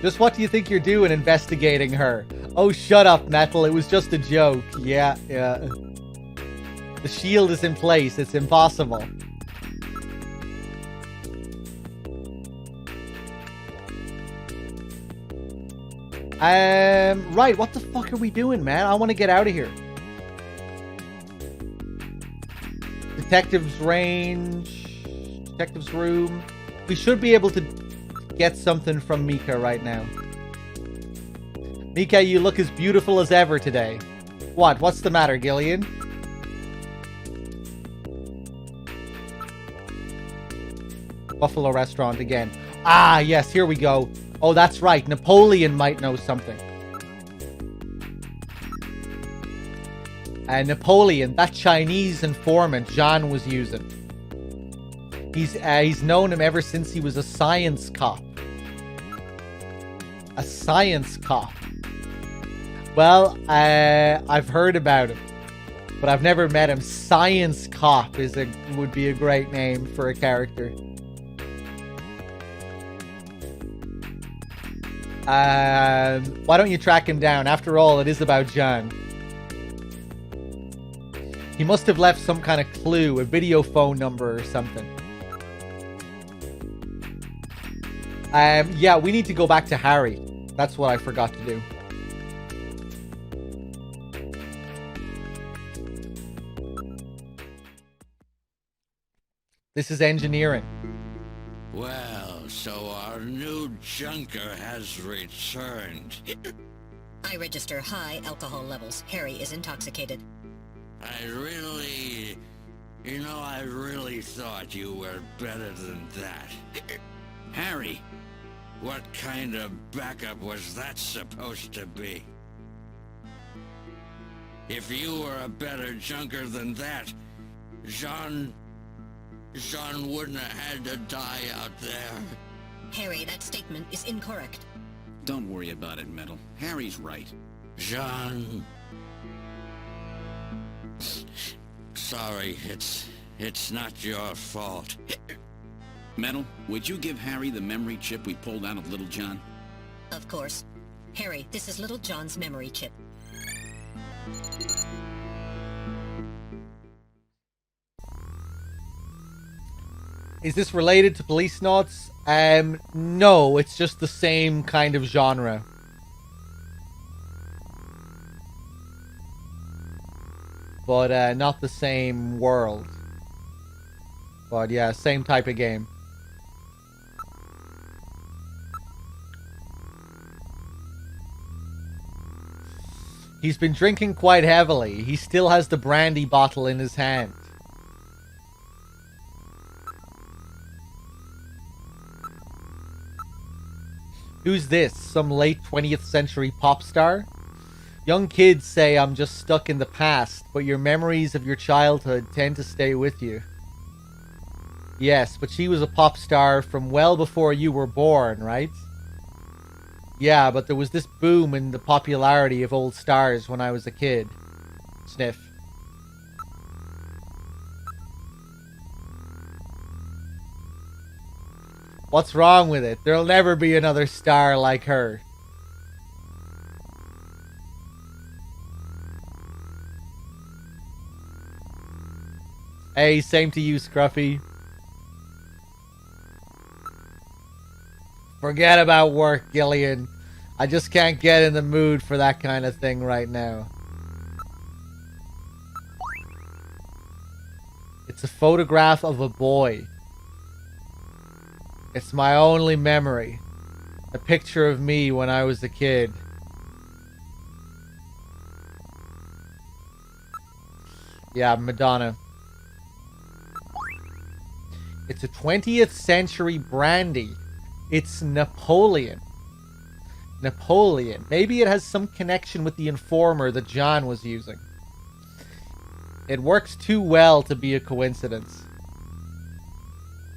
Just what do you think you're doing investigating her? Oh, shut up, Metal. It was just a joke. Yeah. The shield is in place. It's impossible. Right. What the fuck are we doing, man? I want to get out of here. Detective's range. Detective's room. We should be able to get something from Mika right now. Mika, you look as beautiful as ever today. What? What's the matter, Gillian? Buffalo restaurant again. Ah, yes, here we go. Oh, that's right. Napoleon might know something. Napoleon, that Chinese informant Jean was using. He's known him ever since he was a science cop. A science cop. Well, I've heard about him, but I've never met him. Science cop would be a great name for a character. Why don't you track him down? After all, it is about Jean. He must have left some kind of clue, a video phone number or something. Yeah, we need to go back to Harry. That's what I forgot to do. This is engineering. Well, so our new junker has returned. I register high alcohol levels. Harry is intoxicated. I really thought you were better than that. Harry! What kind of backup was that supposed to be? If you were a better junker than that, Jean wouldn't have had to die out there. Harry, that statement is incorrect. Don't worry about it, Metal. Harry's right. Jean sorry. It's not your fault. Metal, would you give Harry the memory chip we pulled out of Little John? Of course. Harry, this is Little John's memory chip. Is this related to Police Notes? No, it's just the same kind of genre. But not the same world. But yeah, same type of game. He's been drinking quite heavily. He still has the brandy bottle in his hand. Who's this? Some late 20th century pop star? Young kids say I'm just stuck in the past, but your memories of your childhood tend to stay with you. Yes, but she was a pop star from well before you were born, right? Yeah, but there was this boom in the popularity of old stars when I was a kid. Sniff. What's wrong with it? There'll never be another star like her. Hey, same to you, Scruffy. Forget about work, Gillian. I just can't get in the mood for that kind of thing right now. It's a photograph of a boy. It's my only memory. A picture of me when I was a kid. Yeah, Madonna. It's a 20th century brandy. It's Napoleon. Napoleon. Maybe it has some connection with the informer that John was using. It works too well to be a coincidence.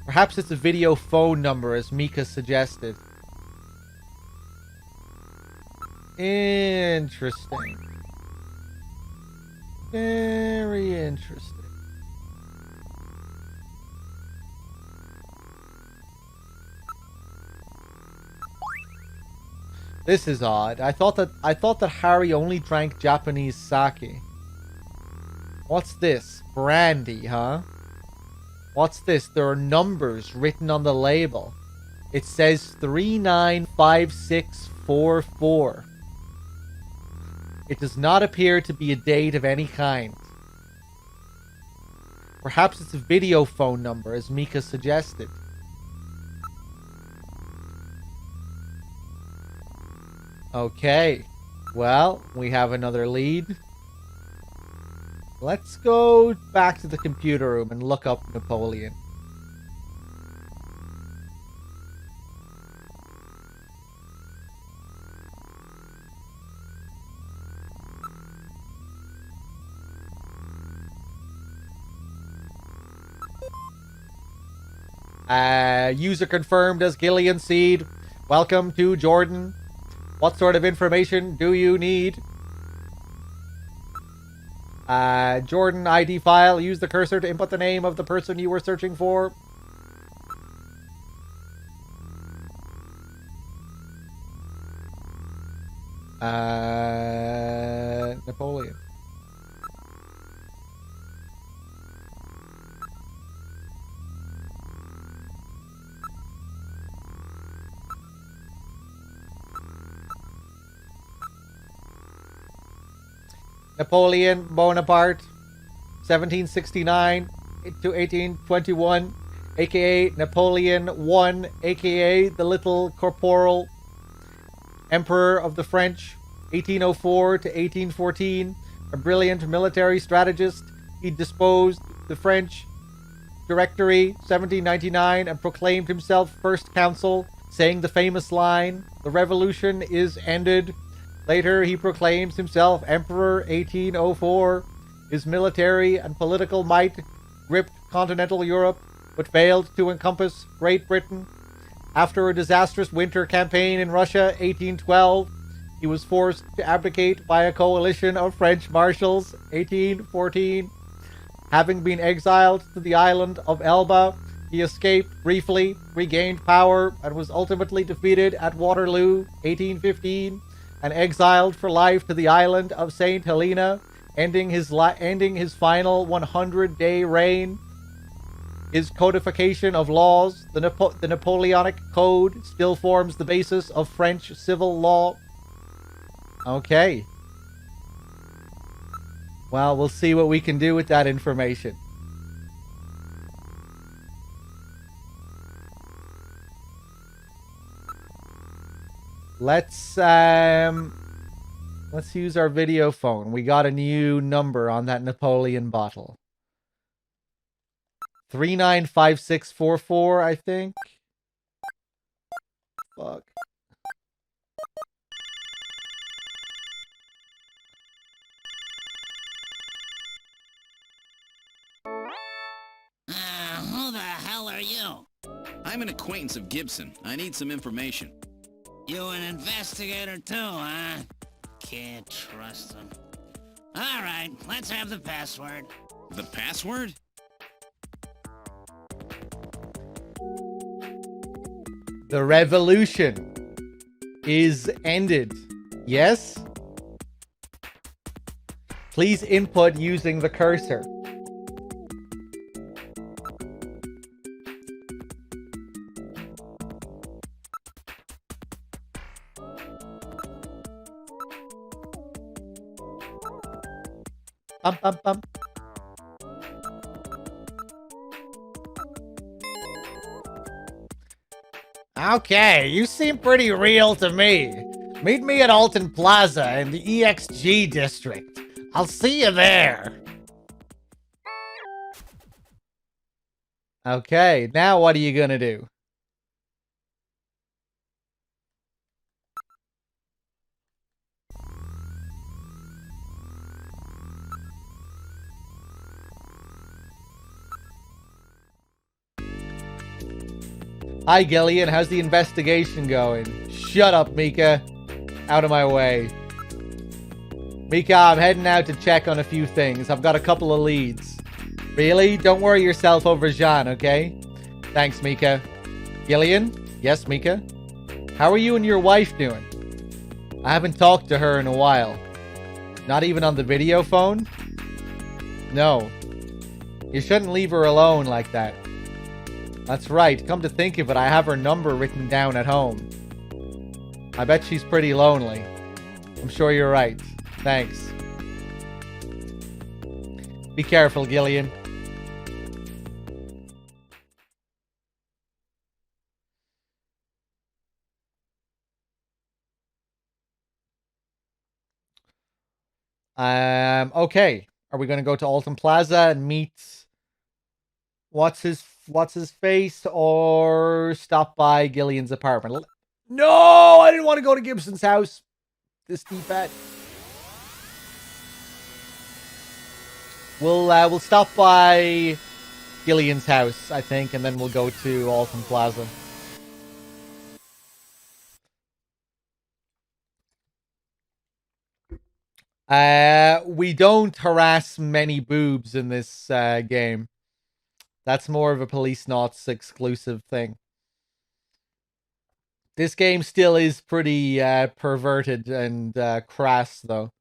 Perhaps it's a video phone number, as Mika suggested. Interesting. Very interesting. This is odd. I thought that Harry only drank Japanese sake. What's this? Brandy, huh? What's this? There are numbers written on the label. It says 395644. It does not appear to be a date of any kind. Perhaps it's a video phone number, as Mika suggested. Okay. Well, we have another lead. Let's go back to the computer room and look up Napoleon. User confirmed as Gillian Seed. Welcome to Jordan. What sort of information do you need? Jordan ID file. Use the cursor to input the name of the person you were searching for. Napoleon. Napoleon Bonaparte, 1769 to 1821, aka Napoleon I, aka the Little Corporal, Emperor of the French, 1804 to 1814, a brilliant military strategist. He disposed the French Directory, 1799, and proclaimed himself first consul, saying the famous line, "The revolution is ended." Later, he proclaims himself Emperor, 1804. His military and political might gripped continental Europe, but failed to encompass Great Britain. After a disastrous winter campaign in Russia, 1812, he was forced to abdicate by a coalition of French marshals, 1814. Having been exiled to the island of Elba, he escaped briefly, regained power, and was ultimately defeated at Waterloo, 1815, and exiled for life to the island of St. Helena, ending his final 100-day reign. His codification of laws, the Napoleonic Code, still forms the basis of French civil law. Okay. Well, we'll see what we can do with that information. Let's use our video phone. We got a new number on that Napoleon bottle. 395644, I think. Fuck. Who the hell are you? I'm an acquaintance of Gibson. I need some information. You an investigator too, huh? Can't trust him. All right, let's have the password. The password? The revolution is ended. Yes? Please input using the cursor. Bum, bum, bum. Okay, you seem pretty real to me. Meet me at Alton Plaza in the EXG district. I'll see you there. Okay, now what are you gonna do? Hi, Gillian. How's the investigation going? Shut up, Mika. Out of my way. Mika, I'm heading out to check on a few things. I've got a couple of leads. Really? Don't worry yourself over Jean, okay? Thanks, Mika. Gillian? Yes, Mika? How are you and your wife doing? I haven't talked to her in a while. Not even on the video phone? No. You shouldn't leave her alone like that. That's right. Come to think of it, I have her number written down at home. I bet she's pretty lonely. I'm sure you're right. Thanks. Be careful, Gillian. Okay. Are we going to go to Alton Plaza and meet what's his face, or stop by Gillian's apartment? No, I didn't want to go to Gibson's house. This D-pad. We'll stop by Gillian's house, I think, and then we'll go to Alton Plaza. We don't harass many boobs in this game. That's more of a Police Knots exclusive thing. This game still is pretty perverted and crass, though.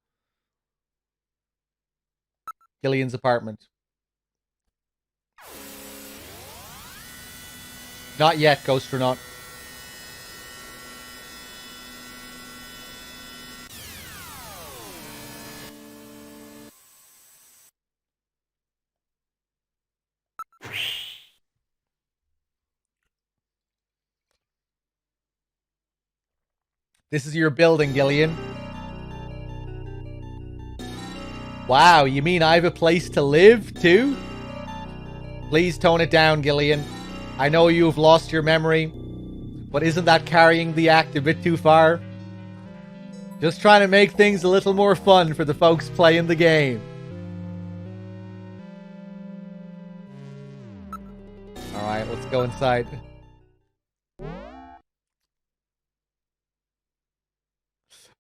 Gillian's apartment. Not yet, Ghost-Ronaut. This is your building, Gillian. Wow, you mean I have a place to live, too? Please tone it down, Gillian. I know you've lost your memory, but isn't that carrying the act a bit too far? Just trying to make things a little more fun for the folks playing the game. Alright, let's go inside.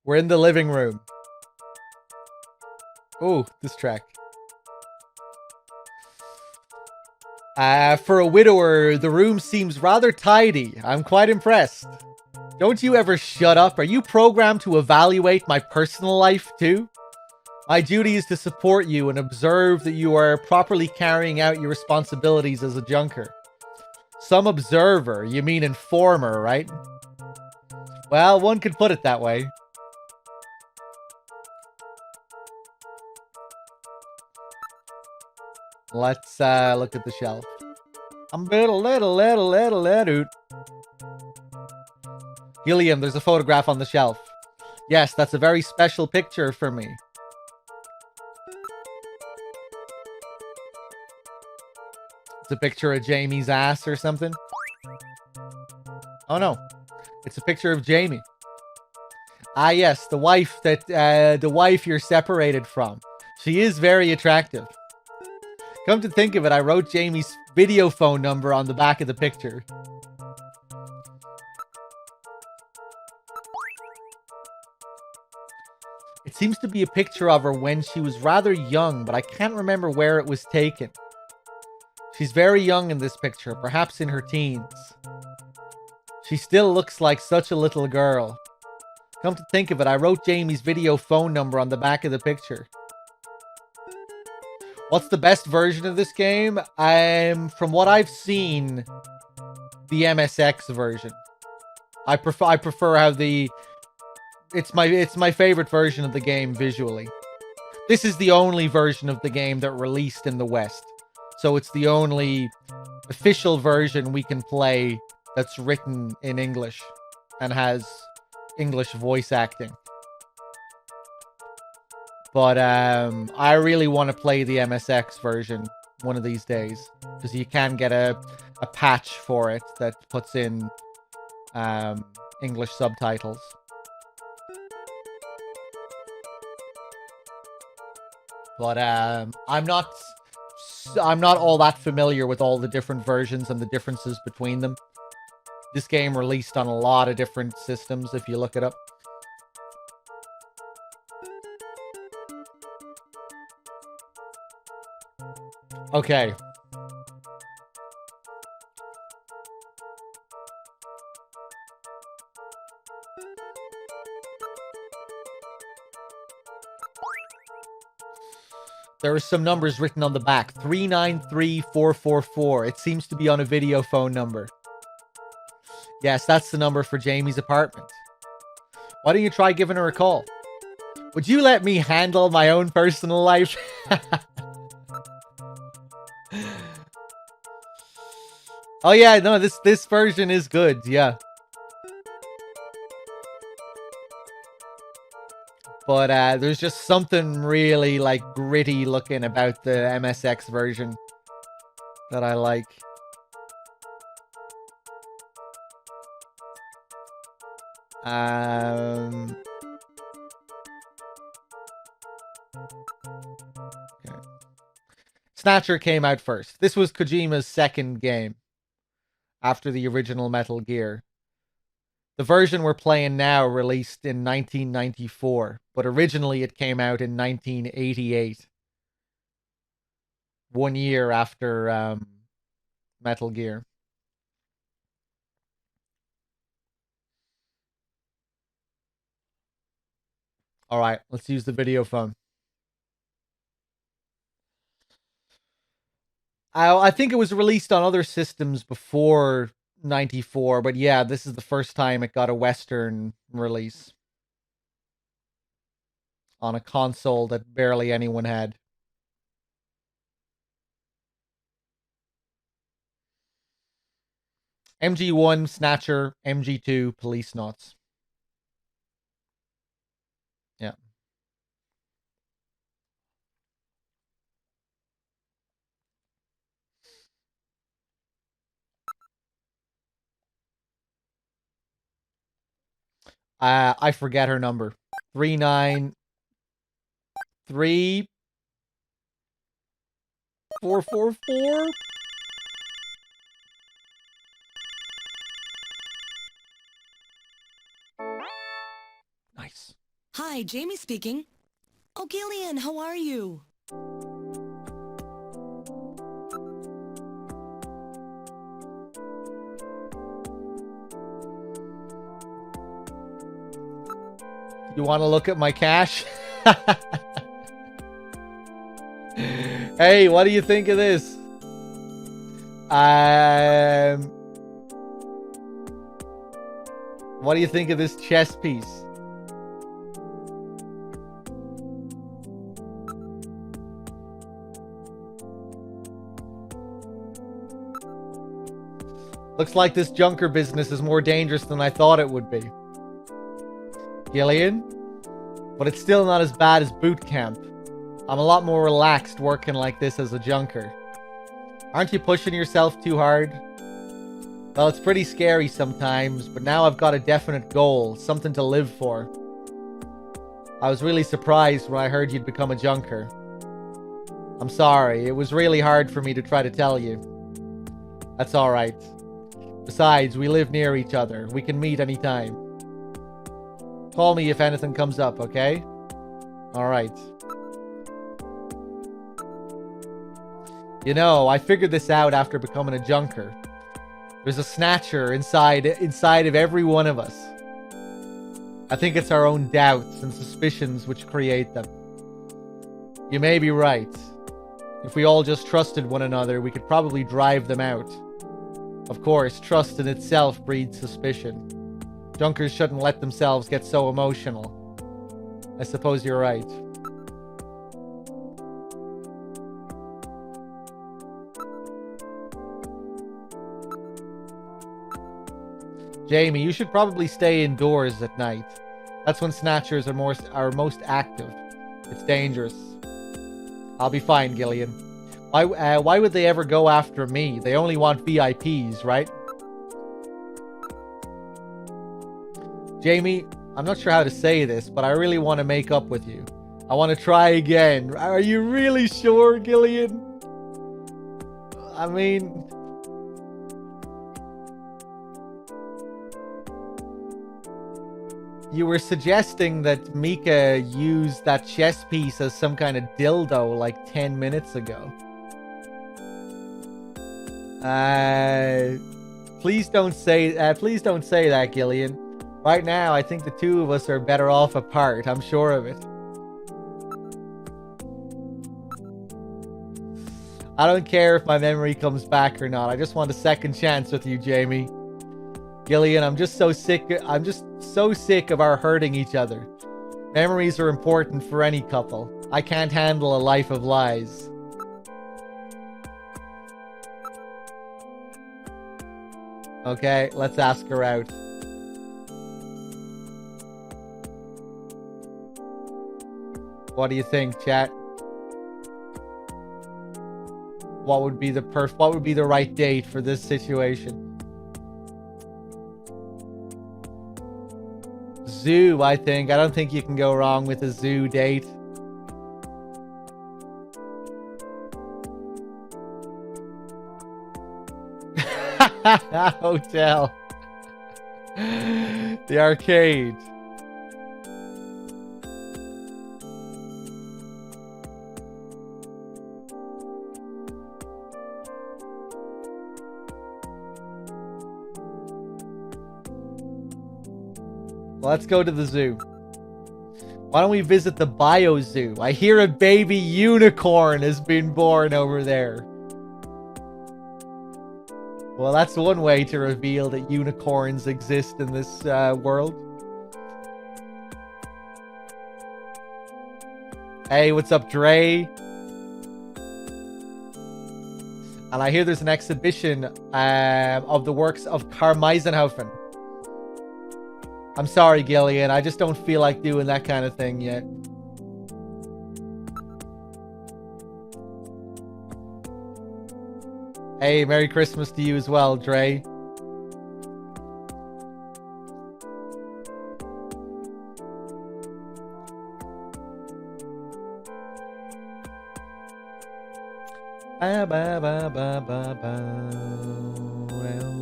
We're in the living room. Oh, this track. For a widower, the room seems rather tidy. I'm quite impressed. Don't you ever shut up? Are you programmed to evaluate my personal life too? My duty is to support you and observe that you are properly carrying out your responsibilities as a junker. Some observer, you mean informer, right? Well, one could put it that way. Let's look at the shelf. Helium, there's a photograph on the shelf. Yes, that's a very special picture for me. It's a picture of Jamie's ass or something. Oh no, it's a picture of Jamie. Ah yes, the wife you're separated from. She is very attractive. Come to think of it, I wrote Jamie's video phone number on the back of the picture. It seems to be a picture of her when she was rather young, but I can't remember where it was taken. She's very young in this picture, perhaps in her teens. She still looks like such a little girl. Come to think of it, I wrote Jamie's video phone number on the back of the picture. What's the best version of this game? From what I've seen, the MSX version. I prefer how it's my favorite version of the game visually. This is the only version of the game that released in the West. So it's the only official version we can play that's written in English and has English voice acting. But I really want to play the MSX version one of these days, because you can get a patch for it that puts in English subtitles. But I'm not all that familiar with all the different versions and the differences between them. This game released on a lot of different systems if you look it up. Okay. There are some numbers written on the back. 393444. It seems to be on a video phone number. Yes, that's the number for Jamie's apartment. Why don't you try giving her a call? Would you let me handle my own personal life? Oh yeah, no, this version is good, yeah. But there's just something really like gritty looking about the MSX version that I like. Okay. Snatcher came out first. This was Kojima's second game after the original Metal Gear. The version we're playing now released in 1994, but originally it came out in 1988. 1 year after Metal Gear. All right, let's use the video phone. I think it was released on other systems before 94, but yeah, this is the first time it got a Western release on a console that barely anyone had. MG1, Snatcher, MG2, Police Knots. Yeah. I forget her number. 393444. Nice. Hi, Jamie speaking. Oh, Gillian, how are you? You want to look at my cash? Hey, what do you think of this? What do you think of this chess piece? Looks like this junker business is more dangerous than I thought it would be. Gillian? But it's still not as bad as boot camp. I'm a lot more relaxed working like this as a junker. Aren't you pushing yourself too hard? Well, it's pretty scary sometimes, but now I've got a definite goal, something to live for. I was really surprised when I heard you'd become a junker. I'm sorry, it was really hard for me to try to tell you. That's alright. Besides, we live near each other. We can meet anytime. Call me if anything comes up, okay? Alright. You know, I figured this out after becoming a junker. There's a Snatcher inside of every one of us. I think it's our own doubts and suspicions which create them. You may be right. If we all just trusted one another, we could probably drive them out. Of course, trust in itself breeds suspicion. Junkers shouldn't let themselves get so emotional. I suppose you're right. Jamie, you should probably stay indoors at night. That's when Snatchers are most active. It's dangerous. I'll be fine, Gillian. Why would they ever go after me? They only want VIPs, right? Jamie, I'm not sure how to say this, but I really want to make up with you. I want to try again. Are you really sure, Gillian? I mean... You were suggesting that Mika used that chess piece as some kind of dildo like 10 minutes ago. Please don't say that, Gillian. Right now, I think the two of us are better off apart. I'm sure of it. I don't care if my memory comes back or not. I just want a second chance with you, Jamie. Gillian, I'm just so sick of our hurting each other. Memories are important for any couple. I can't handle a life of lies. Okay, let's ask her out. What do you think, chat? What would be the right date for this situation? Zoo, I think. I don't think you can go wrong with a zoo date. Hotel. The arcade. Let's go to the zoo. Why don't we visit the bio zoo? I hear a baby unicorn has been born over there. Well, that's one way to reveal that unicorns exist in this world. Hey, what's up, Dre? And I hear there's an exhibition of the works of Karl Meisenhofen. I'm sorry, Gillian. I just don't feel like doing that kind of thing yet. Hey, Merry Christmas to you as well, Dre. Ba, ba, ba, ba, ba, ba. Well.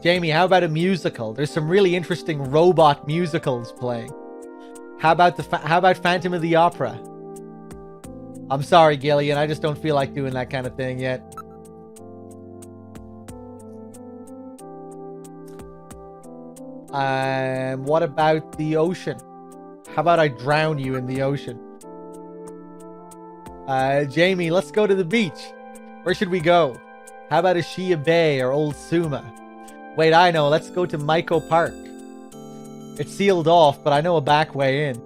Jamie, how about a musical? There's some really interesting robot musicals playing. How about Phantom of the Opera? I'm sorry, Gillian. I just don't feel like doing that kind of thing yet. What about the ocean? How about I drown you in the ocean? Jamie, let's go to the beach. Where should we go? How about Ashia Bay or Old Suma? Wait, I know. Let's go to Maiko Park. It's sealed off, but I know a back way in.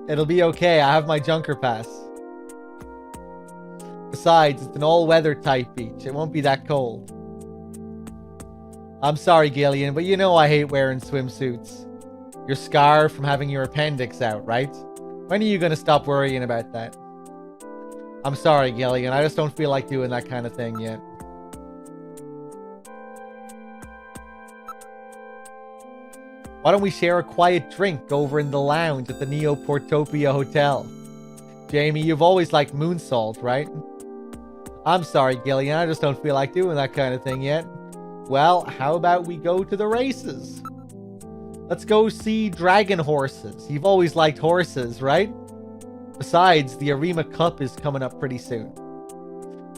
It'll be okay. I have my Junker Pass. Besides, it's an all-weather type beach. It won't be that cold. I'm sorry, Gillian, but you know I hate wearing swimsuits. You're scarred from having your appendix out, right? When are you going to stop worrying about that? I'm sorry, Gillian. I just don't feel like doing that kind of thing yet. Why don't we share a quiet drink over in the lounge at the Neo Portopia Hotel? Jamie, you've always liked moon salt, right? I'm sorry, Gillian. I just don't feel like doing that kind of thing yet. Well, how about we go to the races? Let's go see dragon horses. You've always liked horses, right? Besides, the Arima Cup is coming up pretty soon.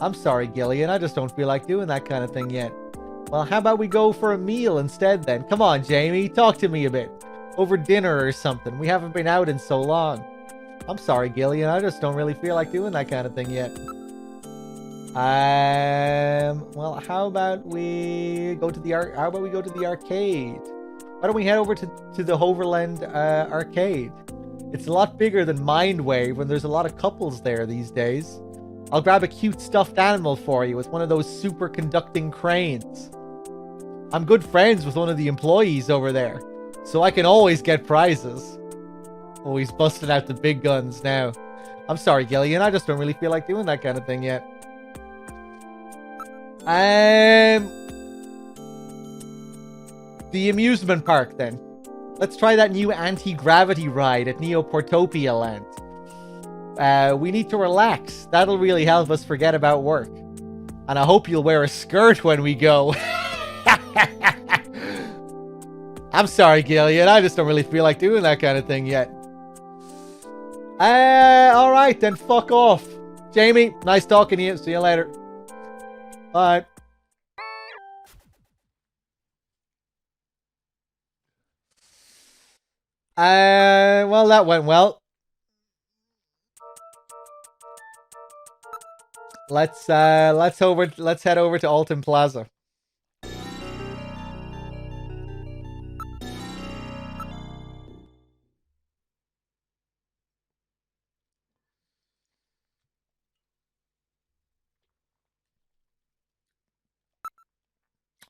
I'm sorry, Gillian. I just don't feel like doing that kind of thing yet. Well, how about we go for a meal instead then? Come on, Jamie. Talk to me a bit. Over dinner or something. We haven't been out in so long. I'm sorry, Gillian. I just don't really feel like doing that kind of thing yet. Well, how about we go to the arcade? Why don't we head over to the Hoverland arcade? It's a lot bigger than Mindwave, and there's a lot of couples there these days. I'll grab a cute stuffed animal for you with one of those superconducting cranes. I'm good friends with one of the employees over there, so I can always get prizes. Oh, he's busting out the big guns now. I'm sorry, Gillian. I just don't really feel like doing that kind of thing yet. The amusement park, then. Let's try that new anti-gravity ride at Neo Portopia Land. We need to relax. That'll really help us forget about work. And I hope you'll wear a skirt when we go. I'm sorry, Gillian. I just don't really feel like doing that kind of thing yet. Alright, then fuck off. Jamie, nice talking to you. See you later. Bye. Well, that went well. Let's head over to Alton Plaza.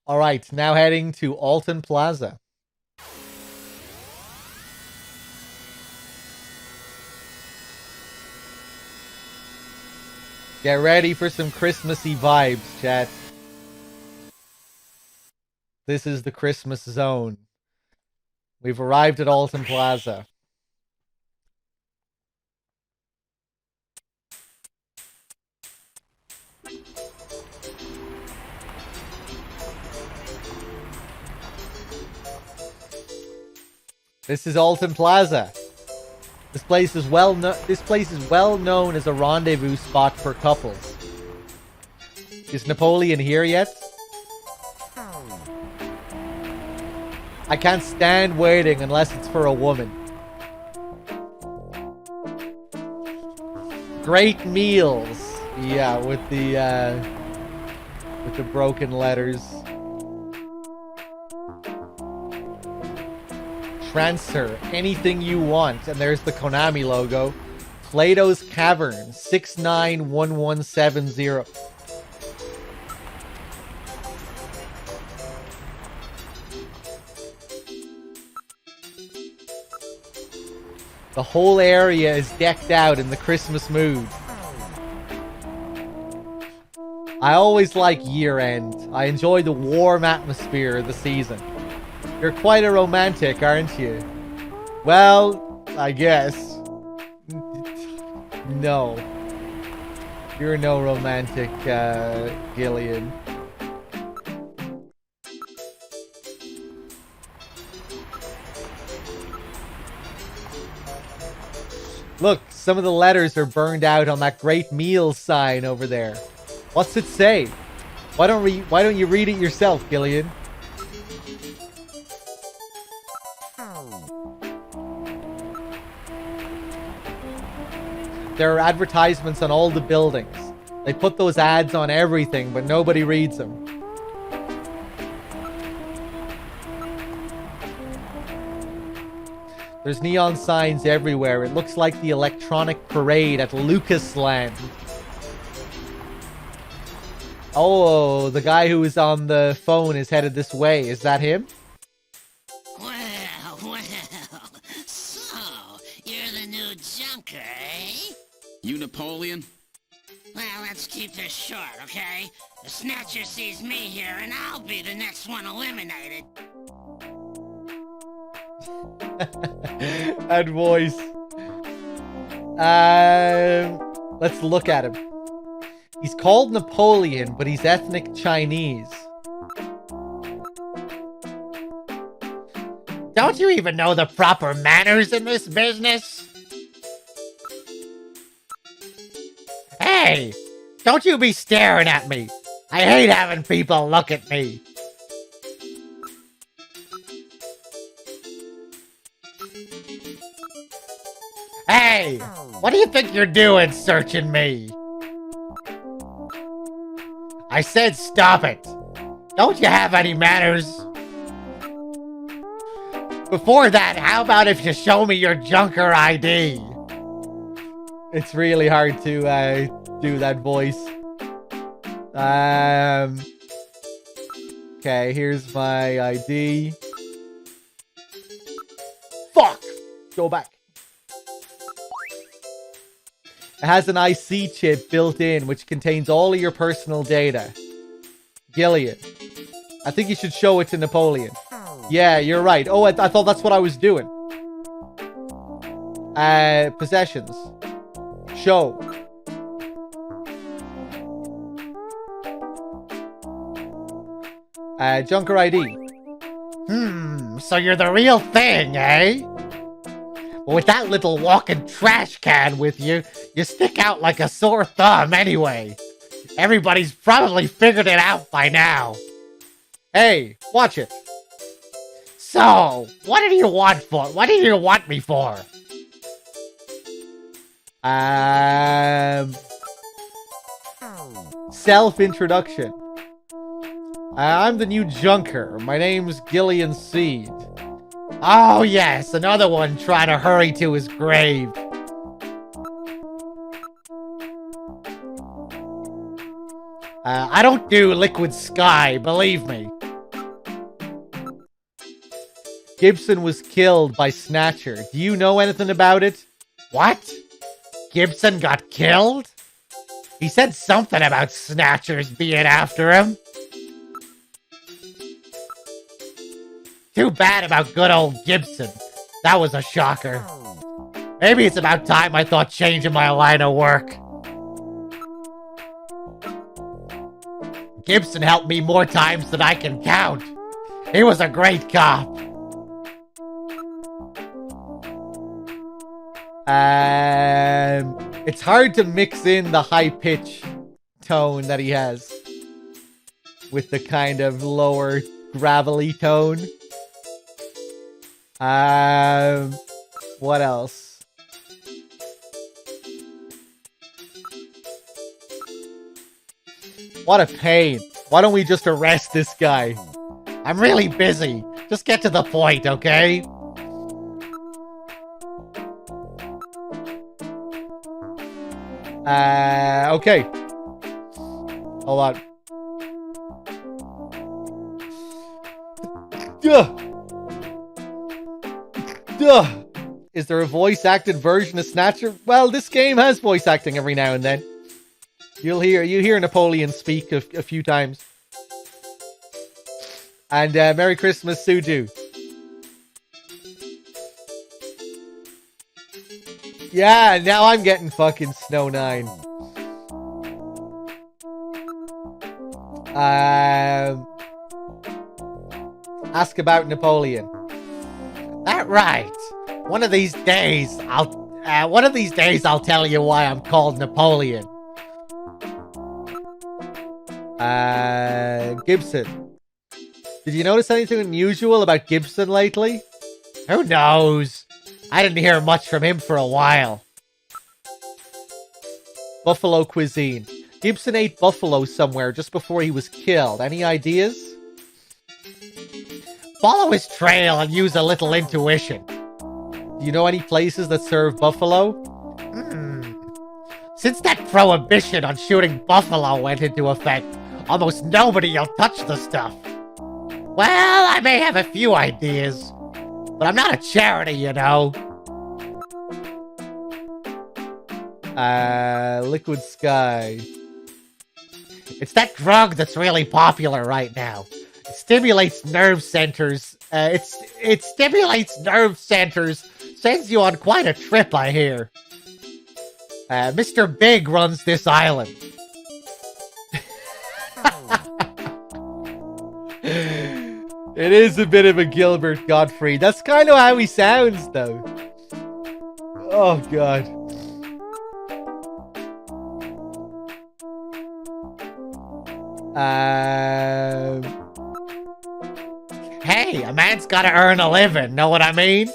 All right, now heading to Alton Plaza. Get ready for some Christmassy vibes, chat. This is the Christmas zone. We've arrived at Alton Plaza. This is Alton Plaza. This place is well known as a rendezvous spot for couples. Is Napoleon here yet? I can't stand waiting unless it's for a woman. Great meals. Yeah, with the broken letters. Transfer anything you want, and there's the Konami logo. Plato's Cavern 691170. The whole area is decked out in the Christmas mood. I always like year-end. I enjoy the warm atmosphere of the season. You're quite a romantic, aren't you? Well, I guess. No. You're no romantic, Gillian. Look, some of the letters are burned out on that great meal sign over there. What's it say? Why don't you read it yourself, Gillian? There are advertisements on all the buildings. They put those ads on everything, but nobody reads them. There's neon signs everywhere. It looks like the electronic parade at Lucasland. Oh, the guy who is on the phone is headed this way. Is that him? Well, so, you're the new junker, eh? You Napoleon? Well, let's keep this short, okay? The Snatcher sees me here, and I'll be the next one eliminated. That voice. Let's look at him. He's called Napoleon, but he's ethnic Chinese. Don't you even know the proper manners in this business? Hey! Don't you be staring at me! I hate having people look at me! Hey! What do you think you're doing searching me? I said stop it! Don't you have any manners? Before that, how about if you show me your junker ID? It's really hard to do that voice. Okay, here's my ID. Fuck! Go back. It has an IC chip built in, which contains all of your personal data. Gillian. I think you should show it to Napoleon. Yeah, you're right. Oh, I thought that's what I was doing. Possessions. Show. Junker ID. So you're the real thing, eh? With that little walking trash can with you, you stick out like a sore thumb anyway. Everybody's probably figured it out by now. Hey, watch it. So, what do you want for? What do you want me for? Self-introduction. I'm the new junker. My name's Gillian Seed. Oh yes, another one trying to hurry to his grave. I don't do liquid sky, believe me. Gibson was killed by Snatcher. Do you know anything about it? What? Gibson got killed? He said something about Snatchers being after him. Too bad about good old Gibson. That was a shocker. Maybe it's about time I thought changing my line of work. Gibson helped me more times than I can count. He was a great cop. It's hard to mix in the high pitch tone that he has with the kind of lower gravelly tone. What else? What a pain. Why don't we just arrest this guy? I'm really busy. Just get to the point, okay? Okay. Hold on. Is there a voice-acted version of Snatcher? Well, this game has voice acting every now and then. You hear Napoleon speak a few times. And Merry Christmas, Suju. Yeah, now I'm getting fucking Snow 9. Ask about Napoleon. That right. One of these days I'll tell you why I'm called Napoleon. Gibson. Did you notice anything unusual about Gibson lately? Who knows? I didn't hear much from him for a while. Buffalo cuisine. Gibson ate buffalo somewhere just before he was killed. Any ideas? Follow his trail and use a little intuition. Do you know any places that serve buffalo? Since that prohibition on shooting buffalo went into effect, almost nobody will touch the stuff. Well, I may have a few ideas, but I'm not a charity, you know. Liquid Sky. It's that drug that's really popular right now. It stimulates nerve centers. It stimulates nerve centers. Sends you on quite a trip, I hear. Mr. Big runs this island. It is a bit of a Gilbert Gottfried. That's kind of how he sounds, though. Oh, God. Hey, a man's gotta earn a living, know what I mean?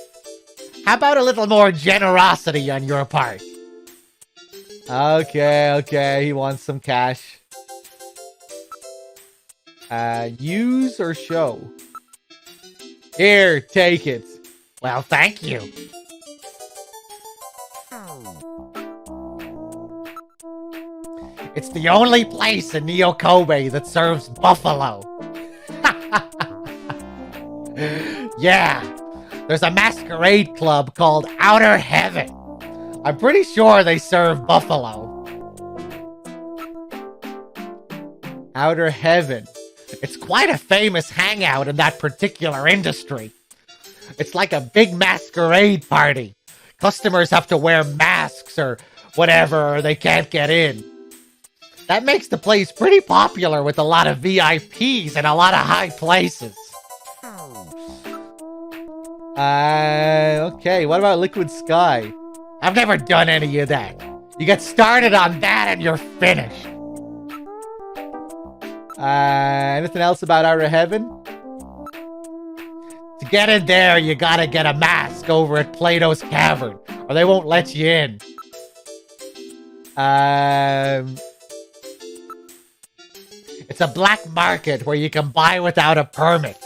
How about a little more generosity on your part? Okay, he wants some cash. Use or show? Here, take it. Well, thank you. It's the only place in Neo Kobe that serves buffalo. Yeah, there's a masquerade club called Outer Heaven. I'm pretty sure they serve buffalo. Outer Heaven. It's quite a famous hangout in that particular industry. It's like a big masquerade party. Customers have to wear masks or whatever, or they can't get in. That makes the place pretty popular with a lot of VIPs and a lot of high places. Okay, what about Liquid Sky? I've never done any of that. You get started on that and you're finished. Anything else about Outer Heaven? To get in there, you gotta get a mask over at Plato's Cavern, or they won't let you in. It's a black market where you can buy without a permit.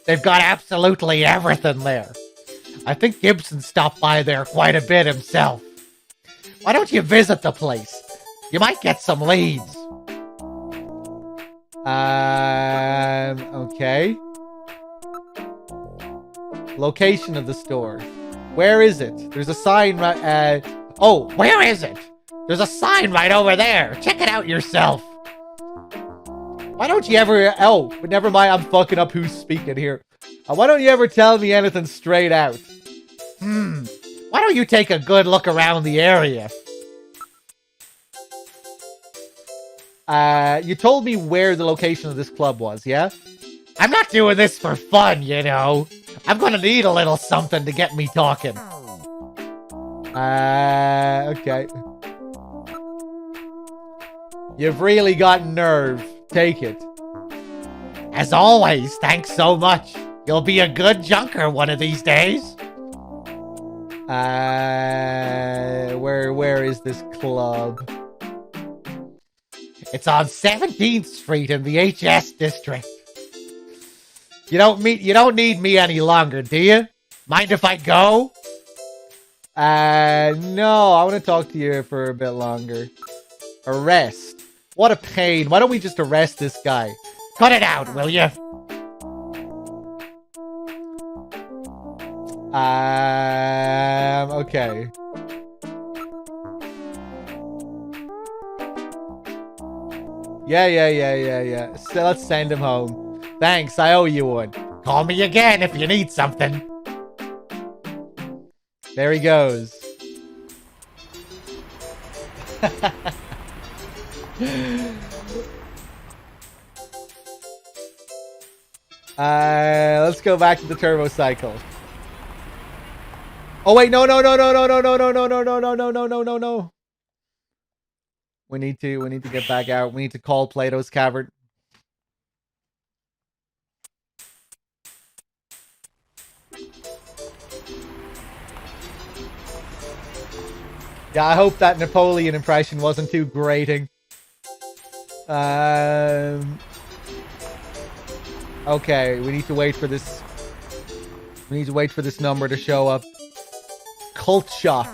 They've got absolutely everything there. I think Gibson stopped by there quite a bit himself. Why don't you visit the place? You might get some leads. Okay. Location of the store. Where is it? There's a sign right, Oh, where is it? There's a sign right over there. Check it out yourself. Why don't you ever... Oh, but never mind, I'm fucking up who's speaking here. Why don't you ever tell me anything straight out? Why don't you take a good look around the area? You told me where the location of this club was, yeah? I'm not doing this for fun, you know. I'm gonna need a little something to get me talking. Okay. You've really got nerve. Take it. As always, thanks so much. You'll be a good junker one of these days. Where is this club? It's on 17th Street in the HS district. You don't need me any longer, do you? Mind if I go? No, I want to talk to you for a bit longer. Arrest. What a pain. Why don't we just arrest this guy? Cut it out, will you? Okay. Yeah. So let's send him home. Thanks, I owe you one. Call me again if you need something. There he goes. Let's go back to the turbo cycle. Oh wait, no. We need to get back out. We need to call Plato's Cavern. Yeah, I hope that Napoleon impression wasn't too grating. Okay, we need to wait for this. We need to wait for this number to show up. Cult Shock.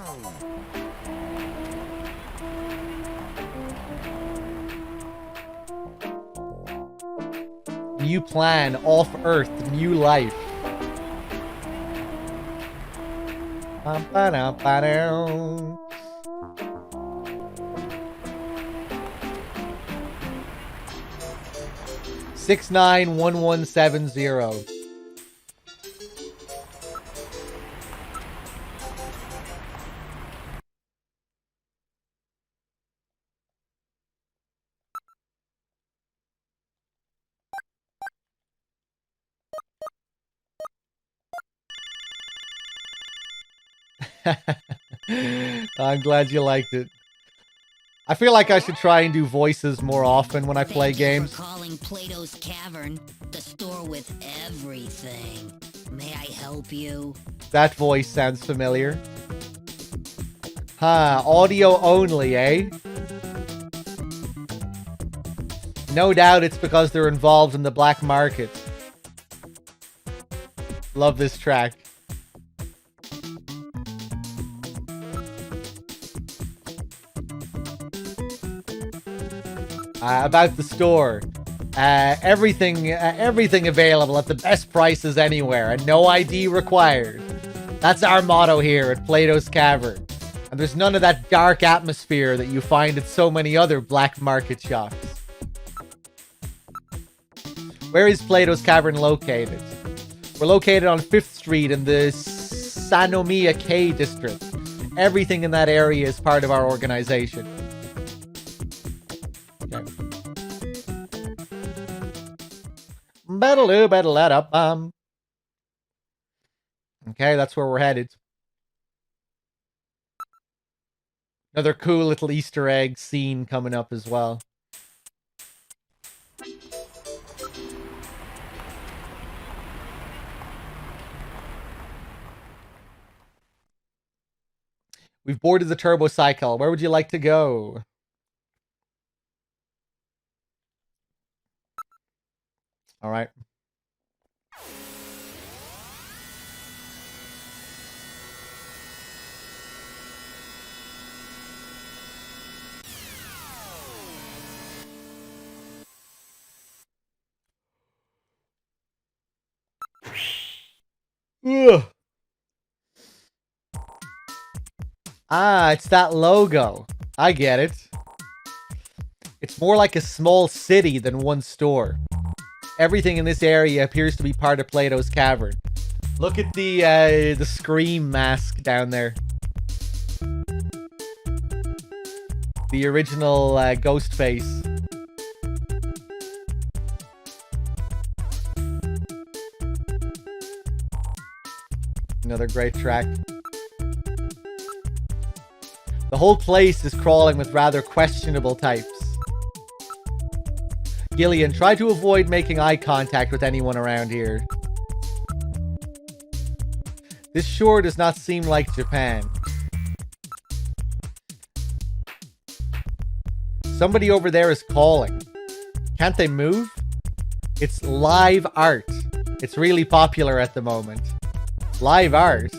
New plan, off Earth, new life. Ba-da-ba-da. 691170. I'm glad you liked it. I feel like I should try and do voices more often when I play games. Thank you for calling Plato's Cavern, the store with everything. May I help you? That voice sounds familiar. Huh, audio only, eh? No doubt it's because they're involved in the black market. Love this track. About the store. Everything available at the best prices anywhere and no ID required. That's our motto here at Plato's Cavern. And there's none of that dark atmosphere that you find at so many other black market shops. Where is Plato's Cavern located? We're located on 5th Street in the Sanomiya K district. Everything in that area is part of our organization. Okay. Okay, that's where we're headed. Another cool little Easter egg scene coming up as well. We've boarded the turbo cycle. Where would you like to go? All right. Ugh. Ah, it's that logo. I get it. It's more like a small city than one store. Everything in this area appears to be part of Plato's Cavern. Look at the Scream mask down there. The original ghost face. Another great track. The whole place is crawling with rather questionable types. Gillian, try to avoid making eye contact with anyone around here. This sure does not seem like Japan. Somebody over there is calling. Can't they move? It's live art. It's really popular at the moment. Live art?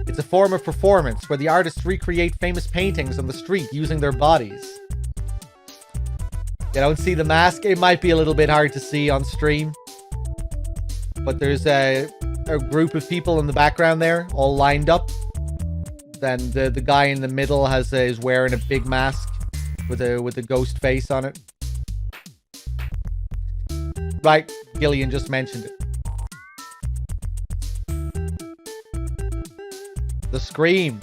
It's a form of performance where the artists recreate famous paintings on the street using their bodies. You don't see the mask? It might be a little bit hard to see on stream. But there's a group of people in the background there, all lined up. Then the guy in the middle is wearing a big mask with a ghost face on it. Right, Gillian just mentioned it. The Scream.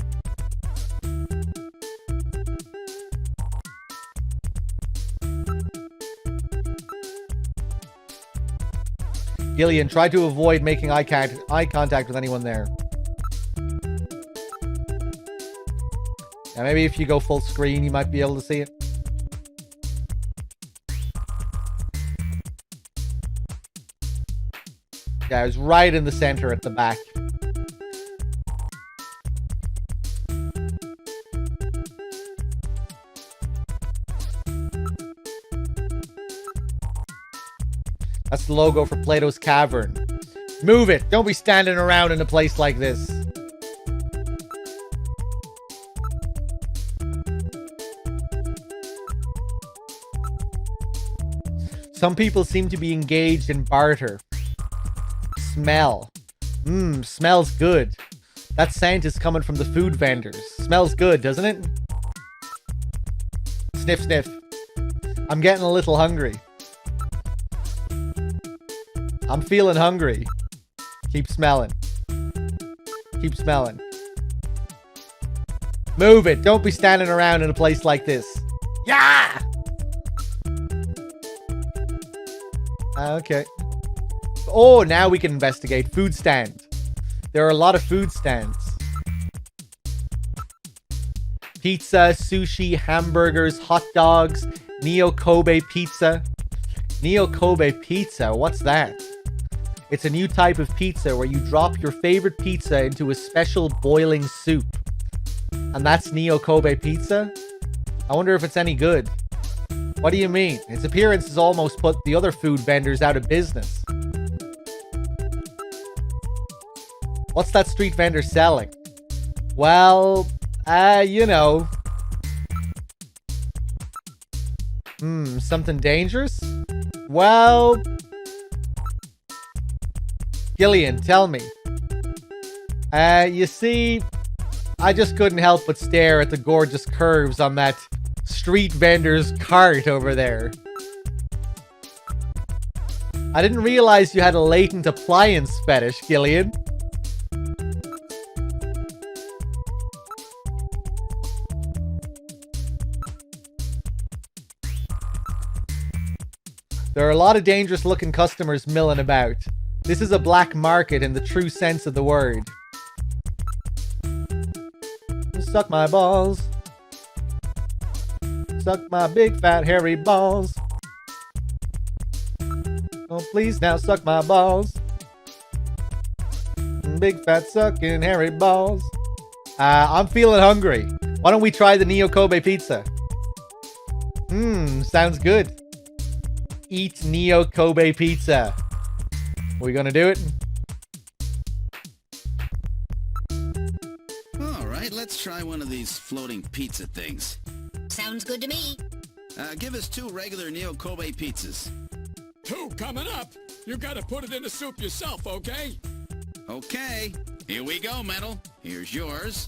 Gillian, try to avoid making eye contact with anyone there. Yeah, maybe if you go full screen, you might be able to see it. Yeah, it was right in the center at the back. That's the logo for Plato's Cavern. Move it! Don't be standing around in a place like this. Some people seem to be engaged in barter. Smell. Smells good. That scent is coming from the food vendors. Smells good, doesn't it? Sniff, sniff. I'm getting a little hungry. I'm feeling hungry. Keep smelling. Keep smelling. Move it. Don't be standing around in a place like this. Yeah! Okay. Oh, now we can investigate. Food stand. There are a lot of food stands. Pizza, sushi, hamburgers, hot dogs, Neo Kobe pizza. Neo Kobe pizza, what's that? It's a new type of pizza where you drop your favorite pizza into a special boiling soup. And that's Neo Kobe pizza? I wonder if it's any good. What do you mean? Its appearance has almost put the other food vendors out of business. What's that street vendor selling? Well, you know. Something dangerous? Well, Gillian, tell me. You see, I just couldn't help but stare at the gorgeous curves on that street vendor's cart over there. I didn't realize you had a latent appliance fetish, Gillian. There are a lot of dangerous looking customers milling about. This is a black market in the true sense of the word. Suck my balls. Suck my big fat hairy balls. Oh, please now suck my balls. Big fat sucking hairy balls. I'm feeling hungry. Why don't we try the Neo Kobe pizza? Sounds good. Eat Neo Kobe pizza. Are we gonna do it? All right, let's try one of these floating pizza things. Sounds good to me. Give us 2 regular Neo Kobe pizzas. 2 coming up. You gotta put it in the soup yourself, okay? Okay, here we go, Metal. Here's yours.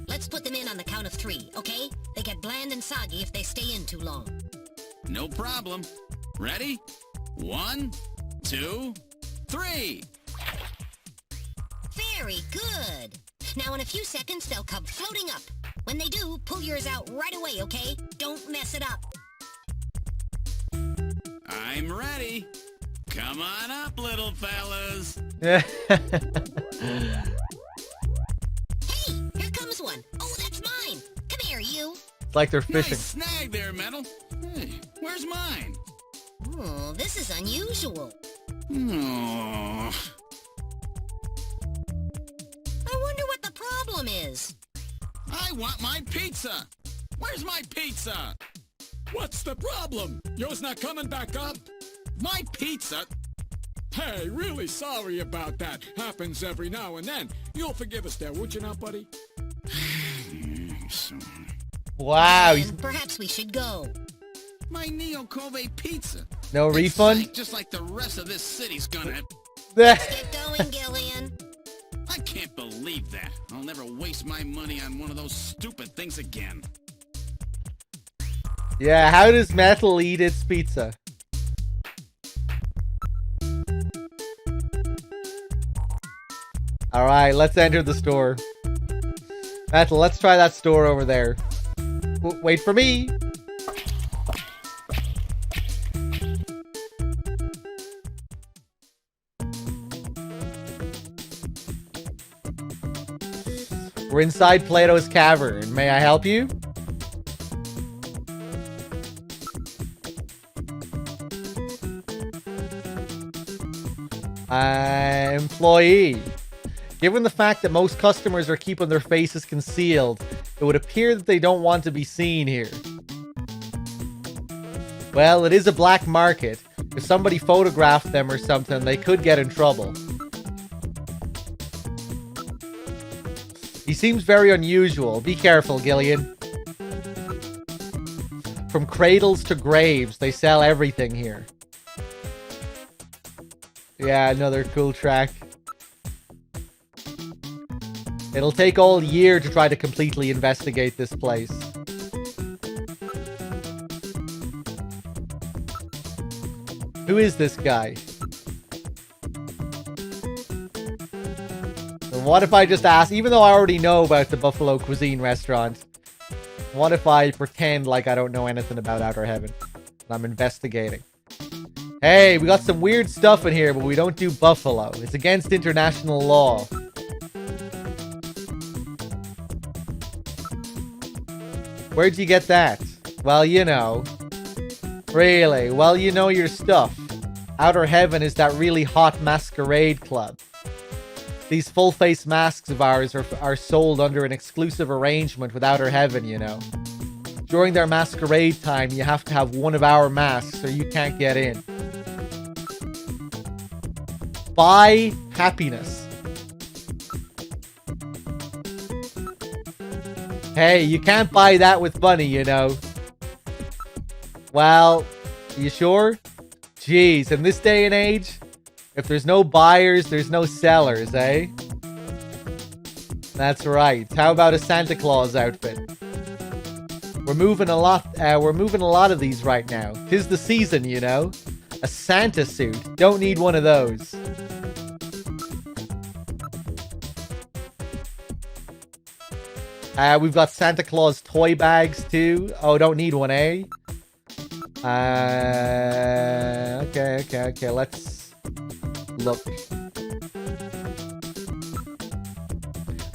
Let's put them in on the count of 3, okay? They get bland and soggy if they stay in too long. No problem. Ready? 1, 2, 3. Very good. Now in a few seconds, they'll come floating up. When they do, pull yours out right away, okay? Don't mess it up. I'm ready. Come on up, little fellas. Hey, here comes one. Oh, that's mine. Come here, you. It's like they're fishing. Nice snag there, Metal. Hey, where's mine? Oh, this is unusual. Oh. I wonder what the problem is. I want my pizza. Where's my pizza? What's the problem? Yours not coming back up? My pizza? Hey, really sorry about that. Happens every now and then. You'll forgive us there, would you not, buddy? Wow. And perhaps we should go. My Neo Kobe pizza. No refund? Just like the rest of this city's gonna. Let's get going, Gillian. I can't believe that. I'll never waste my money on one of those stupid things again. Yeah, how does Metal eat its pizza? Alright, let's enter the store. Metal, let's try that store over there. Wait for me! We're inside Plato's Cavern. May I help you? Employee. Given the fact that most customers are keeping their faces concealed, it would appear that they don't want to be seen here. Well, it is a black market. If somebody photographed them or something, they could get in trouble. He seems very unusual. Be careful, Gillian. From cradles to graves, they sell everything here. Yeah, another cool track. It'll take all year to try to completely investigate this place. Who is this guy? And what if I just ask, even though I already know about the Buffalo Cuisine restaurant, what if I pretend like I don't know anything about Outer Heaven? And I'm investigating. Hey, we got some weird stuff in here, but we don't do buffalo. It's against international law. Where'd you get that? Well, you know. Really? Well, you know your stuff. Outer Heaven is that really hot masquerade club. These full-face masks of ours are sold under an exclusive arrangement with Outer Heaven, you know. During their masquerade time, you have to have one of our masks or you can't get in. Buy happiness. Hey, you can't buy that with money, you know. Well, you sure? Jeez, in this day and age, if there's no buyers, there's no sellers, eh? That's right. How about a Santa Claus outfit? We're moving a lot of these right now. 'Tis the season, you know. A Santa suit. Don't need one of those. We've got Santa Claus toy bags too. Oh, don't need one, eh? Okay. Let's look.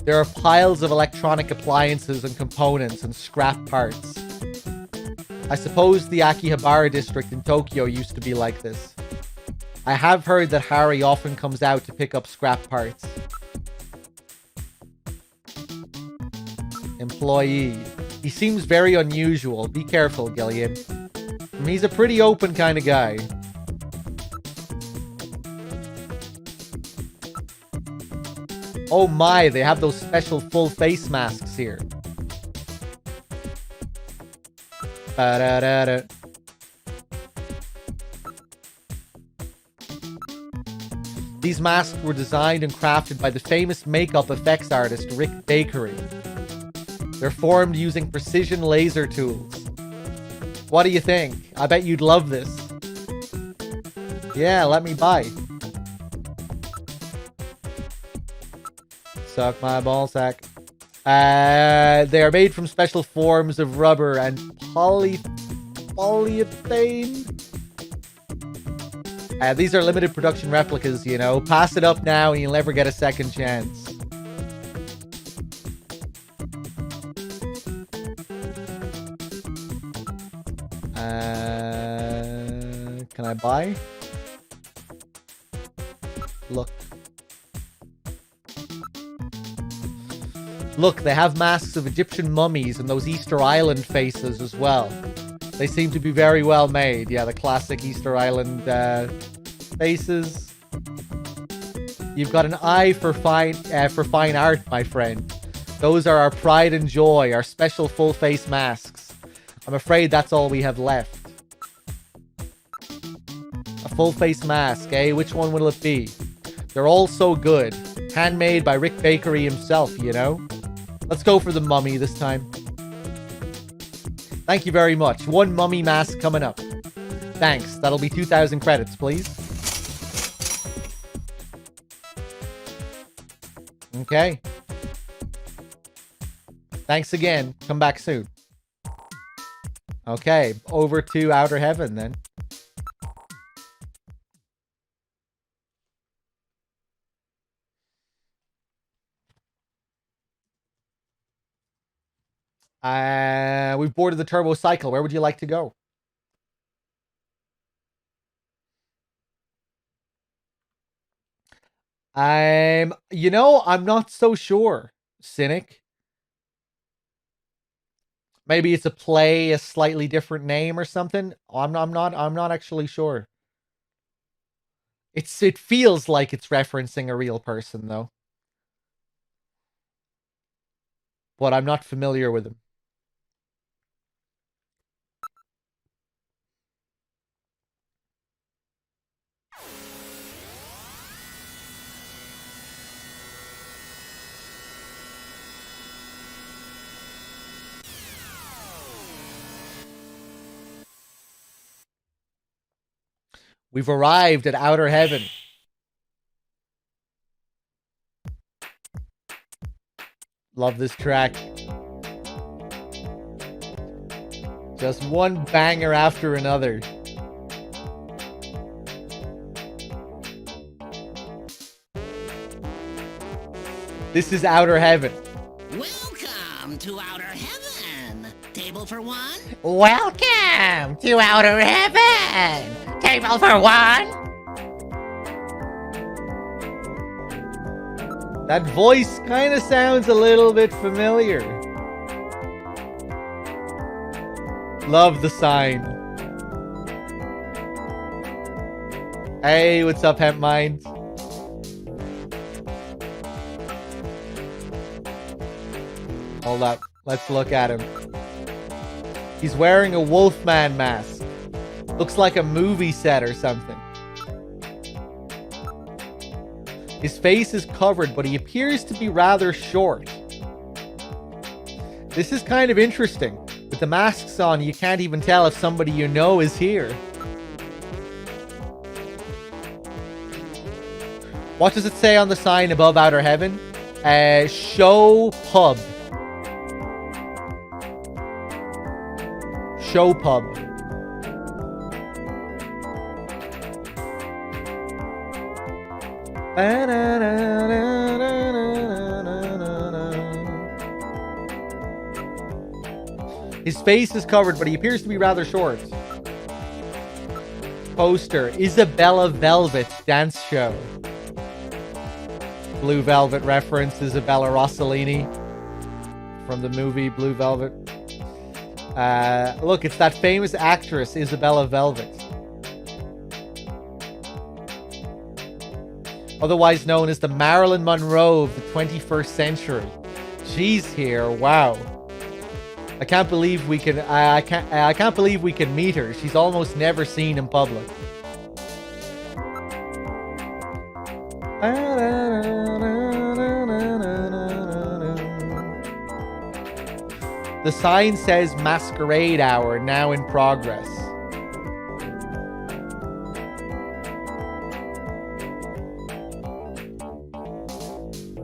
There are piles of electronic appliances and components and scrap parts. I suppose the Akihabara district in Tokyo used to be like this. I have heard that Harry often comes out to pick up scrap parts. Employee. He seems very unusual. Be careful, Gillian. He's a pretty open kind of guy. Oh my, they have those special full face masks here. Ba-da-da-da. These masks were designed and crafted by the famous makeup effects artist Rick Bakery. They're formed using precision laser tools. What do you think? I bet you'd love this. Yeah, let me buy. Suck my ballsack. They are made from special forms of rubber and polyethylene. These are limited production replicas, you know. Pass it up now and you'll never get a second chance. Can I buy? Look. Look, they have masks of Egyptian mummies and those Easter Island faces as well. They seem to be very well made. Yeah, the classic Easter Island faces. You've got an eye for fine art, my friend. Those are our pride and joy, our special full face masks. I'm afraid that's all we have left. A full face mask, eh? Which one will it be? They're all so good. Handmade by Rick Bakery himself, you know? Let's go for the mummy this time. Thank you very much. One mummy mask coming up. Thanks. That'll be 2,000 credits, please. Okay. Thanks again. Come back soon. Okay. Over to Outer Heaven then. We've boarded the turbo cycle. Where would you like to go? I'm not so sure, Cynic. Maybe it's a slightly different name or something. I'm not actually sure. It feels like it's referencing a real person though. But I'm not familiar with him. We've arrived at Outer Heaven. Love this track. Just one banger after another. This is Outer Heaven. Welcome to Outer Heaven. Table for one? Welcome to Outer Heaven! Table for one! That voice kind of sounds a little bit familiar. Love the sign. Hey, what's up, Hemp Mind? Hold up. Let's look at him. He's wearing a Wolfman mask. Looks like a movie set or something. His face is covered, but he appears to be rather short. This is kind of interesting. With the masks on, you can't even tell if somebody you know is here. What does it say on the sign above Outer Heaven? Show pub. Show pub. His face is covered, but he appears to be rather short. Poster, Isabella Velvet dance show. Blue Velvet reference, Isabella Rossellini from the movie Blue Velvet. Look, it's that famous actress, Isabella Velvet. Otherwise known as the Marilyn Monroe of the 21st century. She's here. Wow. I can't believe we can. I can't believe we can meet her. She's almost never seen in public. The sign says Masquerade Hour now in progress.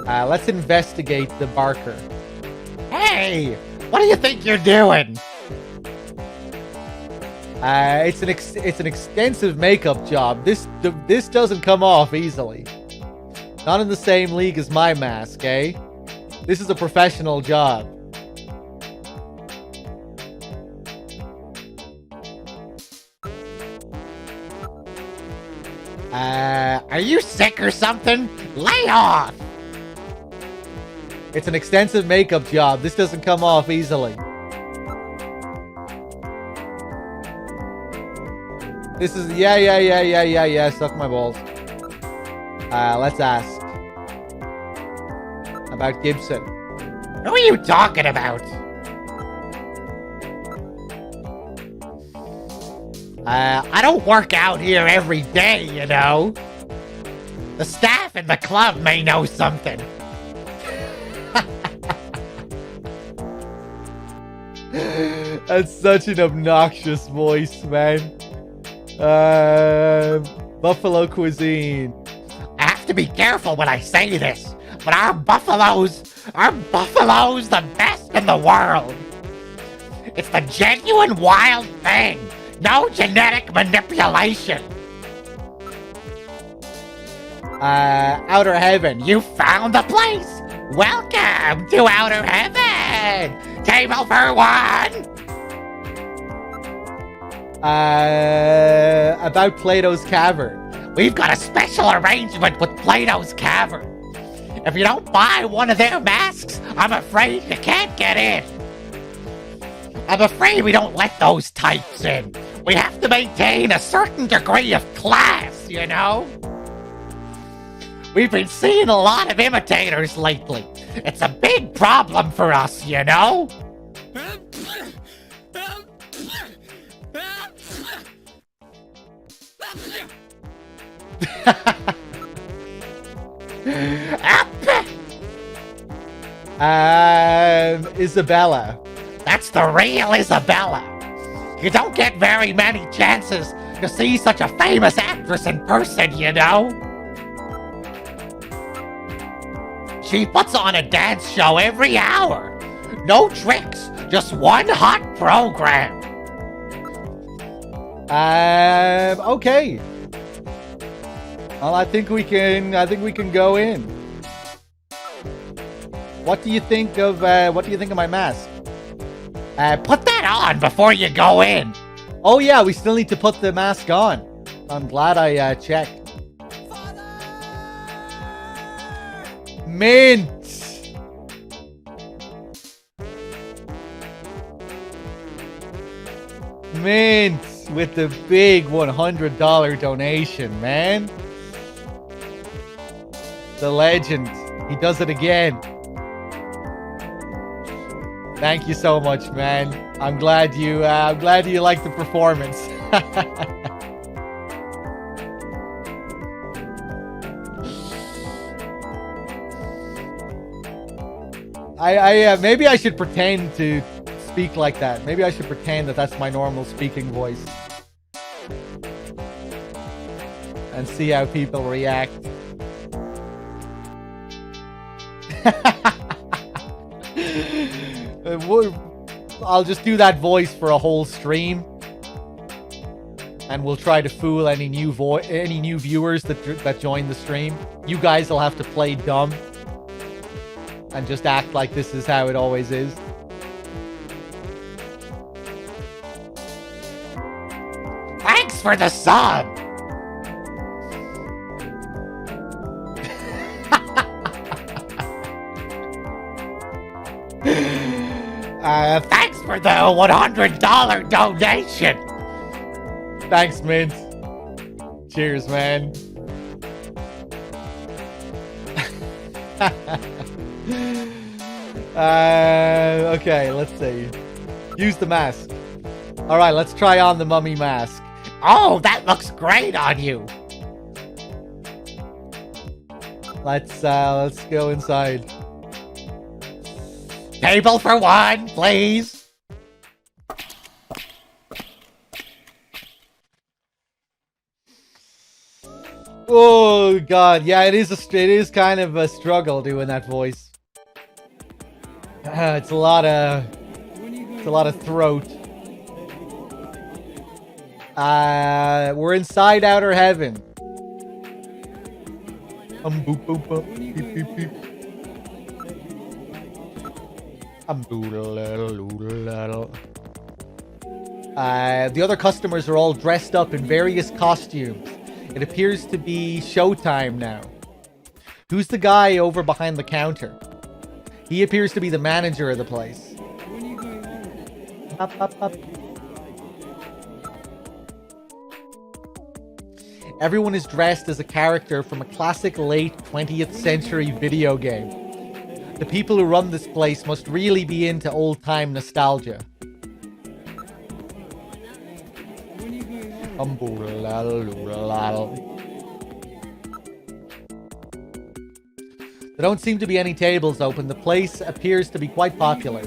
Let's investigate the Barker. Hey! What do you think you're doing? It's an extensive makeup job. This doesn't come off easily. Not in the same league as my mask, eh? This is a professional job. Are you sick or something? Lay off! It's an extensive makeup job. This doesn't come off easily. This is... Yeah. Suck my balls. Let's ask. About Gibson. Who are you talking about? I don't work out here every day, you know. The staff in the club may know something. That's such an obnoxious voice, man. Buffalo cuisine. I have to be careful when I say this, but our buffalo's the best in the world. It's the genuine wild thing. No genetic manipulation. Outer Heaven. You found the place. Welcome to Outer Heaven. Table for one. About Plato's Cavern. We've got a special arrangement with Plato's Cavern. If you don't buy one of their masks, I'm afraid you can't get in. I'm afraid we don't let those types in. We have to maintain a certain degree of class, you know? We've been seeing a lot of imitators lately. It's a big problem for us, you know? Isabella. That's the real Isabella. You don't get very many chances to see such a famous actress in person, you know? She puts on a dance show every hour. No tricks, just one hot program. Okay. Well, I think we can go in. What do you think of my mask? Put that on before you go in. Oh yeah, we still need to put the mask on. I'm glad I checked. Mint. Mint with the big $100 donation, man. The legend. He does it again. Thank you so much, man. I'm glad you like the performance. I maybe I should pretend to speak like that. Maybe I should pretend that that's my normal speaking voice. And see how people react. I'll just do that voice for a whole stream, and we'll try to fool any new viewers that join the stream. You guys will have to play dumb and just act like this is how it always is. Thanks for the sub. Thanks for the $100 donation. Thanks, Mint. Cheers, man. Okay, let's see. Use the mask. All right, let's try on the mummy mask. Oh, that looks great on you. Let's go inside. Table for one, please. Oh God, yeah, it is kind of a struggle doing that voice. It's a lot of throat. We're inside outer heaven. Boop, boop, boop, beep, beep, beep. The other customers are all dressed up in various costumes. It appears to be showtime now. Who's the guy over behind the counter? He appears to be the manager of the place. Up, up, up. Everyone is dressed as a character from a classic late 20th century video game. The people who run this place must really be into old-time nostalgia. There don't seem to be any tables open. The place appears to be quite popular.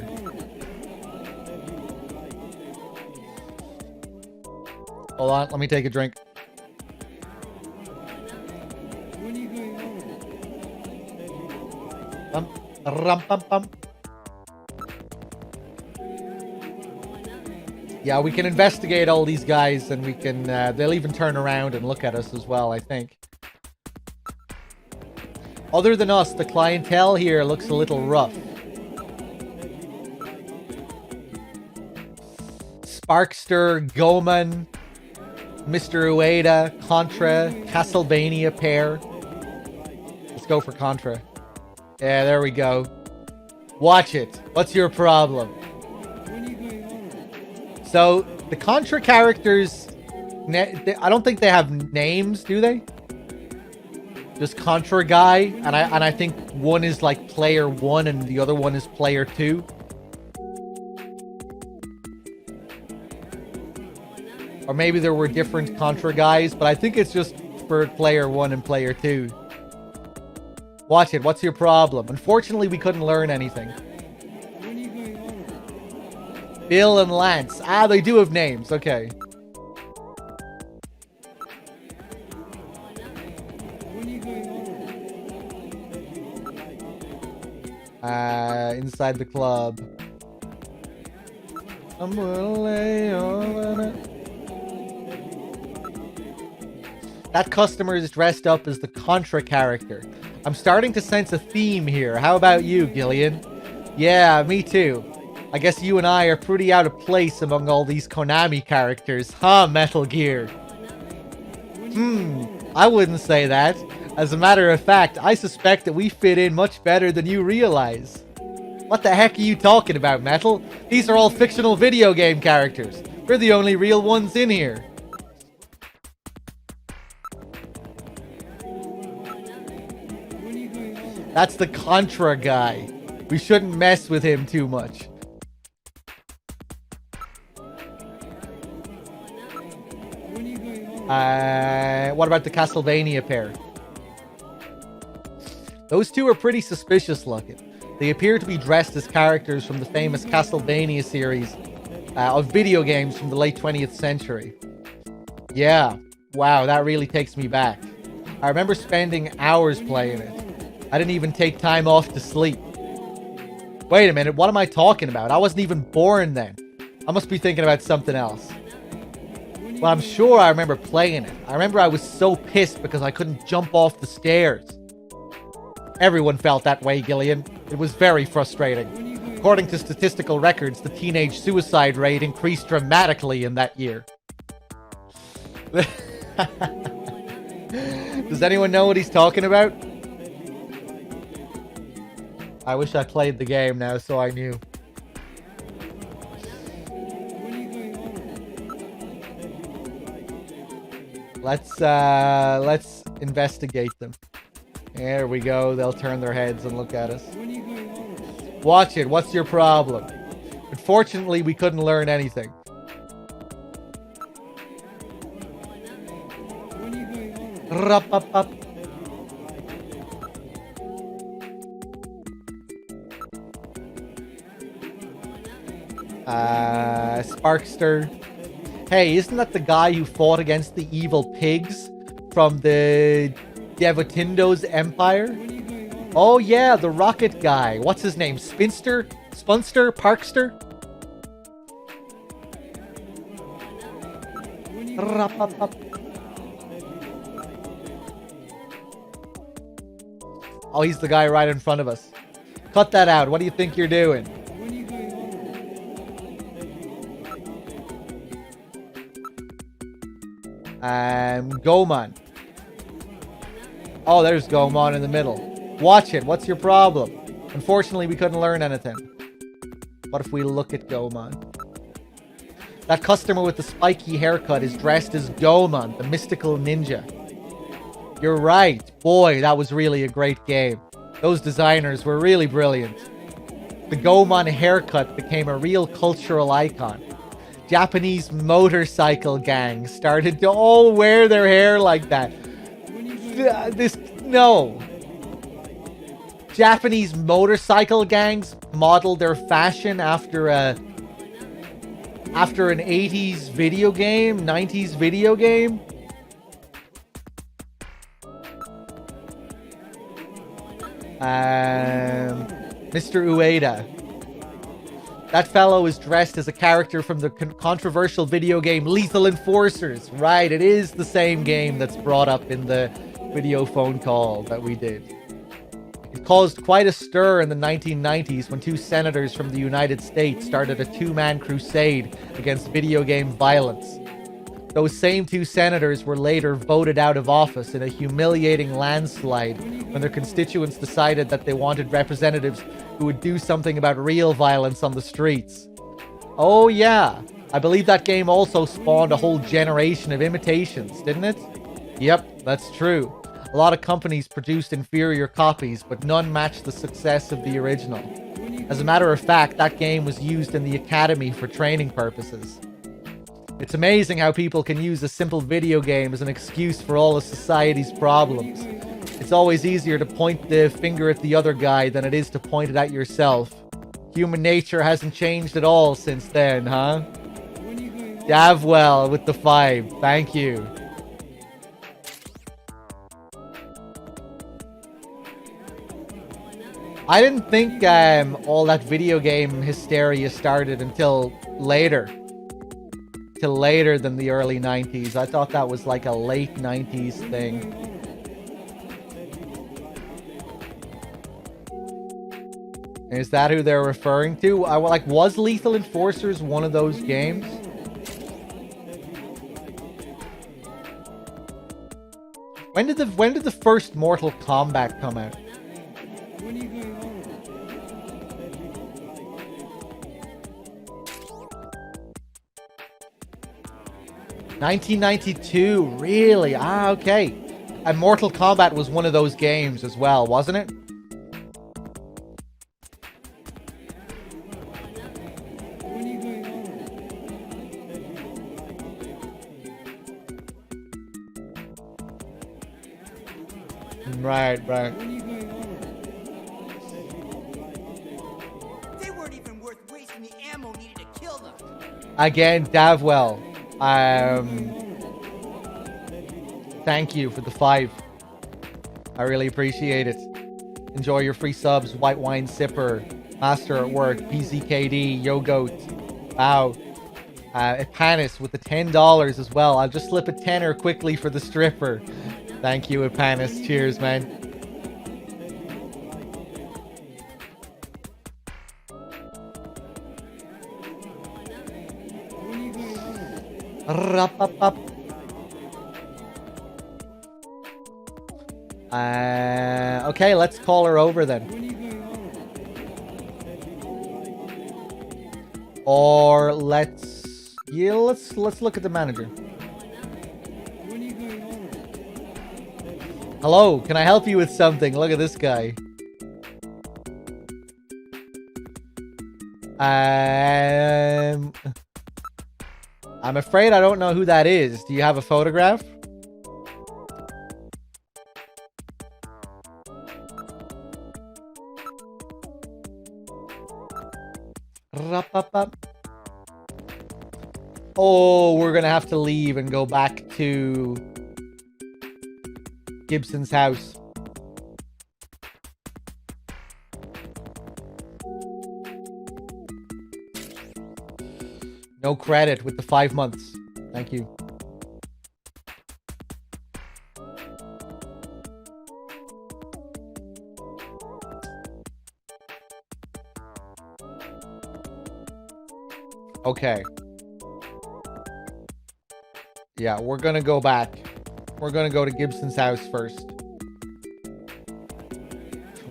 Hold on, let me take a drink. Yeah, we can investigate all these guys, and we can, they'll even turn around and look at us as well, I think. Other than us, the clientele here looks a little rough. Sparkster, Goman, Mr. Ueda, Contra, Castlevania pair. Let's go for Contra. Yeah, there we go. Watch it. What's your problem? So the Contra characters, I don't think they have names, do they? Just Contra guy, and I think one is like player 1 and the other one is player 2. Or maybe there were different Contra guys, but I think it's just for player 1 and player 2. Watch it. What's your problem? Unfortunately, we couldn't learn anything. Bill and Lance. Ah, they do have names. Okay. Inside the club. I'm gonna lay on it. That customer is dressed up as the Contra character. I'm starting to sense a theme here. How about you, Gillian? Yeah, me too. I guess you and I are pretty out of place among all these Konami characters, huh, Metal Gear? I wouldn't say that. As a matter of fact, I suspect that we fit in much better than you realize. What the heck are you talking about, Metal? These are all fictional video game characters. We're the only real ones in here. That's the Contra guy. We shouldn't mess with him too much. What about the Castlevania pair? Those two are pretty suspicious looking. They appear to be dressed as characters from the famous Castlevania series of video games from the late 20th century. Yeah, wow, that really takes me back. I remember spending hours playing it. I didn't even take time off to sleep. Wait a minute, what am I talking about? I wasn't even born then. I must be thinking about something else. Well, I'm sure I remember playing it. I remember I was so pissed because I couldn't jump off the stairs. Everyone felt that way, Gillian. It was very frustrating. According to statistical records, the teenage suicide rate increased dramatically in that year. Does anyone know what he's talking about? I wish I played the game now so I knew. Let's investigate them. There we go. They'll turn their heads and look at us. Watch it. What's your problem? Unfortunately, we couldn't learn anything. Rup-up-up. Sparkster. Hey, isn't that the guy who fought against the evil pigs from the Devotindo's Empire? Oh yeah, the rocket guy. What's his name? Spinster? Spunster? Parkster? Oh, he's the guy right in front of us. Cut that out. What do you think you're doing? Goemon. Oh, there's Goemon in the middle. Watch it. What's your problem? Unfortunately, we couldn't learn anything. What if we look at Goemon? That customer with the spiky haircut is dressed as Goemon, the mystical ninja. You're right. Boy, that was really a great game. Those designers were really brilliant. The Goemon haircut became a real cultural icon. Japanese motorcycle gangs started to all wear their hair like that. No. Japanese motorcycle gangs modeled their fashion after an 80s video game, 90s video game. Mr. Ueda. That fellow is dressed as a character from the controversial video game Lethal Enforcers. Right, it is the same game that's brought up in the video phone call that we did. It caused quite a stir in the 1990s when two senators from the United States started a two-man crusade against video game violence. Those same two senators were later voted out of office in a humiliating landslide when their constituents decided that they wanted representatives who would do something about real violence on the streets. Oh yeah, I believe that game also spawned a whole generation of imitations, didn't it? Yep, that's true. A lot of companies produced inferior copies, but none matched the success of the original. As a matter of fact, that game was used in the academy for training purposes. It's amazing how people can use a simple video game as an excuse for all of society's problems. It's always easier to point the finger at the other guy than it is to point it at yourself. Human nature hasn't changed at all since then, huh? Davwell with the 5. Thank you. I didn't think all that video game hysteria started until later. Till later than the early 90s. I thought that was like a late 90s thing. Is that who they're referring to? Was Lethal Enforcers one of those games? When did the first Mortal Kombat come out? 1992, really? Ah, okay. And Mortal Kombat was one of those games as well, wasn't it? Right. They weren't even worth wasting the ammo needed to kill them. Again, Davwell. Thank you for the 5. I really appreciate it. Enjoy your free subs, White Wine Sipper, Master at Work, PZKD, Yogoat, Wow. Epanis with the $10 as well. I'll just slip a tenner quickly for the stripper. Thank you, Epanis. Cheers, man. Okay, let's call her over then. Or let's look at the manager. Hello, can I help you with something? Look at this guy. I'm afraid I don't know who that is. Do you have a photograph? Oh, we're gonna have to leave and go back to Gibson's house. No credit with the 5 months. Thank you. Okay. Yeah, we're gonna go back. We're gonna go to Gibson's house first.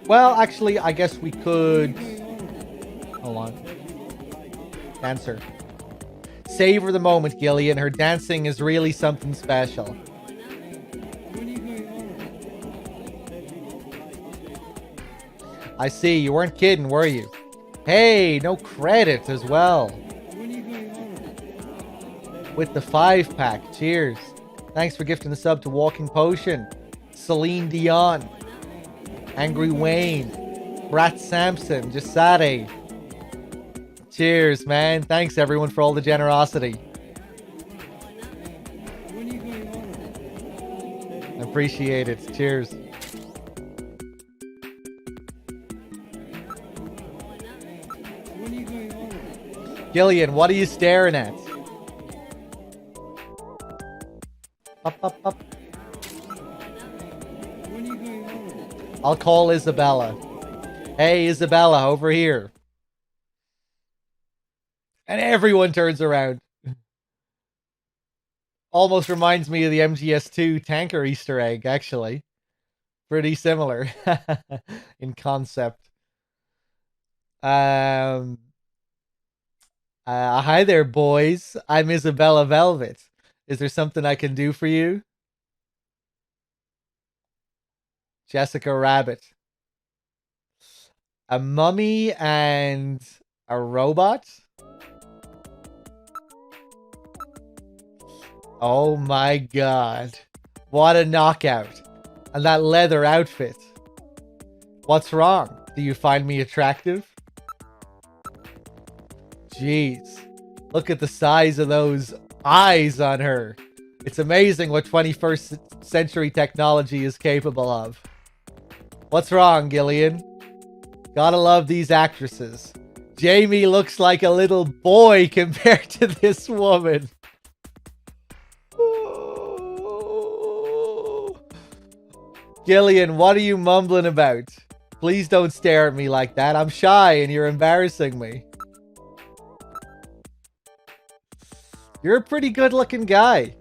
Well, actually, I guess we could... Hold on. Dancer. Savor the moment, Gillian. Her dancing is really something special. I see. You weren't kidding, were you? Hey, no credit as well. With the 5-pack. Cheers. Thanks for gifting the sub to Walking Potion. Celine Dion. Angry Wayne. Brat Sampson. Jasade. Cheers, man. Thanks, everyone, for all the generosity. I appreciate it. Cheers. Gillian, what are you staring at? Up. I'll call Isabella. Hey, Isabella, over here. And everyone turns around. Almost reminds me of the MGS2 tanker Easter egg, actually. Pretty similar in concept. Hi there, boys. I'm Isabella Velvet. Is there something I can do for you? Jessica Rabbit. A mummy and a robot? Oh my god. What a knockout. And that leather outfit. What's wrong? Do you find me attractive? Jeez. Look at the size of those eyes on her. It's amazing what 21st century technology is capable of. What's wrong, Gillian? Gotta love these actresses. Jamie looks like a little boy compared to this woman. Gillian, what are you mumbling about? Please don't stare at me like that. I'm shy and you're embarrassing me. You're a pretty good looking guy.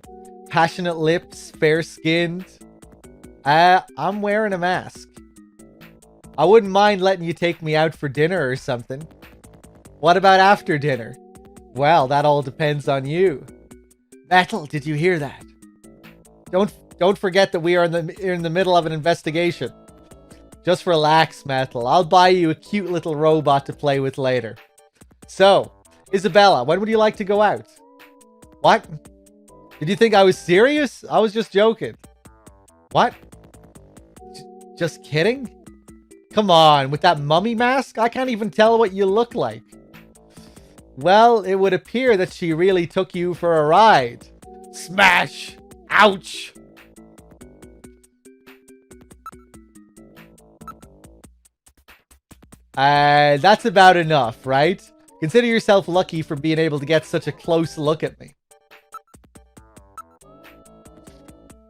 Passionate lips, fair skinned. I'm wearing a mask. I wouldn't mind letting you take me out for dinner or something. What about after dinner? Well, that all depends on you. Metal, did you hear that? Don't forget that we are in the middle of an investigation. Just relax, Metal. I'll buy you a cute little robot to play with later. So, Isabella, when would you like to go out? What? Did you think I was serious? I was just joking. What? Just kidding? Come on, with that mummy mask, I can't even tell what you look like. Well, it would appear that she really took you for a ride. Smash! Ouch! That's about enough, right? Consider yourself lucky for being able to get such a close look at me.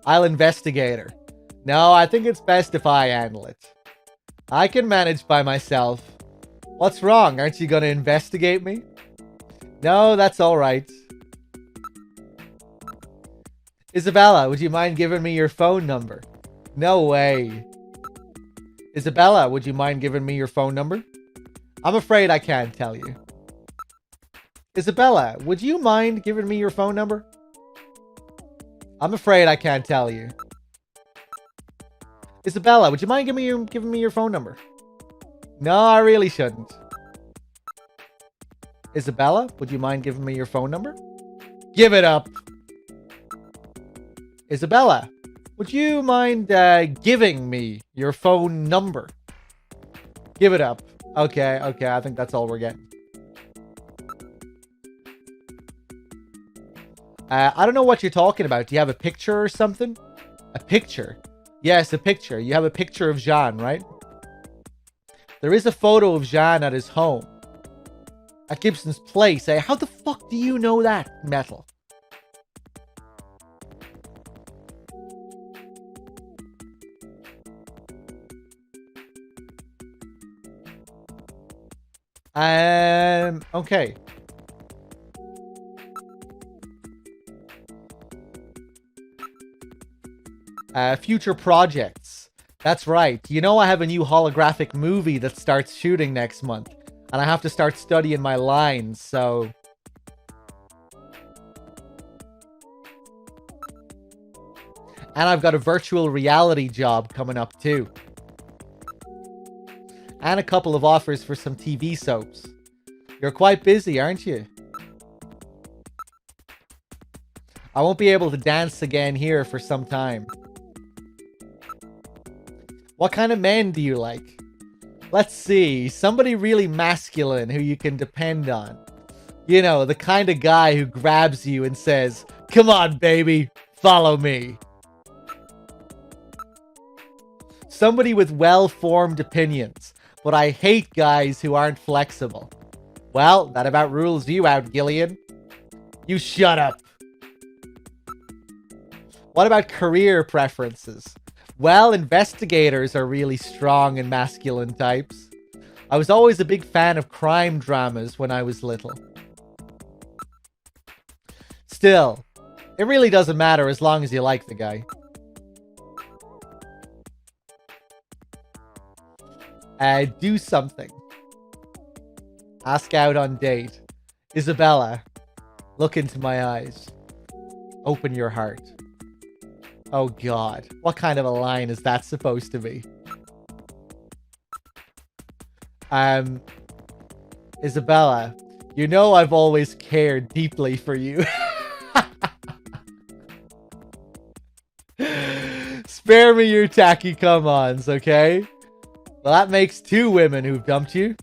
I'll investigate her. No, I think it's best if I handle it. I can manage by myself. What's wrong? Aren't you gonna investigate me? No, that's alright. Isabella, would you mind giving me your phone number? No way. Isabella, would you mind giving me your phone number? I'm afraid I can't tell you. Isabella, would you mind giving me your phone number? I'm afraid I can't tell you. Isabella, would you mind giving me your phone number? No, I really shouldn't. Isabella, would you mind giving me your phone number? Give it up. Isabella, would you mind giving me your phone number? Give it up. Okay, I think that's all we're getting. I don't know what you're talking about. Do you have a picture or something? A picture? Yes, a picture. You have a picture of Jean, right? There is a photo of Jean at his home. At Gibson's place. How the fuck do you know that, Metal? Okay. Future projects. That's right. You know I have a new holographic movie that starts shooting next month. And I have to start studying my lines, so... And I've got a virtual reality job coming up too. And a couple of offers for some TV soaps. You're quite busy, aren't you? I won't be able to dance again here for some time. What kind of men do you like? Let's see. Somebody really masculine who you can depend on. You know, the kind of guy who grabs you and says, "Come on, baby, follow me." Somebody with well-formed opinions. But I hate guys who aren't flexible. Well, that about rules you out, Gillian. You shut up. What about career preferences? Well, investigators are really strong and masculine types. I was always a big fan of crime dramas when I was little. Still, it really doesn't matter as long as you like the guy. Do something. Ask out on date. Isabella, look into my eyes. Open your heart. Oh God, what kind of a line is that supposed to be? Isabella, you know I've always cared deeply for you. Spare me your tacky come-ons, okay? Well, that makes 2 women who've dumped you.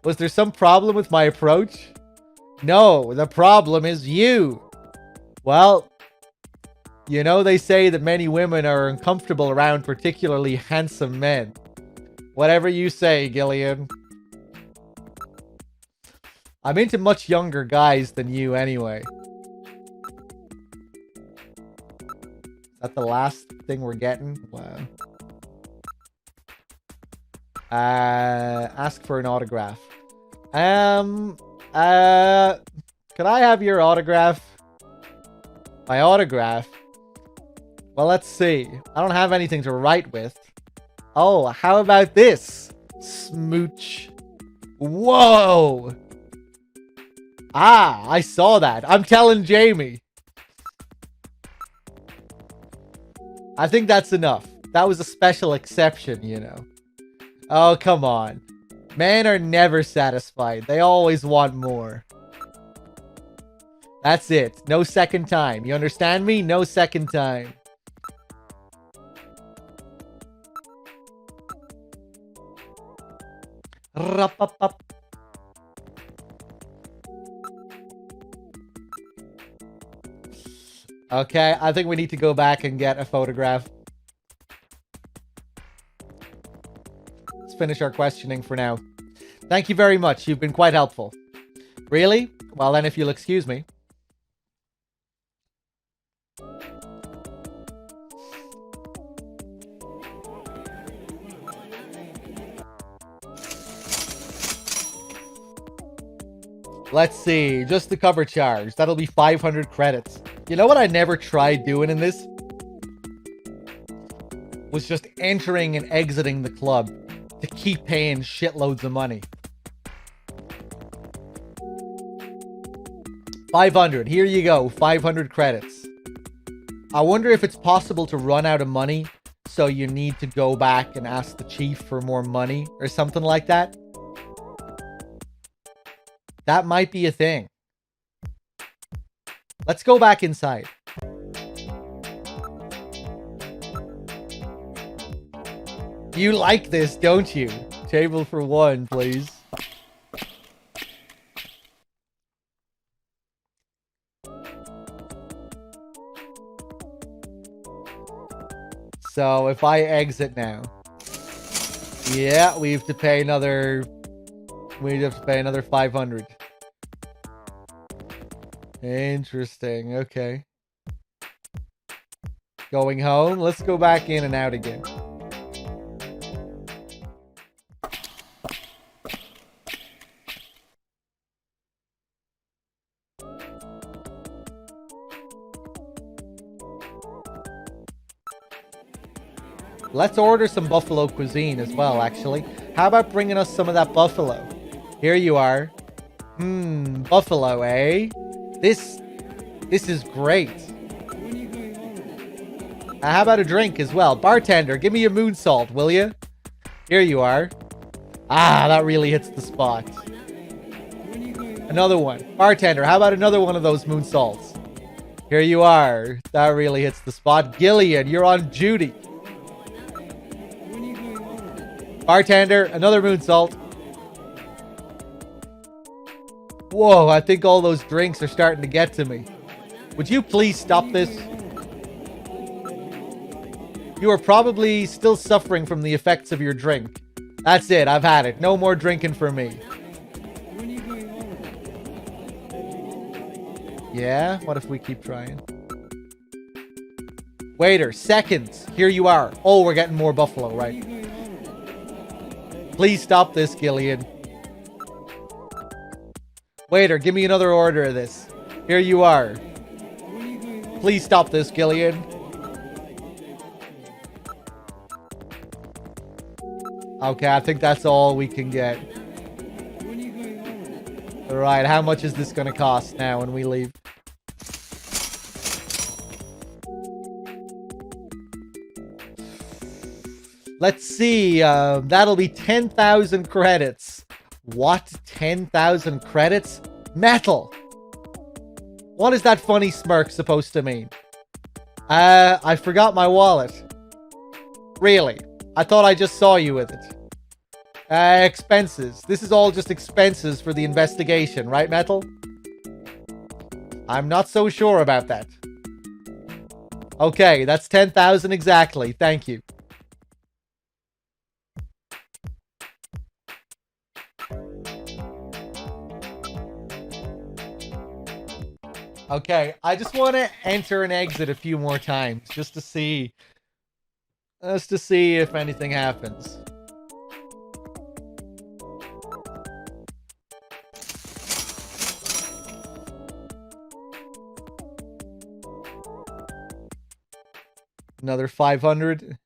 Was there some problem with my approach? No, the problem is you. Well, you know they say that many women are uncomfortable around particularly handsome men. Whatever you say, Gillian. I'm into much younger guys than you anyway. Is that the last thing we're getting? Wow. Ask for an autograph. Can I have your autograph? My autograph? Well, let's see. I don't have anything to write with. Oh, how about this? Smooch. Whoa! Ah, I saw that. I'm telling Jamie. I think that's enough. That was a special exception, you know. Oh, come on. Men are never satisfied. They always want more. That's it. No second time. You understand me? No second time. Rup-up-up. Okay, I think we need to go back and get a photograph. Let's finish our questioning for now. Thank you very much. You've been quite helpful. Really? Well, then if you'll excuse me. Let's see. Just the cover charge. That'll be 500 credits. You know what I never tried doing in this? Was just entering and exiting the club to keep paying shitloads of money. 500. Here you go. 500 credits. I wonder if it's possible to run out of money, so you need to go back and ask the chief for more money or something like that. That might be a thing. Let's go back inside. You like this, don't you? Table for 1, please. So if I exit now, yeah, we have to pay another. We have to pay another 500. Interesting. Okay. Going home. Let's go back in and out again. Let's order some buffalo cuisine as well, actually. How about bringing us some of that buffalo? Here you are. Buffalo, eh? This is great. How about a drink as well? Bartender, give me a moon salt, will you? Here you are. Ah, that really hits the spot. Another one. Bartender, how about another one of those moon salts? Here you are. That really hits the spot. Gillian, you're on duty. Bartender, another moon salt. Whoa, I think all those drinks are starting to get to me. Would you please stop this? You are probably still suffering from the effects of your drink. That's it, I've had it. No more drinking for me. Yeah, what if we keep trying? Waiter, seconds. Here you are. Oh, we're getting more buffalo, right? Please stop this, Gillian. Waiter, give me another order of this. Here you are. Please stop this, Gillian. Okay, I think that's all we can get. Alright, how much is this gonna cost now when we leave? Let's see, that'll be 10,000 credits. What? 10,000 credits? Metal! What is that funny smirk supposed to mean? I forgot my wallet. Really? I thought I just saw you with it. Expenses. This is all just expenses for the investigation, right, Metal? I'm not so sure about that. Okay, that's 10,000 exactly. Thank you. Okay, I just want to enter and exit a few more times just to see if anything happens. Another 500.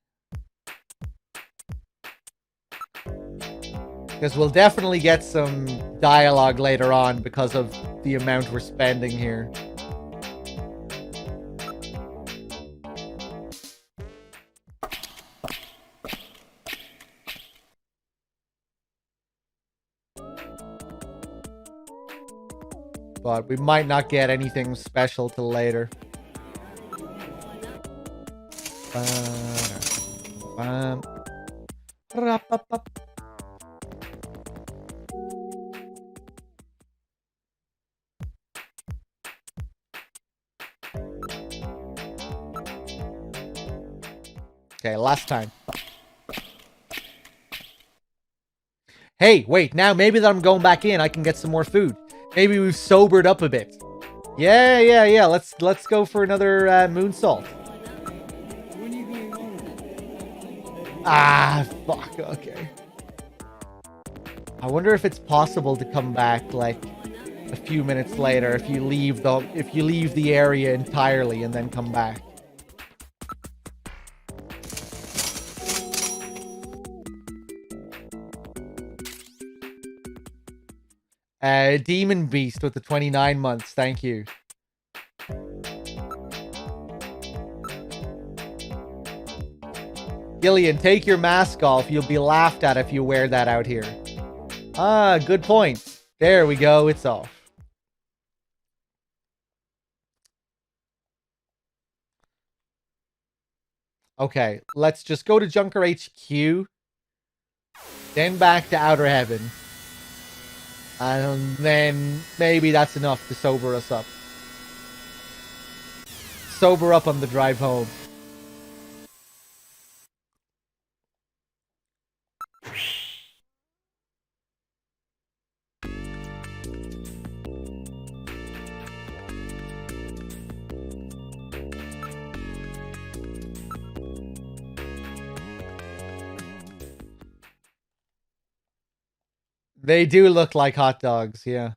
Because we'll definitely get some dialogue later on because of the amount we're spending here. But we might not get anything special till later. Okay, last time. Hey, wait, now maybe that I'm going back in, I can get some more food. Maybe we've sobered up a bit. Yeah. Let's go for another moonsault. Ah, fuck. Okay. I wonder if it's possible to come back like a few minutes later if you leave the area entirely and then come back. Demon Beast with the 29 months. Thank you. Gillian, take your mask off. You'll be laughed at if you wear that out here. Ah, good point. There we go. It's off. Okay, let's just go to Junker HQ. Then back to Outer Heaven. And then maybe that's enough to sober us up. Sober up on the drive home. They do look like hot dogs, yeah.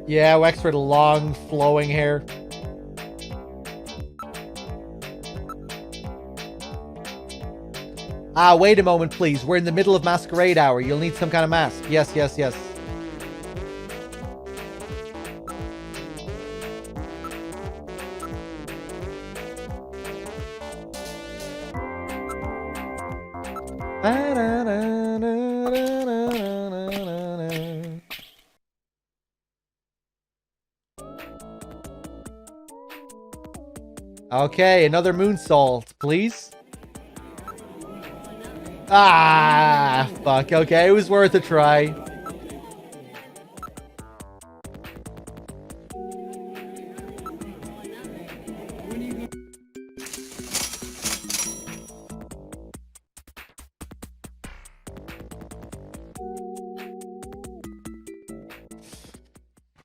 Yeah, Wexford, long flowing hair. Ah, wait a moment, please. We're in the middle of masquerade hour. You'll need some kind of mask. Yes. Okay, another moonsault, please. Ah, fuck. Okay, it was worth a try.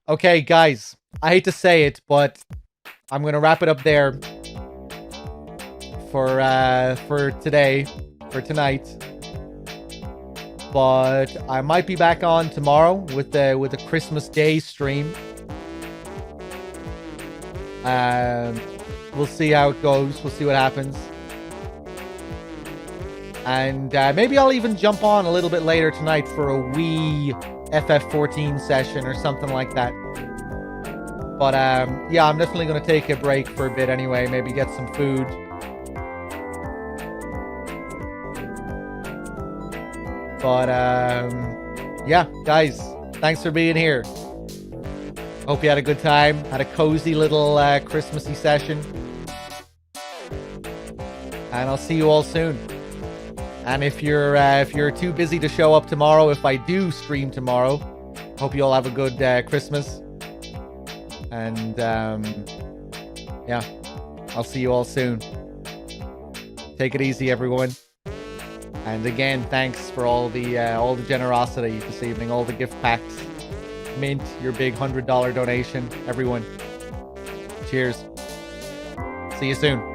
Okay, guys, I hate to say it, but I'm going to wrap it up there. for today, for tonight. But I might be back on tomorrow with the Christmas Day stream. We'll see how it goes. We'll see what happens. And maybe I'll even jump on a little bit later tonight for a wee FF14 session or something like that. But yeah, I'm definitely going to take a break for a bit anyway. Maybe get some food. But yeah, guys, thanks for being here. Hope you had a good time. Had a cozy little Christmassy session. And I'll see you all soon. And if you're too busy to show up tomorrow, if I do stream tomorrow, hope you all have a good Christmas. And yeah, I'll see you all soon. Take it easy, everyone. And again, thanks for all the generosity this evening, all the gift packs. Mint, your big $100 donation, everyone. Cheers. See you soon.